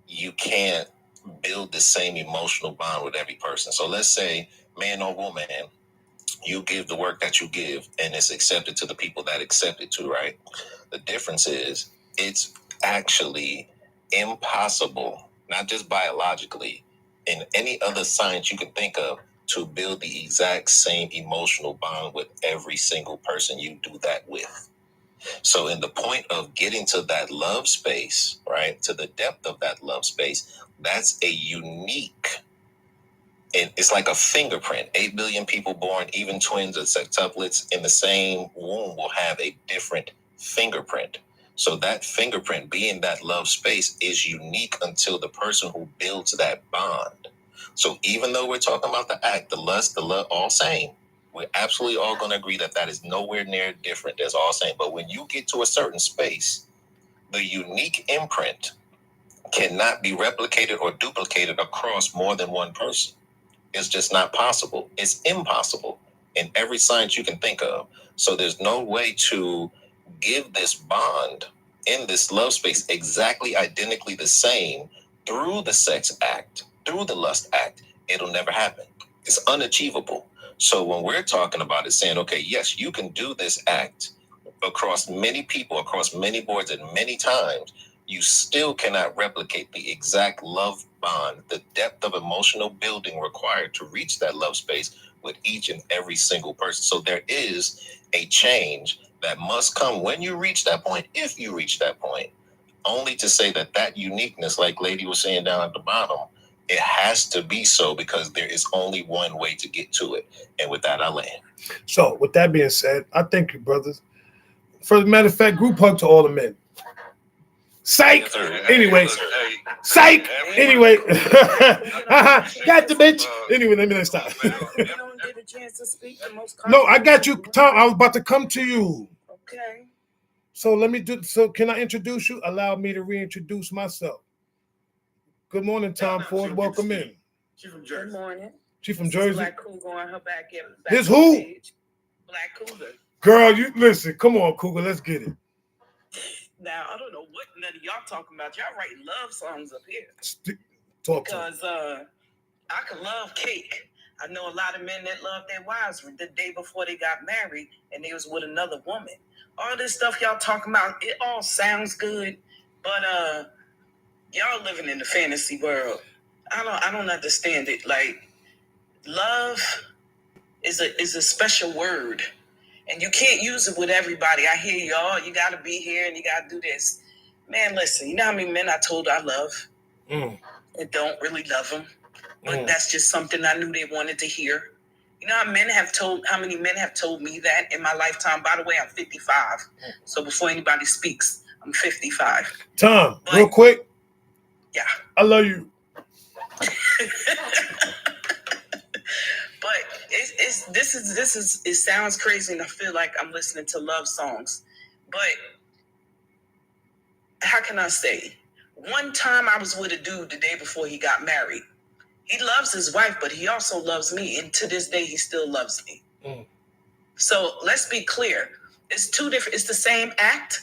you can't build the same emotional bond with every person. So let's say, man or woman, you give the work that you give and it's accepted to the people that accept it to, right? The difference is it's actually impossible, not just biologically, in any other science you can think of, to build the exact same emotional bond with every single person you do that with. So in the point of getting to that love space, right, to the depth of that love space, that's a unique, and it's like a fingerprint. 8 billion people born, even twins or sextuplets in the same womb will have a different fingerprint. So that fingerprint, being that love space, is unique until the person who builds that bond. So even though we're talking about the act, the lust, the love, all same, we're absolutely all going to agree that that is nowhere near different. That's all same. But when you get to a certain space, the unique imprint cannot be replicated or duplicated across more than one person. It's just not possible. It's impossible in every science you can think of. So there's no way to give this bond in this love space exactly identically the same through the sex act, through the lust act. It'll never happen. It's unachievable. So when we're talking about it, saying, okay, yes, you can do this act across many people, across many boards and many times, you still cannot replicate the exact love bond, the depth of emotional building required to reach that love space with each and every single person. So there is a change that must come when you reach that point, if you reach that point, only to say that that uniqueness, like Lady was saying down at the bottom, it has to be so because there is only one way to get to it. And with that, I land. So with that being said, I thank you, brothers. For the matter of fact, group hug to all the men. Psych. Anyway, psych. Anyway, got the bitch. Anyway, let me stop. No, I got you, Tom. I was about to come to you. Okay. So let me do. So can I introduce you? Allow me to reintroduce myself. Good morning, Tom Ford. Welcome in. She from Jersey. Good morning. She from This is Jersey. Black Cougar on her back. This who? Black Cougar. Girl, you listen. Come on, Cougar. Let's get it. Now I don't know what none of y'all talking about. Y'all writing love songs up here. Talk because I can love cake. I know a lot of men that love their wives the day before they got married and they was with another woman. All this stuff y'all talking about, it all sounds good, but y'all living in the fantasy world. I don't understand it. Like, love is a special word, and you can't use it with everybody. I hear y'all. You got to be here and you got to do this. Man, listen. You know how many men I told I love and don't really love them, but that's just something I knew they wanted to hear. You know how many men have told me that in my lifetime. By the way, I'm 55. So before anybody speaks, I'm 55. Tom, real quick. Yeah. I love you. But it sounds crazy and I feel like I'm listening to love songs. But how can I say? One time I was with a dude the day before he got married. He loves his wife, but he also loves me. And to this day, he still loves me. So let's be clear. It's two different, it's the same act.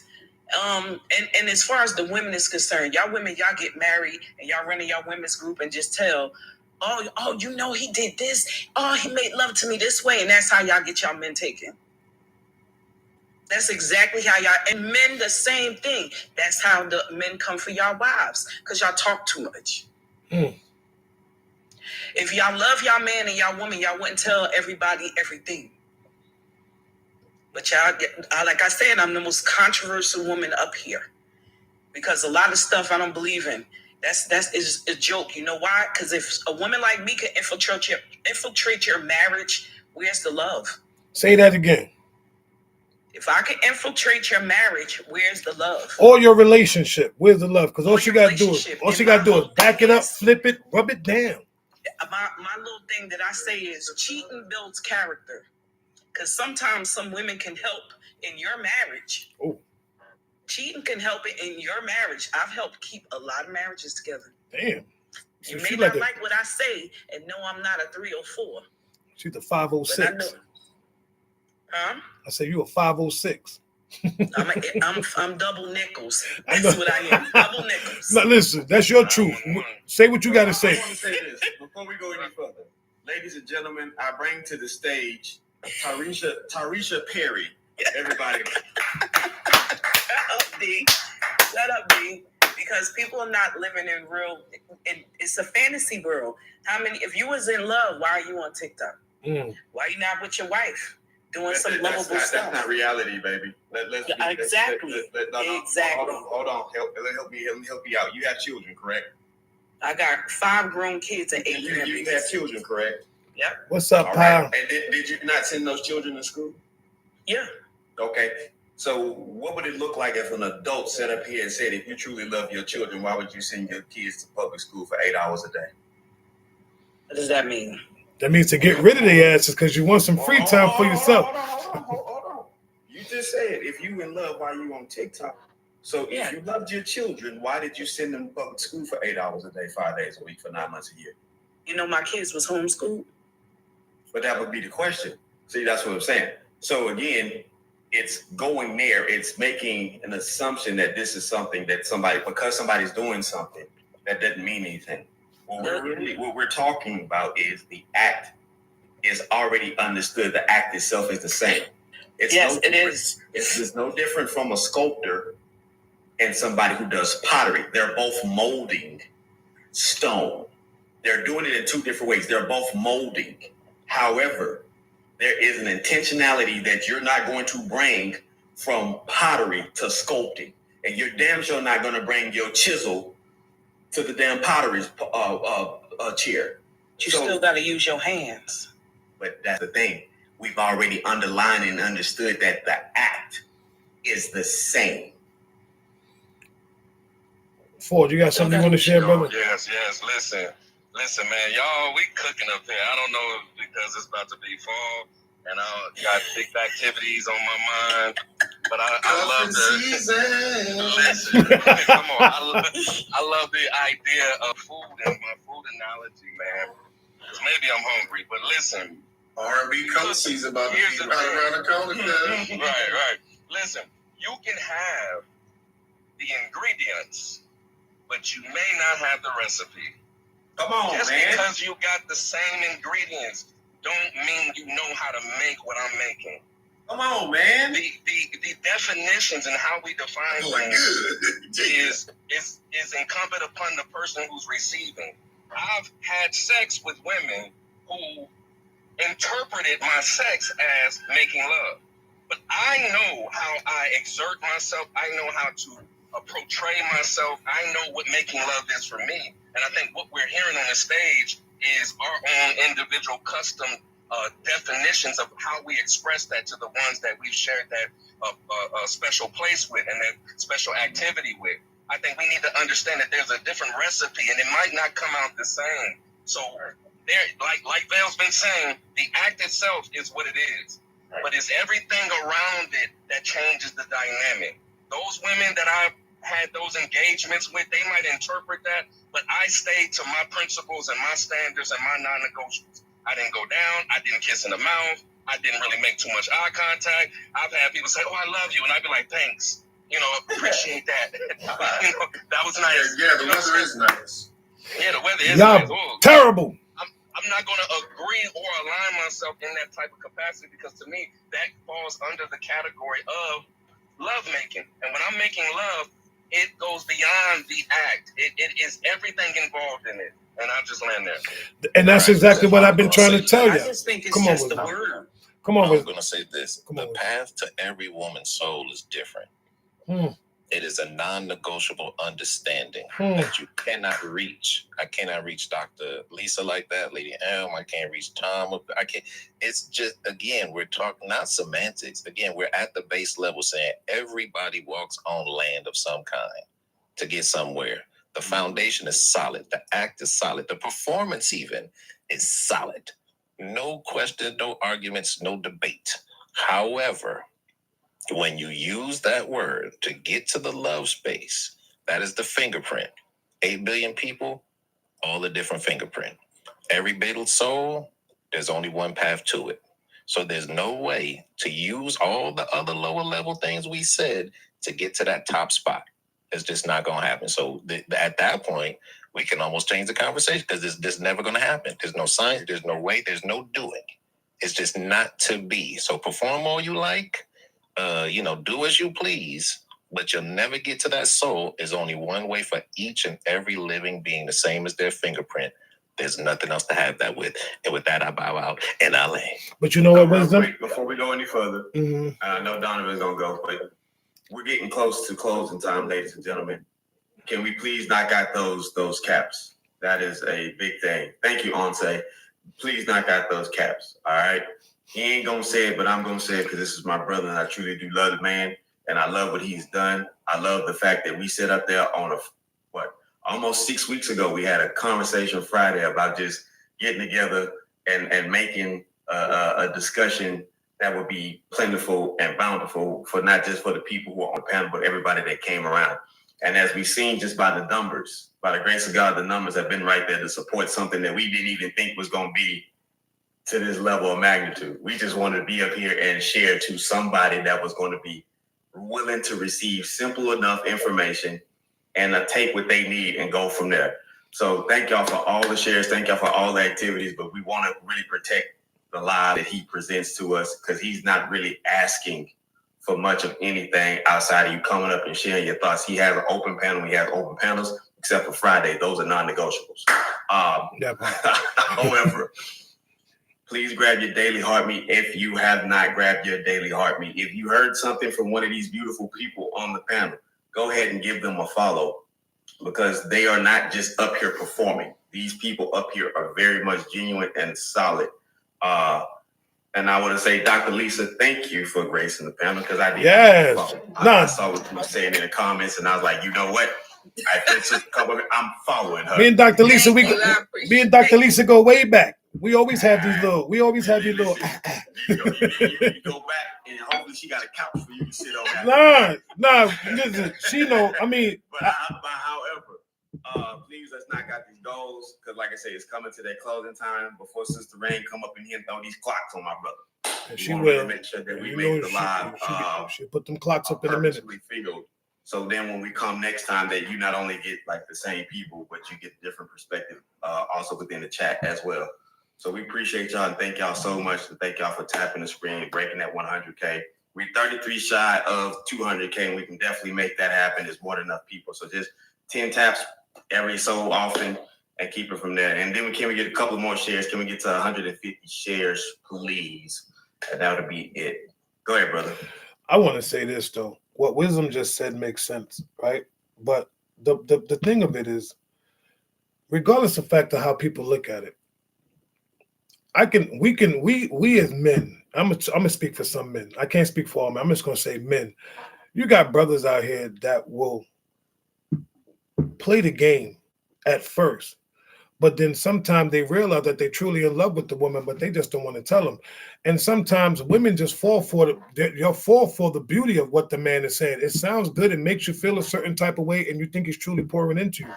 And as far as the women is concerned, y'all women, y'all get married and y'all run in y'all women's group and just tell, oh, you know, he did this. Oh, he made love to me this way. And that's how y'all get y'all men taken. That's exactly how y'all, and men, the same thing. That's how the men come for y'all wives, because y'all talk too much. If y'all love y'all man and y'all woman, y'all wouldn't tell everybody everything. But y'all, like I said, I'm the most controversial woman up here because a lot of stuff I don't believe in. That's is a joke. You know why? Because if a woman like me can infiltrate your marriage, where's the love? Say that again. If I can infiltrate your marriage, where's the love? Or your relationship, where's the love? Because all she got to do is back it up, flip it, rub it down. My little thing that I say is cheating builds character. Because sometimes some women can help in your marriage. Oh. Cheating can help it in your marriage. I've helped keep a lot of marriages together. Damn. So You may she not like like what I say and know I'm not a 3 or 4. she's the But I know. 506. Huh? I said you a 506. I'm double nickels. I That's know. what I am. Double nickels. Now listen, that's your truth. Say what you got to say. I want to say this before we go any further. Ladies and gentlemen, I bring to the stage Tarisha Perry. Everybody. Shut up, D. Because people are not living in real. It's a fantasy world. How many? If you was in love, why are you on TikTok? Why are you not with your wife doing some lovable stuff? That's not reality, baby. Exactly. Exactly. Hold on. Help me out. You have children, correct? I got 5 grown kids and 8 You have children, correct? Yep. What's up, All pal? right. And did you not send those children to school? Yeah. Okay. So what would it look like if an adult sat up here and said, if you truly love your children, why would you send your kids to public school for 8 hours a day? What does that mean? That means to get rid of their asses because you want some free time for yourself. Hold on. You just said if you in love, why you on TikTok? So if you loved your children, why did you send them to public school for 8 hours a day, 5 days a week, for 9 months a year? You know, my kids was homeschooled. But that would be the question. See, that's what I'm saying. So again, it's going there. It's making an assumption that this is something that because somebody's doing something, that doesn't mean anything. What we're talking about is the act is already understood. The act itself is the same. It is. It's just no different from a sculptor and somebody who does pottery. They're both molding stone. They're doing it in 2 different ways. They're both molding. However, there is an intentionality that you're not going to bring from pottery to sculpting. And you're damn sure not going to bring your chisel to the damn pottery chair. You still got to use your hands. But that's the thing. We've already underlined and understood that the act is the same. Ford, you got something you want to share, brother? Yes. Listen, man, y'all, we cooking up here. I don't know if because it's about to be fall and I got big activities on my mind, but I love the listen. Come on, I love the idea of food and my food analogy, man. Because maybe I'm hungry, but listen. R&B coach season about to be right around the corner. Right. Listen, you can have the ingredients, but you may not have the recipe. Come on, Just man. because you got the same ingredients don't mean you know how to make what I'm making. Come on, man. The definitions and how we define things is incumbent upon the person who's receiving. I've had sex with women who interpreted my sex as making love. But I know how I exert myself. I know how to portray myself. I know what making love is for me. And I think what we're hearing on the stage is our own individual custom definitions of how we express that to the ones that we've shared that special place with and that special activity with. I think we need to understand that there's a different recipe and it might not come out the same. So there, like Vale's been saying, the act itself is what it is. But it's everything around it that changes the dynamic. Those women that I've had those engagements with, they might interpret that, but I stayed to my principles and my standards and my non-negotiables. I didn't go down. I didn't kiss in the mouth. I didn't really make too much eye contact. I've had people say, "Oh, I love you," and I'd be like, "Thanks. Appreciate that." That was nice. Yeah, the weather is nice. Yeah, the weather is Y'all nice. terrible. I'm not going to agree or align myself in that type of capacity because to me, that falls under the category of love making. And when I'm making love, it goes beyond the act. It is everything involved in it. And I'll just land there. And that's exactly what I've been trying to tell you. I just think it's just the word. Come on, I'm going to say this. The path to every woman's soul is different. It is a non-negotiable understanding that you cannot reach. I cannot reach Dr. Lisa like that, Lady Elm. I can't reach Tom. I can't. It's just, again, we're talking not semantics. Again, we're at the base level saying everybody walks on land of some kind to get somewhere. The foundation is solid. The act is solid. The performance even is solid. No question, no arguments, no debate. However, when you use that word to get to the love space, that is the fingerprint. 8 billion people, all the different fingerprint. Every Betel soul, there's only one path to it. So there's no way to use all the other lower level things we said to get to that top spot. It's just not going to happen. So at that point, we can almost change the conversation because this never going to happen. There's no science, there's no way, there's no doing. It's just not to be. So perform all you like, do as you please, but you'll never get to that soul. There's only one way for each and every living being, the same as their fingerprint. There's nothing else to have that with. And with that, I bow out and I lay. But you know what, Real Wisdom? quick, before we go any further, I know Donovan's gonna go, but we're getting close to closing time, ladies and gentlemen. Can we please knock out those caps? That is a big thing. Thank you, Onse. Please knock out those caps. All right. He ain't gonna say it, but I'm gonna say it because this is my brother, and I truly do love the man, and I love what he's done. I love the fact that we sit up there on almost 6 weeks ago, we had a conversation Friday about just getting together and making a discussion that would be plentiful and bountiful for not just for the people who are on the panel, but everybody that came around. And as we've seen just by the numbers, by the grace of God, the numbers have been right there to support something that we didn't even think was going to be to this level of magnitude. We just wanted to be up here and share to somebody that was going to be willing to receive simple enough information and take what they need and go from there. So thank y'all for all the shares. Thank y'all for all the activities, but we want to really protect the lie that he presents to us because he's not really asking for much of anything outside of you coming up and sharing your thoughts. He has an open panel. He has open panels, except for Friday. Those are non-negotiables. However, please grab your daily heartbeat if you have not grabbed your daily heartbeat. If you heard something from one of these beautiful people on the panel, go ahead and give them a follow because they are not just up here performing. These people up here are very much genuine and solid. And I want to say, Dr. Lisa, thank you for gracing the panel because I did. Yes. I saw what you were saying in the comments, and I was like, you know what? I'm following her. Me and Dr. Lisa, me and Dr. Lisa go way back. We always have these little. You go back and hopefully she got a couch for you to sit on. Nah. Listen, she know. I mean, however, please let's knock out these goals because, like I say, it's coming to that closing time before Sister Rain come up in here and throw these clocks on my brother. And she will make sure that we make the live. She'll put them clocks up in a minute. Figured. So then when we come next time, that you not only get like the same people, but you get different perspective also within the chat as well. So we appreciate y'all and thank y'all so much. And thank y'all for tapping the screen and breaking that 100K. We're 33 shy of 200K, and we can definitely make that happen. There's more than enough people. So just 10 taps every so often and keep it from there. And then can we get a couple more shares? Can we get to 150 shares, please? And that would be it. Go ahead, brother. I want to say this, though. What Wisdom just said makes sense, right? But the thing of it is, regardless of the fact of how people look at it, we as men, I'm gonna speak for some men. I can't speak for all men. I'm just gonna say men. You got brothers out here that will play the game at first, but then sometimes they realize that they're truly in love with the woman, but they just don't want to tell them. And sometimes women just fall for the beauty of what the man is saying. It sounds good and makes you feel a certain type of way, and you think he's truly pouring into you.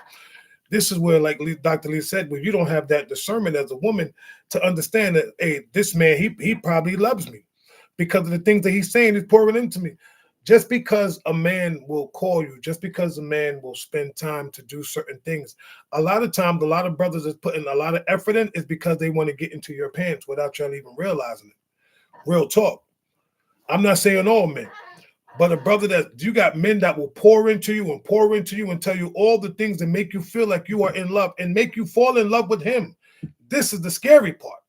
This is where, like Dr. Lee said, where you don't have that discernment as a woman to understand that, hey, this man, he probably loves me because of the things that he's saying, he's pouring into me. Just because a man will call you, just because a man will spend time to do certain things, a lot of times, a lot of brothers is putting a lot of effort in is because they want to get into your pants without y'all even realizing it. Real talk. I'm not saying all men. But a brother that you got men that will pour into you and tell you all the things that make you feel like you are in love and make you fall in love with him. This is the scary part.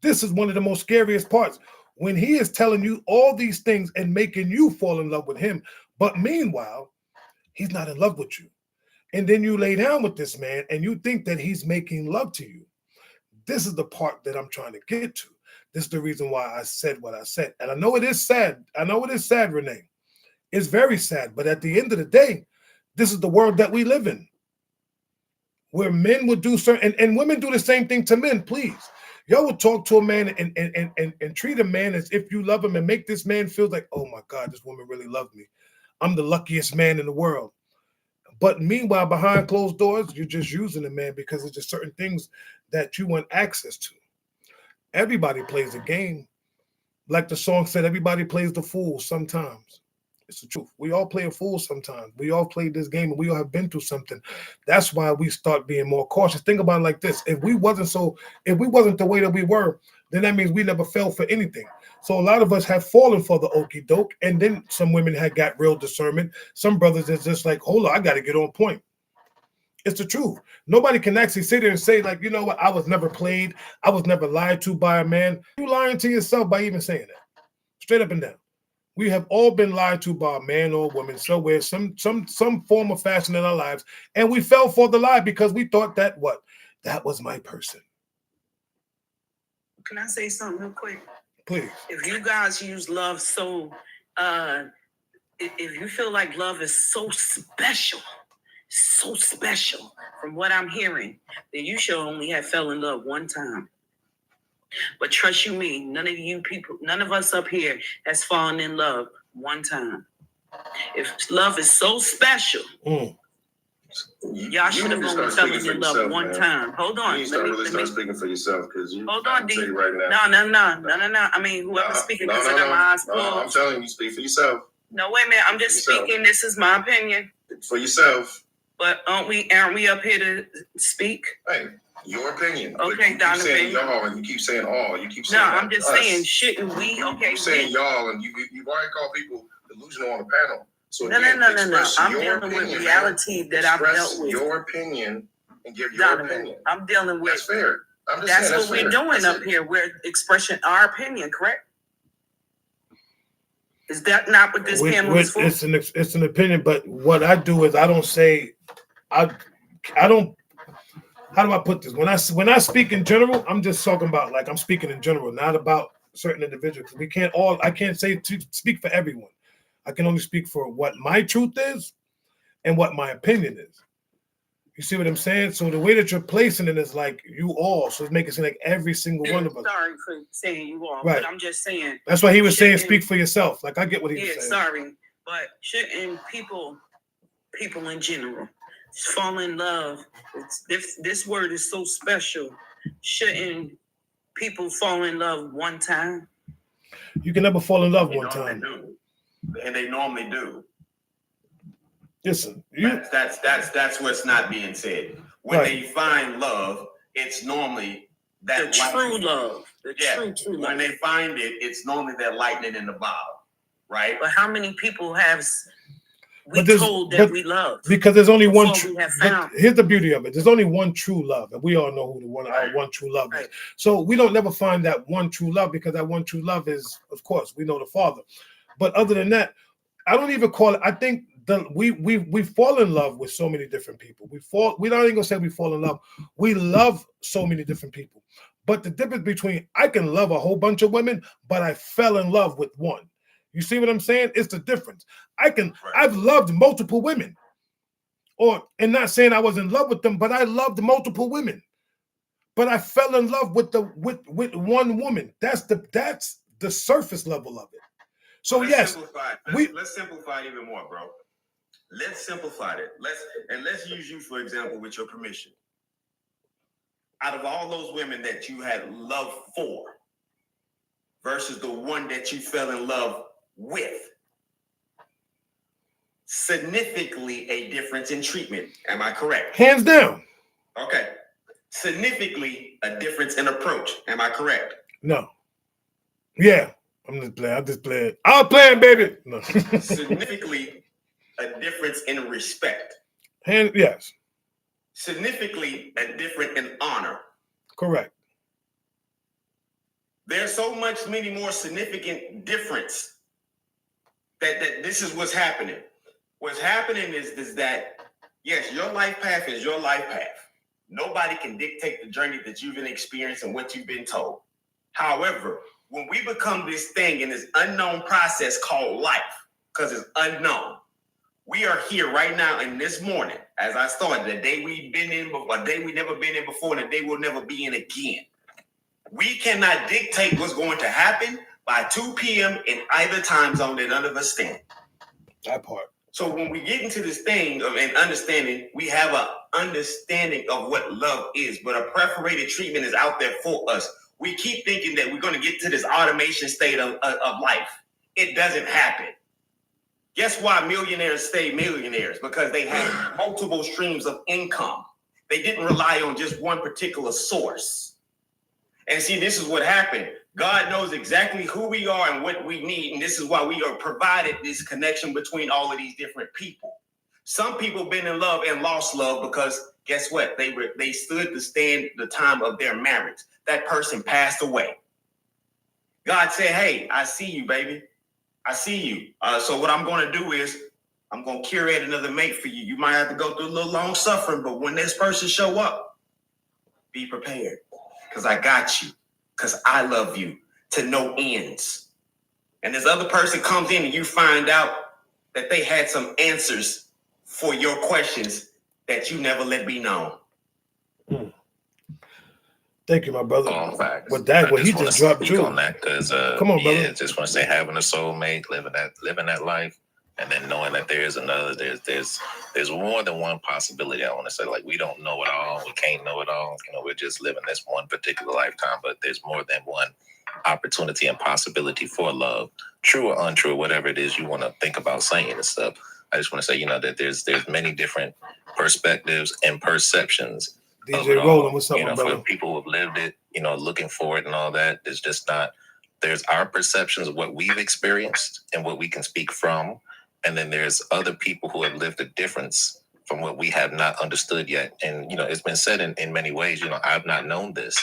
This is one of the most scariest parts. When he is telling you all these things and making you fall in love with him, but meanwhile, he's not in love with you. And then you lay down with this man and you think that he's making love to you. This is the part that I'm trying to get to. This is the reason why I said what I said. And I know it is sad. Renee. It's very sad. But at the end of the day, this is the world that we live in. Where men would do certain, and women do the same thing to men, please. Y'all would talk to a man and treat a man as if you love him and make this man feel like, oh my God, this woman really loved me. I'm the luckiest man in the world. But meanwhile, behind closed doors, you're just using the man because there's just certain things that you want access to. Everybody plays a game. Like the song said, everybody plays the fool sometimes. It's the truth. We all play a fool sometimes. We all played this game and we all have been through something. That's why we start being more cautious. Think about it like this. If we wasn't the way that we were, then that means we never fell for anything. So a lot of us have fallen for the okie doke, and then some women had got real discernment. Some brothers is just like, hold on, I got to get on point. It's the truth. Nobody can actually sit there and say, like, you know what, I was never played. I was never lied to by a man. You lying to yourself by even saying that. Straight up and down. We have all been lied to by a man or a woman somewhere, some form of fashion in our lives, and we fell for the lie because we thought that what? That was my person. Can I say something real quick? Please. If you guys use love so, if you feel like love is so special from what I'm hearing, then you should only have fell in love one time. But trust you me, none of us up here has fallen in love one time. If love is so special, y'all should have only fell in love one time. Hold on. You start speaking for yourself, because you. Hold on, D. Right now. No. I mean, whoever's speaking, consider my eyes closed. I'm telling you, speak for yourself. No, wait a minute. I'm just speaking. This is my opinion. For yourself. But aren't we up here to speak? Hey, your opinion. Okay, Donovan. You keep saying y'all and you keep saying all. You keep saying I'm just saying, shouldn't we? Okay. You saying y'all, and you've already called people delusional on the panel. So no. I'm dealing with reality that I've dealt with. Your opinion and give your opinion. I'm dealing with. That's fair. That's what we're doing up here. We're expressing our opinion, correct? Is that not what this panel is for? It's an opinion, but what I do is I don't say, I don't. How do I put this? When I speak in general, I'm just talking about, like, I'm speaking in general, not about certain individuals. I can't say to speak for everyone. I can only speak for what my truth is and what my opinion is. You see what I'm saying? So the way that you're placing it is like you all, so it's making it seem like every single one of us. Sorry for saying you all, right. But I'm just saying. That's why he was saying speak for yourself. Like, I get what he was saying. Sorry, but shouldn't people in general fall in love? This word is so special. Shouldn't people fall in love one time? You can never fall in love one time. And they normally do. Listen, that's what's not being said. When they find love, it's normally that true love. True love. When they find it, it's normally that lightning in the bottle, right? But how many people have we told that we love? Because there's only one. Here's the beauty of it: there's only one true love, and we all know who our one true love is. So we don't never find that one true love, because that one true love is, of course, we know the Father. But other than that, I don't even call it. I think we fall in love with so many different people. We're not even gonna say we fall in love. We love so many different people. But the difference between, I can love a whole bunch of women, but I fell in love with one. You see what I'm saying? It's the difference. I've loved multiple women, and not saying I was in love with them, but I loved multiple women. But I fell in love with one woman. That's the surface level of it. So let's simplify it even more, bro. Let's simplify it. Let's use you, for example, with your permission. Out of all those women that you had love for versus the one that you fell in love with, significantly a difference in treatment. Am I correct? Hands down. Okay. Significantly a difference in approach. Am I correct? No. Yeah. I'm just playing. I'm playing, baby. No. Significantly a difference in respect. Yes. Significantly a difference in honor. Correct. There's so many more significant difference that this is what's happening. What's happening is that, yes, your life path is your life path. Nobody can dictate the journey that you've been experiencing and what you've been told. However, when we become this thing in this unknown process called life, because it's unknown, we are here right now in this morning, as I started, the day we've been in, a day we've never been in before, and a day we'll never be in again. We cannot dictate what's going to happen by 2 p.m. in either time zone that none of us stand. That part. So when we get into this thing of an understanding, we have an understanding of what love is, but a perforated treatment is out there for us. We keep thinking that we're going to get to this automation state of life. It doesn't happen. Guess why millionaires stay millionaires? Because they have multiple streams of income. They didn't rely on just one particular source. And see, this is what happened. God knows exactly who we are and what we need. And this is why we are provided this connection between all of these different people. Some people been in love and lost love because guess what? They stood to stand the time of their marriage. That person passed away. God said, hey, I see you, baby. I see you. So what I'm going to do is I'm going to curate another mate for you. You might have to go through a little long suffering, but when this person show up, be prepared because I got you, because I love you to no ends. And this other person comes in and you find out that they had some answers for your questions that you never let be known. Thank you, my brother. All facts. With that, I he wanna just dropped speak you. on that because Come on, brother. yeah, just want to say having a soulmate, living that life, and then knowing that there's another, there's more than one possibility. I want to say, like, we don't know it all, we can't know it all. You know, we're just living this one particular lifetime, but there's more than one opportunity and possibility for love, true or untrue, whatever it is you want to think about saying and stuff. I just want to say, you know, that there's many different perspectives and perceptions. DJ Roland, what's up, you my know, brother? for people who've lived it, you know, looking for it and all that, it's just not. There's our perceptions of what we've experienced and what we can speak from, and then there's other people who have lived a difference from what we have not understood yet. And you know, it's been said in many ways. You know, I've not known this.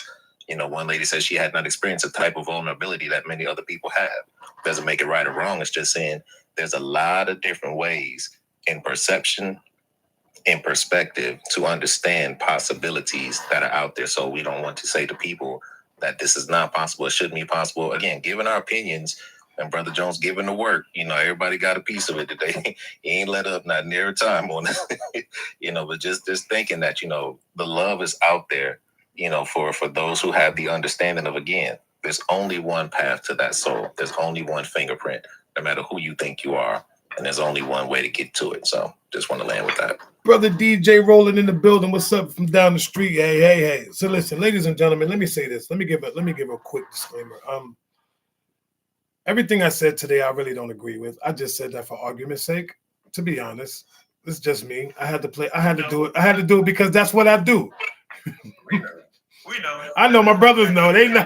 You know, one lady says she had not experienced a type of vulnerability that many other people have. Doesn't make it right or wrong. It's just saying there's a lot of different ways in perception, in perspective, to understand possibilities that are out there. So we don't want to say to people that this is not possible, it shouldn't be possible. Again, giving our opinions, and Brother Jones giving the work, you know, everybody got a piece of it today. He ain't let up, not near a time on it. You know, but just thinking that, you know, the love is out there, you know, for those who have the understanding of, again, there's only one path to that soul. There's only one fingerprint, no matter who you think you are. And there's only one way to get to it. So just want to land with that. Brother DJ Rolling in the building. What's up from down the street? Hey. So listen, ladies and gentlemen, let me say this. Let me give a quick disclaimer. Everything I said today, I really don't agree with. I just said that for argument's sake. To be honest, it's just me. I had to do it. I had to do it because that's what I do. We know. I know my brothers know. They know.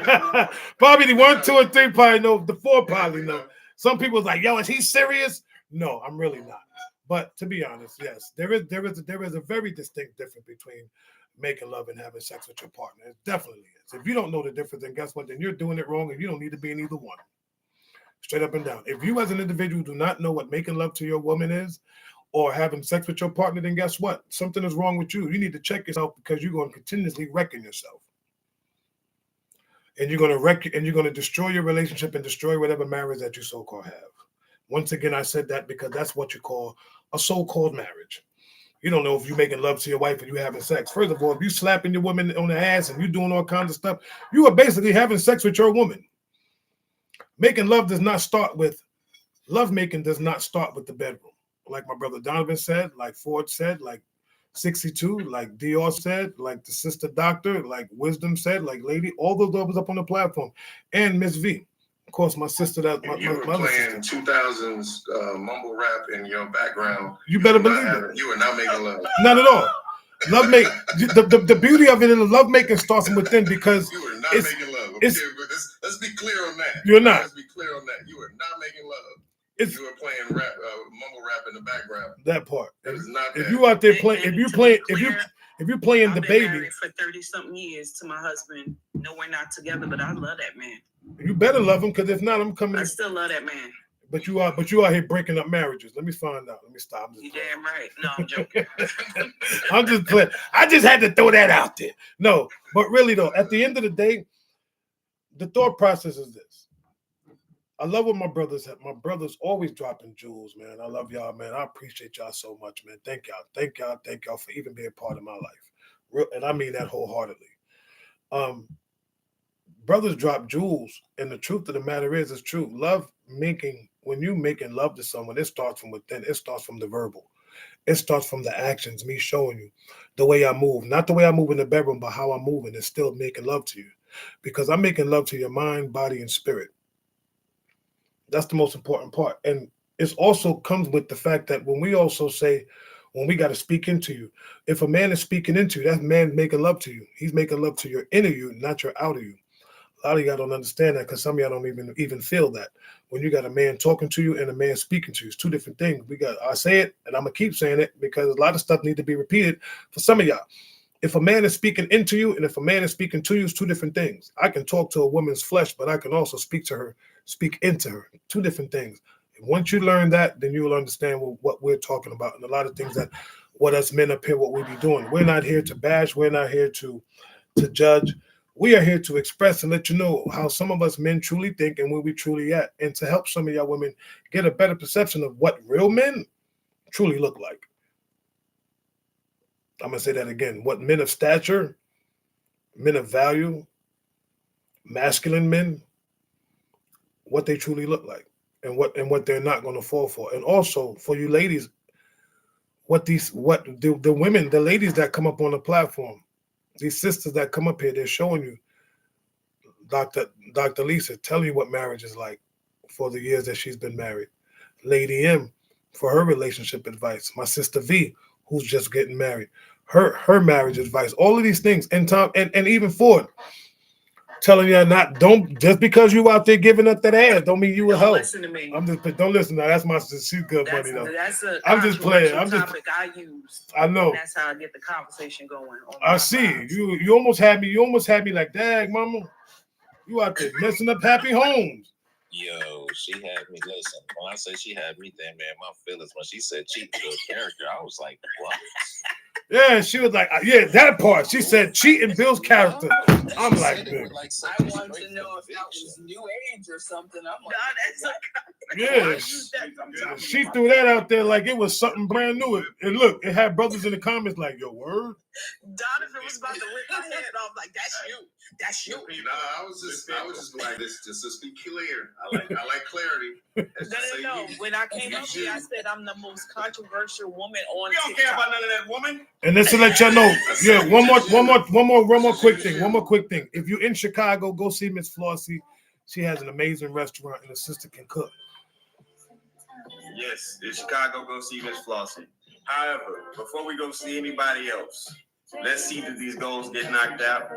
Probably the 1, 2, and 3 probably know. The 4 probably know. Some people's like, yo, is he serious? No, I'm really not. But to be honest, yes, there is a very distinct difference between making love and having sex with your partner. It definitely is. If you don't know the difference, then guess what? Then you're doing it wrong, and you don't need to be in either one. Straight up and down. If you as an individual do not know what making love to your woman is, or having sex with your partner, then guess what? Something is wrong with you. You need to check yourself because you're going to continuously wrecking yourself. And you're going to destroy your relationship and destroy whatever marriage that you so-called have. Once again, I said that because that's what you call a so-called marriage. You don't know if you're making love to your wife and you're having sex. First of all, if you slapping your woman on the ass and you're doing all kinds of stuff, you are basically having sex with your woman. Making love does not start with, lovemaking does not start with the bedroom. Like my brother Donovan said, like Ford said, like 62, like Dior said, like the sister doctor, like Wisdom said, like Lady, all those others up on the platform. And Miss V. Of course, my sister, that you were playing 2000s mumble rap in your background. You better believe it. You were not making love. Not at all. Love make the beauty of it is love making starts from within because you were not making love. Okay, let's be clear on that. You're not. Let's be clear on that. You were not making love. You were playing rap, mumble rap in the background. That part. That is not. If you out there playing, if you playing the baby. I've been married for 30-something years to my husband. No, we're not together, but I love that man. You better love him because if not, I'm coming. I still love that man. But you are here breaking up marriages. Let me find out. Let me stop. You damn right. No, I'm joking. I'm just playing. I just had to throw that out there. No, but really though, at the end of the day, the thought process is this. I love what my brothers have. My brothers always dropping jewels, man. I love y'all, man. I appreciate y'all so much, man. Thank y'all for even being part of my life. And I mean that wholeheartedly. brothers drop jewels, and the truth of the matter is, it's true. When you making love to someone, it starts from within. It starts from the verbal. It starts from the actions, me showing you the way I move, not the way I move in the bedroom, but how I'm moving is still making love to you, because I'm making love to your mind, body, and spirit. That's the most important part. And it also comes with the fact that when we also say, when we got to speak into you, if a man is speaking into you, that man making love to you. He's making love to your inner you, not your outer you. A lot of y'all don't understand that, because some of y'all don't even feel that. When you got a man talking to you and a man speaking to you, it's two different things. I say it, and I'm gonna keep saying it, because a lot of stuff need to be repeated for some of y'all. If a man is speaking into you and if a man is speaking to you, it's two different things. I can talk to a woman's flesh, but I can also speak into her. Two different things. And once you learn that, then you will understand what we're talking about, and a lot of things that what us men up here, what we be doing. We're not here to bash. We're not here to judge. We are here to express and let you know how some of us men truly think and where we truly at, and to help some of y'all women get a better perception of what real men truly look like. I'm going to say that again. What men of stature, men of value, masculine men, what they truly look like, and what they're not going to fall for. And also for you ladies, the women, the ladies that come up on the platform, these sisters that come up here, they're showing you, Dr. Lisa, telling you what marriage is like for the years that she's been married. Lady M, for her relationship advice. My sister V, who's just getting married, her marriage advice. All of these things, and Tom, and even Ford, telling you don't just because you out there giving up that ass, don't mean you will help. Listen to me. Don't listen. Now that's my sister. She's good buddy though. That's a I'm just playing. topic I used. I know. That's how I get the conversation going. I see you almost had me. You almost had me like, dang, mama, you out there messing up happy homes. Yo, she had me listen. When I say she had me there, man, my feelings when she said cheat build character, I was like, what? Yeah, she was like, yeah, that part. She said cheating builds character. I'm like, man. I wanted to know if that was new age or something. I'm like, Yeah, she threw that out there like it was something brand new. And look, it had brothers in the comments like, yo, word. Donovan was about to rip my head off. Like, that's you. That's you. I was just like this, just to be clear. I like clarity. No. When I came up here, I said I'm the most controversial woman on We don't care about none of that, woman. And just to let y'all know, yeah, one more quick thing. If you're in Chicago, go see Miss Flossie. She has an amazing restaurant, and her sister can cook. Yes, in Chicago, go see Miss Flossie. However, before we go see anybody else, let's see that these goals get knocked out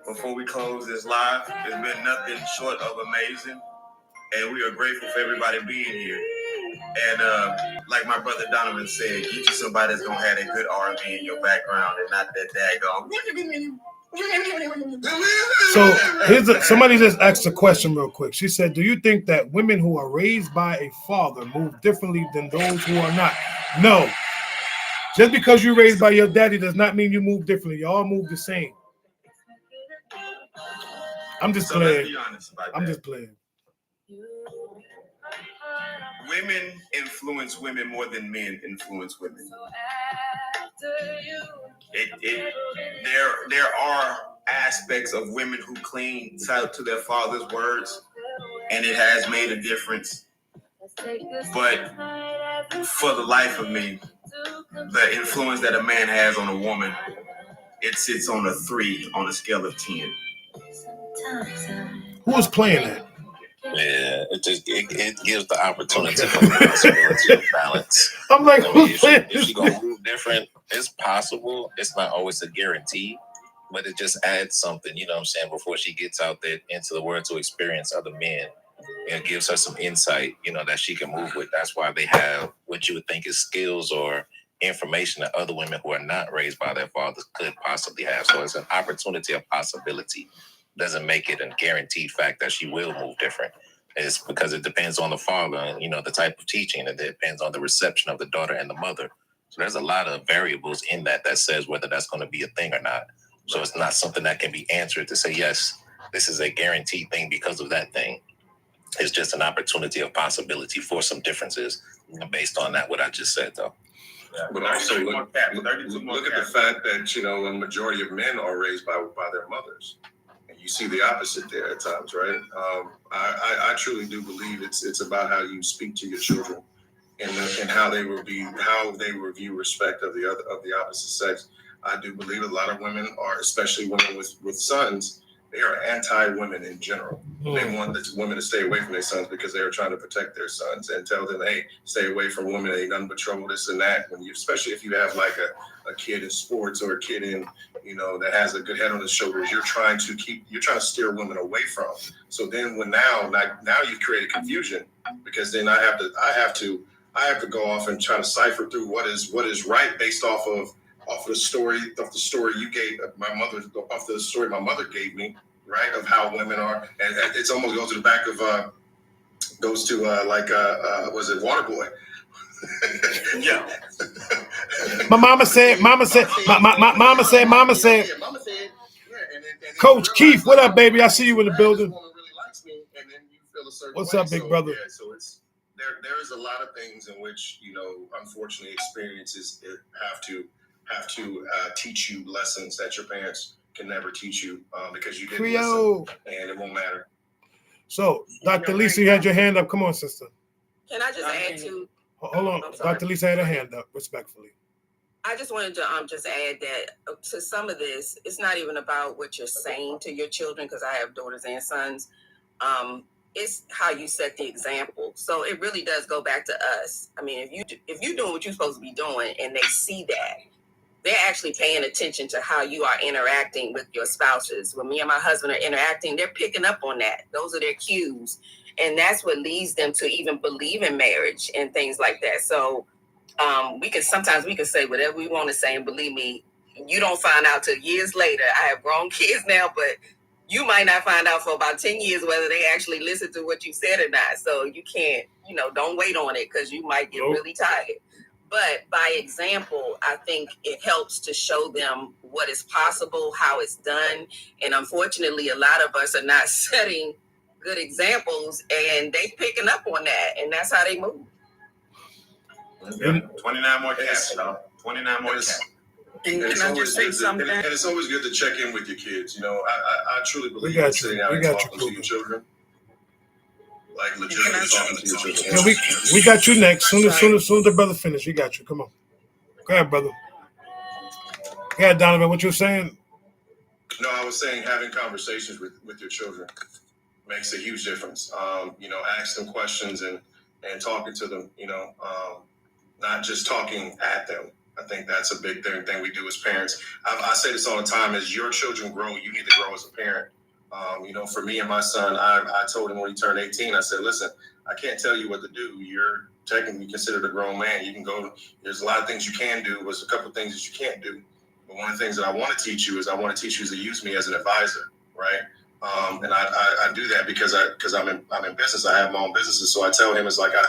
before we close this live. It's been nothing short of amazing, and we are grateful for everybody being here. And like my brother Donovan said, get you somebody that's gonna have a good R&B in your background and not that daggone. So somebody just asked a question real quick. She said, do you think that women who are raised by a father move differently than those who are not? No. Just because you're raised by your daddy does not mean you move differently. Y'all move the same. I'm just playing. Let's be honest about that. I'm just playing. Women influence women more than men influence women. There are aspects of women who cling to their father's words, and it has made a difference. But for the life of me, the influence that a man has on a woman, it sits on a 3 on a scale of 10. Who is playing that? Yeah, it gives the opportunity for the possibility of balance. I'm like, if she gonna move different, it's possible. It's not always a guarantee, but it just adds something, you know what I'm saying, before she gets out there into the world to experience other men. It gives her some insight, you know, that she can move with. That's why they have what you would think is skills or information that other women who are not raised by their fathers could possibly have. So it's an opportunity, a possibility. Doesn't make it a guaranteed fact that she will move different. It's because it depends on the father and, you know, the type of teaching. It depends on the reception of the daughter and the mother. So there's a lot of variables in that says whether that's going to be a thing or not. So it's not something that can be answered to say, yes, this is a guaranteed thing because of that thing. It's just an opportunity of possibility for some differences based on that, what I just said, though. Yeah. But also look at the fact that, you know, a majority of men are raised by their mothers. you see the opposite there at times, right? I truly do believe it's about how you speak to your children and how they will view respect of the opposite sex. I do believe a lot of women are, especially women with sons, they are anti-women in general. They want the women to stay away from their sons because they are trying to protect their sons and tell them, hey, stay away from women, ain't nothing but trouble, this and that. Especially if you have like a kid in sports or a kid in, that has a good head on his shoulders, you're trying to steer women away from. So then now you've created confusion, because then I have to go off and try to cipher through what is right based off of the story you gave my mother, off the story my mother gave me, right, of how women are, and it's almost goes to the back of was it Waterboy? Yeah. My mama said. Coach Keith, what up, baby? I see you in the building. What's up, big brother? Yeah, so it's there is a lot of things in which unfortunately experiences have to teach you lessons that your parents can never teach you because you didn't listen, and it won't matter. So, Dr. Lisa, you had your hand up. Come on, sister. Can I just add to? Hold on, Dr. Lisa had her hand up, respectfully. I just wanted to just add that to some of this, it's not even about what you're saying to your children, because I have daughters and sons. It's how you set the example. So it really does go back to us. I mean, if you're doing what you're supposed to be doing and they see that, they're actually paying attention to how you are interacting with your spouses. When me and my husband are interacting, they're picking up on that. Those are their cues. And that's what leads them to even believe in marriage and things like that. So we can say whatever we want to say, and believe me, you don't find out till years later. I have grown kids now, but you might not find out for about 10 years whether they actually listen to what you said or not. So you can't, don't wait on it, because you might get really tired. But by example, I think it helps to show them what is possible, how it's done. And unfortunately, a lot of us are not setting good examples, and they picking up on that, and that's how they move. Yeah, 29 more cats, 29 more cats. And can I just say something? And it's always good to check in with your kids. I truly believe in sitting down and talking to your children. Like legitimately talking to your children. Yeah, we got you next. Soon as the brother finish, we got you. Come on. Go ahead, brother. Go ahead, Donovan. What you were saying? No, I was saying having conversations with your children makes a huge difference. Ask them questions and talking to them, not just talking at them. I think that's a big thing we do as parents. I say this all the time: as your children grow, you need to grow as a parent. For me and my son, I told him when he turned 18, I said, listen, I can't tell you what to do. You're technically considered a grown man. You can go, there's a lot of things you can do. There's a couple of things that you can't do. But one of the things that I want to teach you is to use me as an advisor, right? And I do that because I'm in business. I have my own businesses. So I tell him, it's like, I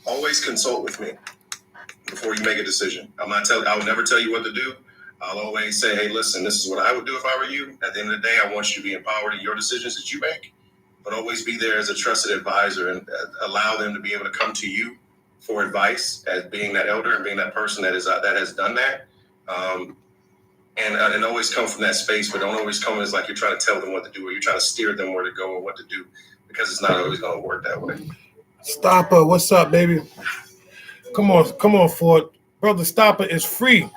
always consult with me before you make a decision. I will never tell you what to do. I'll always say, hey, listen, this is what I would do if I were you. At the end of the day, I want you to be empowered in your decisions that you make, but always be there as a trusted advisor and allow them to be able to come to you for advice as being that elder and being that person that has done that. And always come from that space, but don't always come as like you're trying to tell them what to do or you're trying to steer them where to go or what to do, because it's not always going to work that way. Stopper, what's up, baby? Come on, Ford. Brother Stopper is free.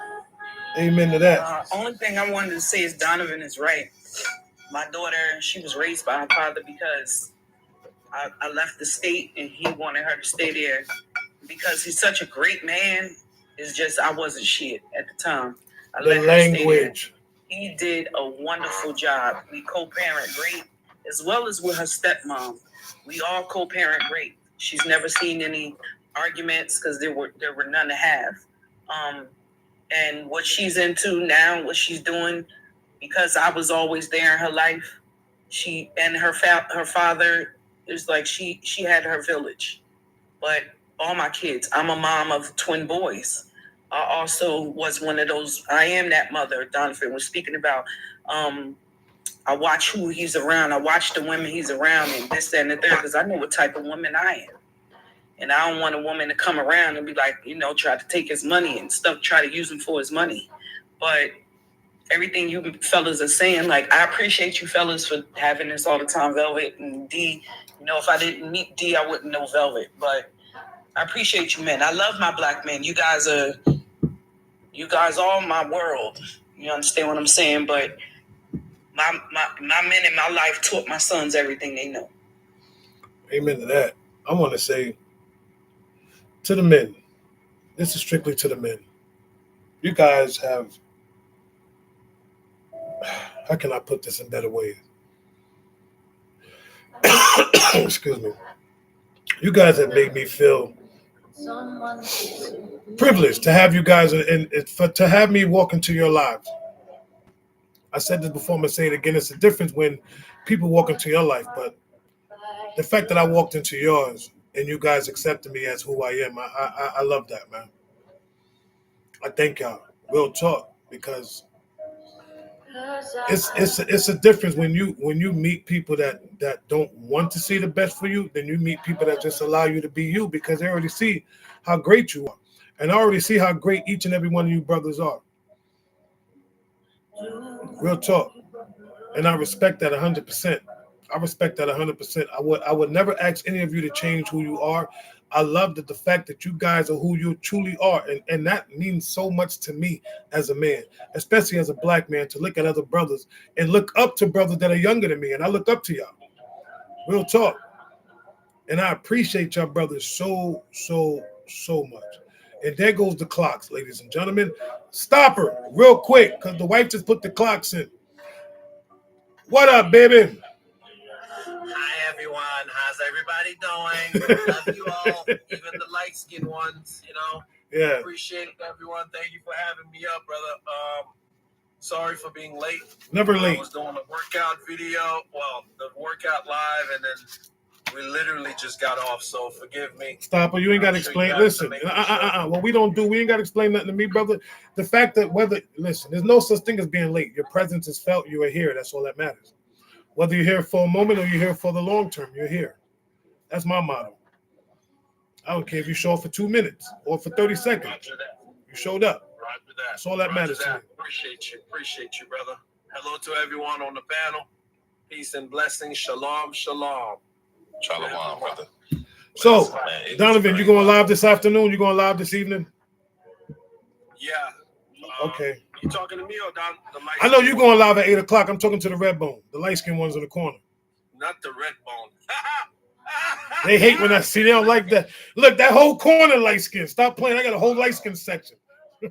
Amen to that. Only thing I wanted to say is Donovan is right. My daughter, she was raised by her father because I left the state and he wanted her to stay there because he's such a great man. It's just I wasn't shit at the time. The language. He did a wonderful job. We co-parent great, as well as with her stepmom. We all co-parent great. She's never seen any arguments because there were none to have. And what she's into now, what she's doing, because I was always there in her life. She and her father, it was like she had her village. But all my kids, I'm a mom of twin boys. I also was one of those. I am that mother Donovan was speaking about. I watch who he's around. I watch the women he's around and this, that, and the third, because I know what type of woman I am. And I don't want a woman to come around and be like, try to take his money and stuff, try to use him for his money. But everything you fellas are saying. Like, I appreciate you fellas for having this all the time, Velvet and D. You know, if I didn't meet D, I wouldn't know Velvet. But I appreciate you, men. I love my black men. You guys are my world. You understand what I'm saying? But my men in my life taught my sons everything they know. Amen to that. I want to say to the men, this is strictly to the men. You guys have, how can I put this in better ways? Excuse me. You guys have made me feel privileged to have you guys and to have me walk into your lives. I said this before, I'm going to say it again. It's a difference when people walk into your life, but the fact that I walked into yours and you guys accepted me as who I am, I love that, man. I thank y'all. Real talk, because it's a difference when you meet people that don't want to see the best for you, then you meet people that just allow you to be you, because they already see how great you are, and I already see how great each and every one of you brothers are. Real talk, and I respect that 100%. I respect that 100%. I would never ask any of you to change who you are. I love the fact that you guys are who you truly are. And that means so much to me as a man, especially as a black man, to look at other brothers and look up to brothers that are younger than me. And I look up to y'all. Real talk. And I appreciate y'all brothers so much. And there goes the clocks, ladies and gentlemen. Stop her real quick, because the wife just put the clocks in. What up, baby? Hi, everyone. How's everybody doing? Love you all, even the light-skinned ones, you know. Yeah. Appreciate it, everyone. Thank you for having me up, brother. Sorry for being late. Never late. I was doing a workout video, the workout live, and then we literally just got off, so forgive me. Stop her. You ain't got to explain. Listen, what we don't do, we ain't got to explain nothing to me, brother. The fact that listen, there's no such thing as being late. Your presence is felt. You are here. That's all that matters. Whether you're here for a moment or you're here for the long term, you're here. That's my motto. I don't care if you show up for 2 minutes or for 30 seconds. You showed up. That's all that matters to me. Appreciate you, brother. Hello to everyone on the panel. Peace and blessings. Shalom, shalom. Shalom, brother. So, Donovan, you going live this afternoon? You going live this evening? Yeah. Okay. You talking to me or Don? I know you going live at 8 o'clock. I'm talking to the red bone, the light skinned ones in the corner. Not the red bone. They hate when I see. They don't like that. Look, that whole corner light skin. Stop playing. I got a whole light skin section. Wow.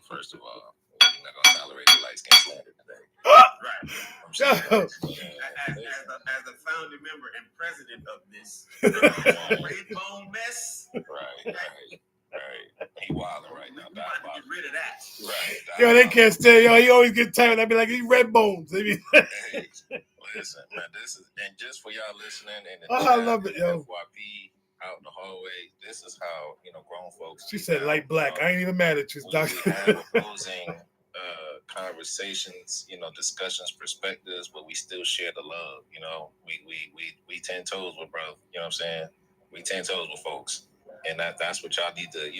First of all, we're not gonna tolerate the light skin slander today. Right. As a founding member and president of this red bone mess. Right. He wilding right now. We about to get rid of that. Right. Yo, they can't stay. Yo, he always get tired. I'd be like, he red bones. They be Hey, listen, man, this is, and just for y'all listening, and I love it, yo. FYP out in the hallway, this is how, grown folks. She said light black. I ain't even mad at you, we have opposing conversations, discussions, perspectives, but we still share the love. We 10 toes with brother. You know what I'm saying? We 10 toes with folks. And that's what y'all need to,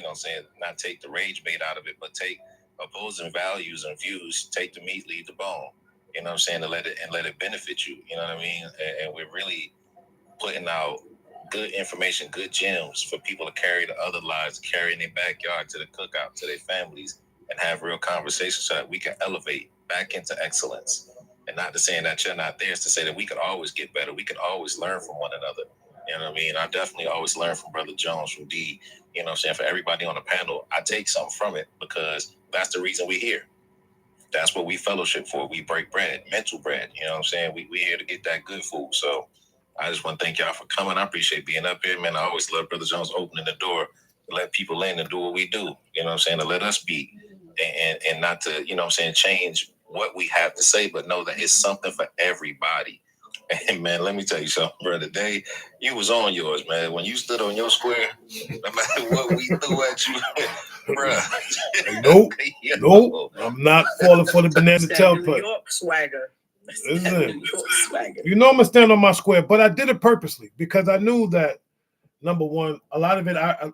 not take the rage bait out of it, but take opposing values and views, take the meat, leave the bone. You know what I'm saying? To let it benefit you. You know what I mean? And we're really putting out good information, good gems for people to carry to other lives, carry in their backyard, to the cookout, to their families, and have real conversations so that we can elevate back into excellence. And not to saying that you're not there, it's to say that we could always get better. We could always learn from one another. You know what I mean? I definitely always learn from Brother Jones, from D. You know what I'm saying? For everybody on the panel, I take something from it because that's the reason we're here. That's what we fellowship for. We break bread, mental bread. You know what I'm saying? We here to get that good food. So I just want to thank y'all for coming. I appreciate being up here, man. I always love Brother Jones opening the door to let people in and do what we do. You know what I'm saying? To let us be and not to, change what we have to say, but know that it's something for everybody. And man, let me tell you something, bro. Today, you was on yours, man. When you stood on your square, no matter what we threw at you, bro. Nope. I'm not falling for the banana tailpipe. New York swagger. Listen, I'm gonna stand on my square, but I did it purposely because I knew that, number one, a lot of it. I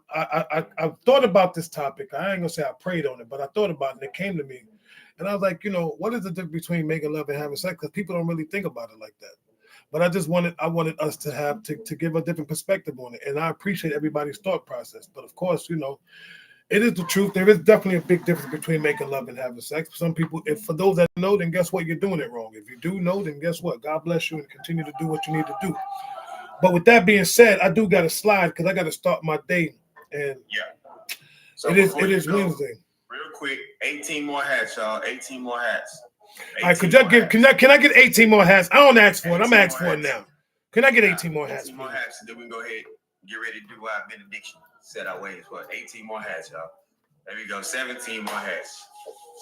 thought about this topic. I ain't gonna say I prayed on it, but I thought about it. And it came to me, And I was like, what is the difference between making love and having sex? Because people don't really think about it like that. But I wanted us to have to give a different perspective on it. And I appreciate everybody's thought process. But of course, it is the truth. There is definitely a big difference between making love and having sex. Some people, for those that know, then guess what? You're doing it wrong. If you do know, then guess what? God bless you and continue to do what you need to do. But with that being said, I do got to slide because I got to start my day. And So it is go, Wednesday. Real quick, 18 more hats, y'all. 18 more hats. All right, could y'all can I get 18 more hats? I don't ask for it. I'm asking for it now. Can I get 18 more hats? 18 more hats, and then we can go ahead and get ready to do our benediction. Set our ways for 18 more hats, y'all. There we go. 17 more hats.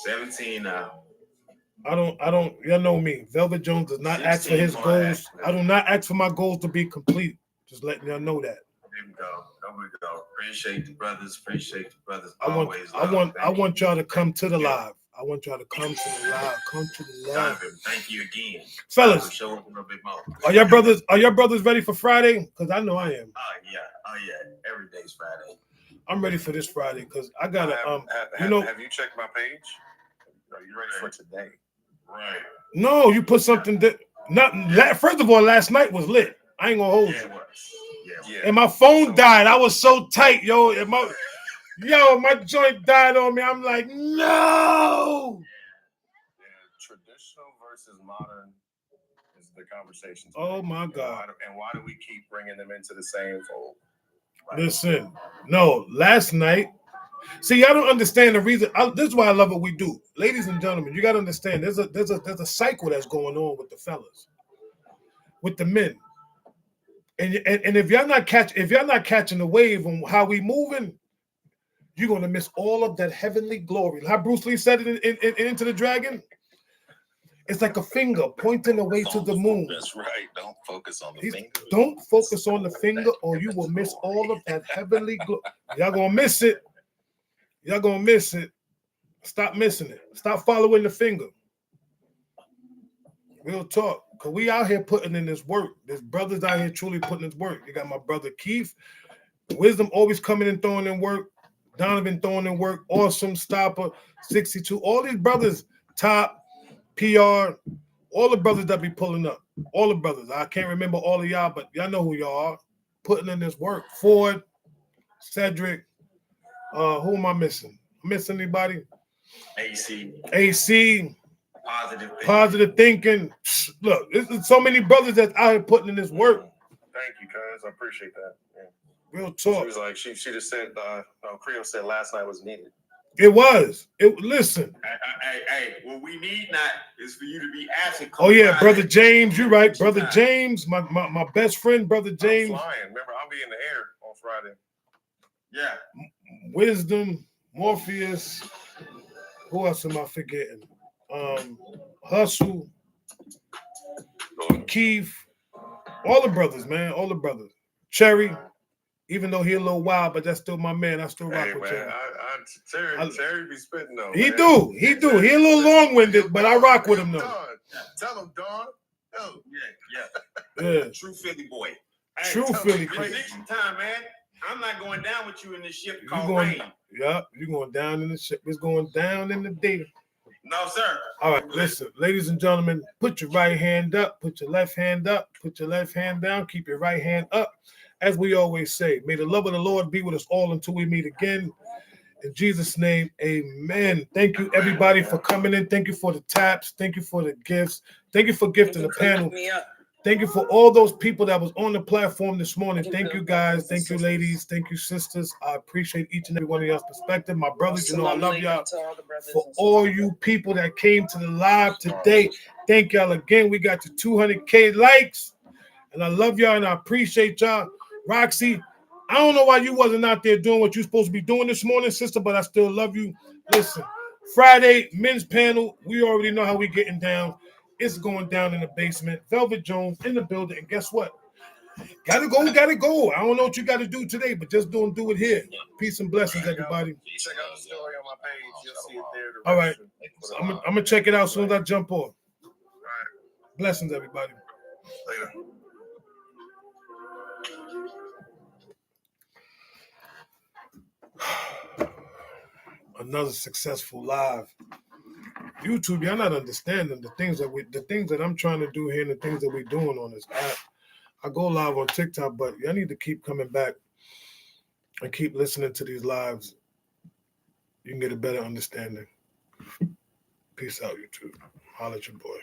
17 now. I don't, y'all know me. Velvet Jones does not ask for his goals. Hats. I do not ask for my goals to be complete. Just letting y'all know that. There we go. There we go. Appreciate the brothers. I want y'all to come to the live. I want y'all to come to the live. Come to the live. Jonathan, thank you again. Fellas, Show up a little bit more. Are your brothers ready for Friday? Because I know I am. Oh yeah. Every day's Friday. I'm ready for this Friday because I gotta Have you checked my page? Are you ready for today? Right. No, you put something that first of all, last night was lit. I ain't gonna hold you. Yeah. And my phone died. I was so tight, yo. And my joint died on me. I'm like, no. Traditional versus modern is the conversation. Oh my God. And why do we keep bringing them into the same fold? Listen, no, last night. See, y'all don't understand the reason. This is why I love what we do, ladies and gentlemen. You got to understand. There's a cycle that's going on with the fellas, with the men, and if y'all not catching the wave on how we moving, you're gonna miss all of that heavenly glory. How Bruce Lee said it in Into the Dragon. It's like a finger pointing away to the moon. That's right. Don't focus on the finger. Don't focus on the finger, or you will miss all of that heavenly glory. Y'all gonna miss it. Y'all gonna miss it. Stop missing it. Stop following the finger. Real talk. Because we out here putting in this work. There's brothers out here truly putting in this work. You got my brother Keith. Wisdom always coming and throwing in work. Donovan throwing in work. Awesome. Stopper. 62. All these brothers. Top. PR, all the brothers that be pulling up, all the brothers. I can't remember all of y'all, but y'all know who y'all are. Putting in this work. Ford, Cedric. Who am I missing? Miss anybody? AC. Positive thinking. Look, there's so many brothers that's out here putting in this work. Thank you, cuz. I appreciate that. Yeah. Real talk. She was like, she just said, Creo said last night was needed. It was. Listen. Hey, what we need not is for you to be asking. Oh yeah, brother James, you're right. Brother James, my best friend, brother James. I'm flying. Remember, I'll be in the air on Friday. Yeah. Wisdom, Morpheus. Who else am I forgetting? Hustle, Keith, all the brothers, man, all the brothers. Cherry, even though he a little wild, but that's still my man. I still rock with Cherry. Terry be spitting though. He do. He a little long-winded, but I rock with him though. Tell him, Don. Oh, Yeah. True Philly boy. True Philly boy. Prediction time, man. I'm not going down with you in this ship called Rain. Rain. Yeah, you're going down in the ship. It's going down in the day. No, sir. All right, listen, ladies and gentlemen, put your right hand up, put your left hand up, put your left hand down, keep your right hand up. As we always say, may the love of the Lord be with us all until we meet again. In Jesus' name, amen. Thank you, everybody, for coming in. Thank you for the taps. Thank you for the gifts. Thank you for gifting the panel. Thank you for all those people that was on the platform this morning. Thank you, guys. Thank you, ladies. Thank you, sisters. I appreciate each and every one of y'all's perspective. My brothers, I love y'all. For all you people that came to the live today, thank y'all again. We got to 200K likes, and I love y'all, and I appreciate y'all. Roxy, I don't know why you wasn't out there doing what you're supposed to be doing this morning, sister, but I still love you. Listen, Friday, men's panel, we already know how we getting down. It's going down in the basement. Velvet Jones in the building. And guess what? Gotta go. I don't know what you got to do today, but just don't do it here. Peace and blessings, everybody. Check out the story on my page. You'll see it there. All right. I'm going to check it out as soon as I jump off. Blessings, everybody. Later. Another successful live. YouTube, y'all not understanding the things that I'm trying to do here and the things that we're doing on this app. I go live on TikTok, but y'all need to keep coming back and keep listening to these lives. You can get a better understanding. Peace out, YouTube. Holla at your boy.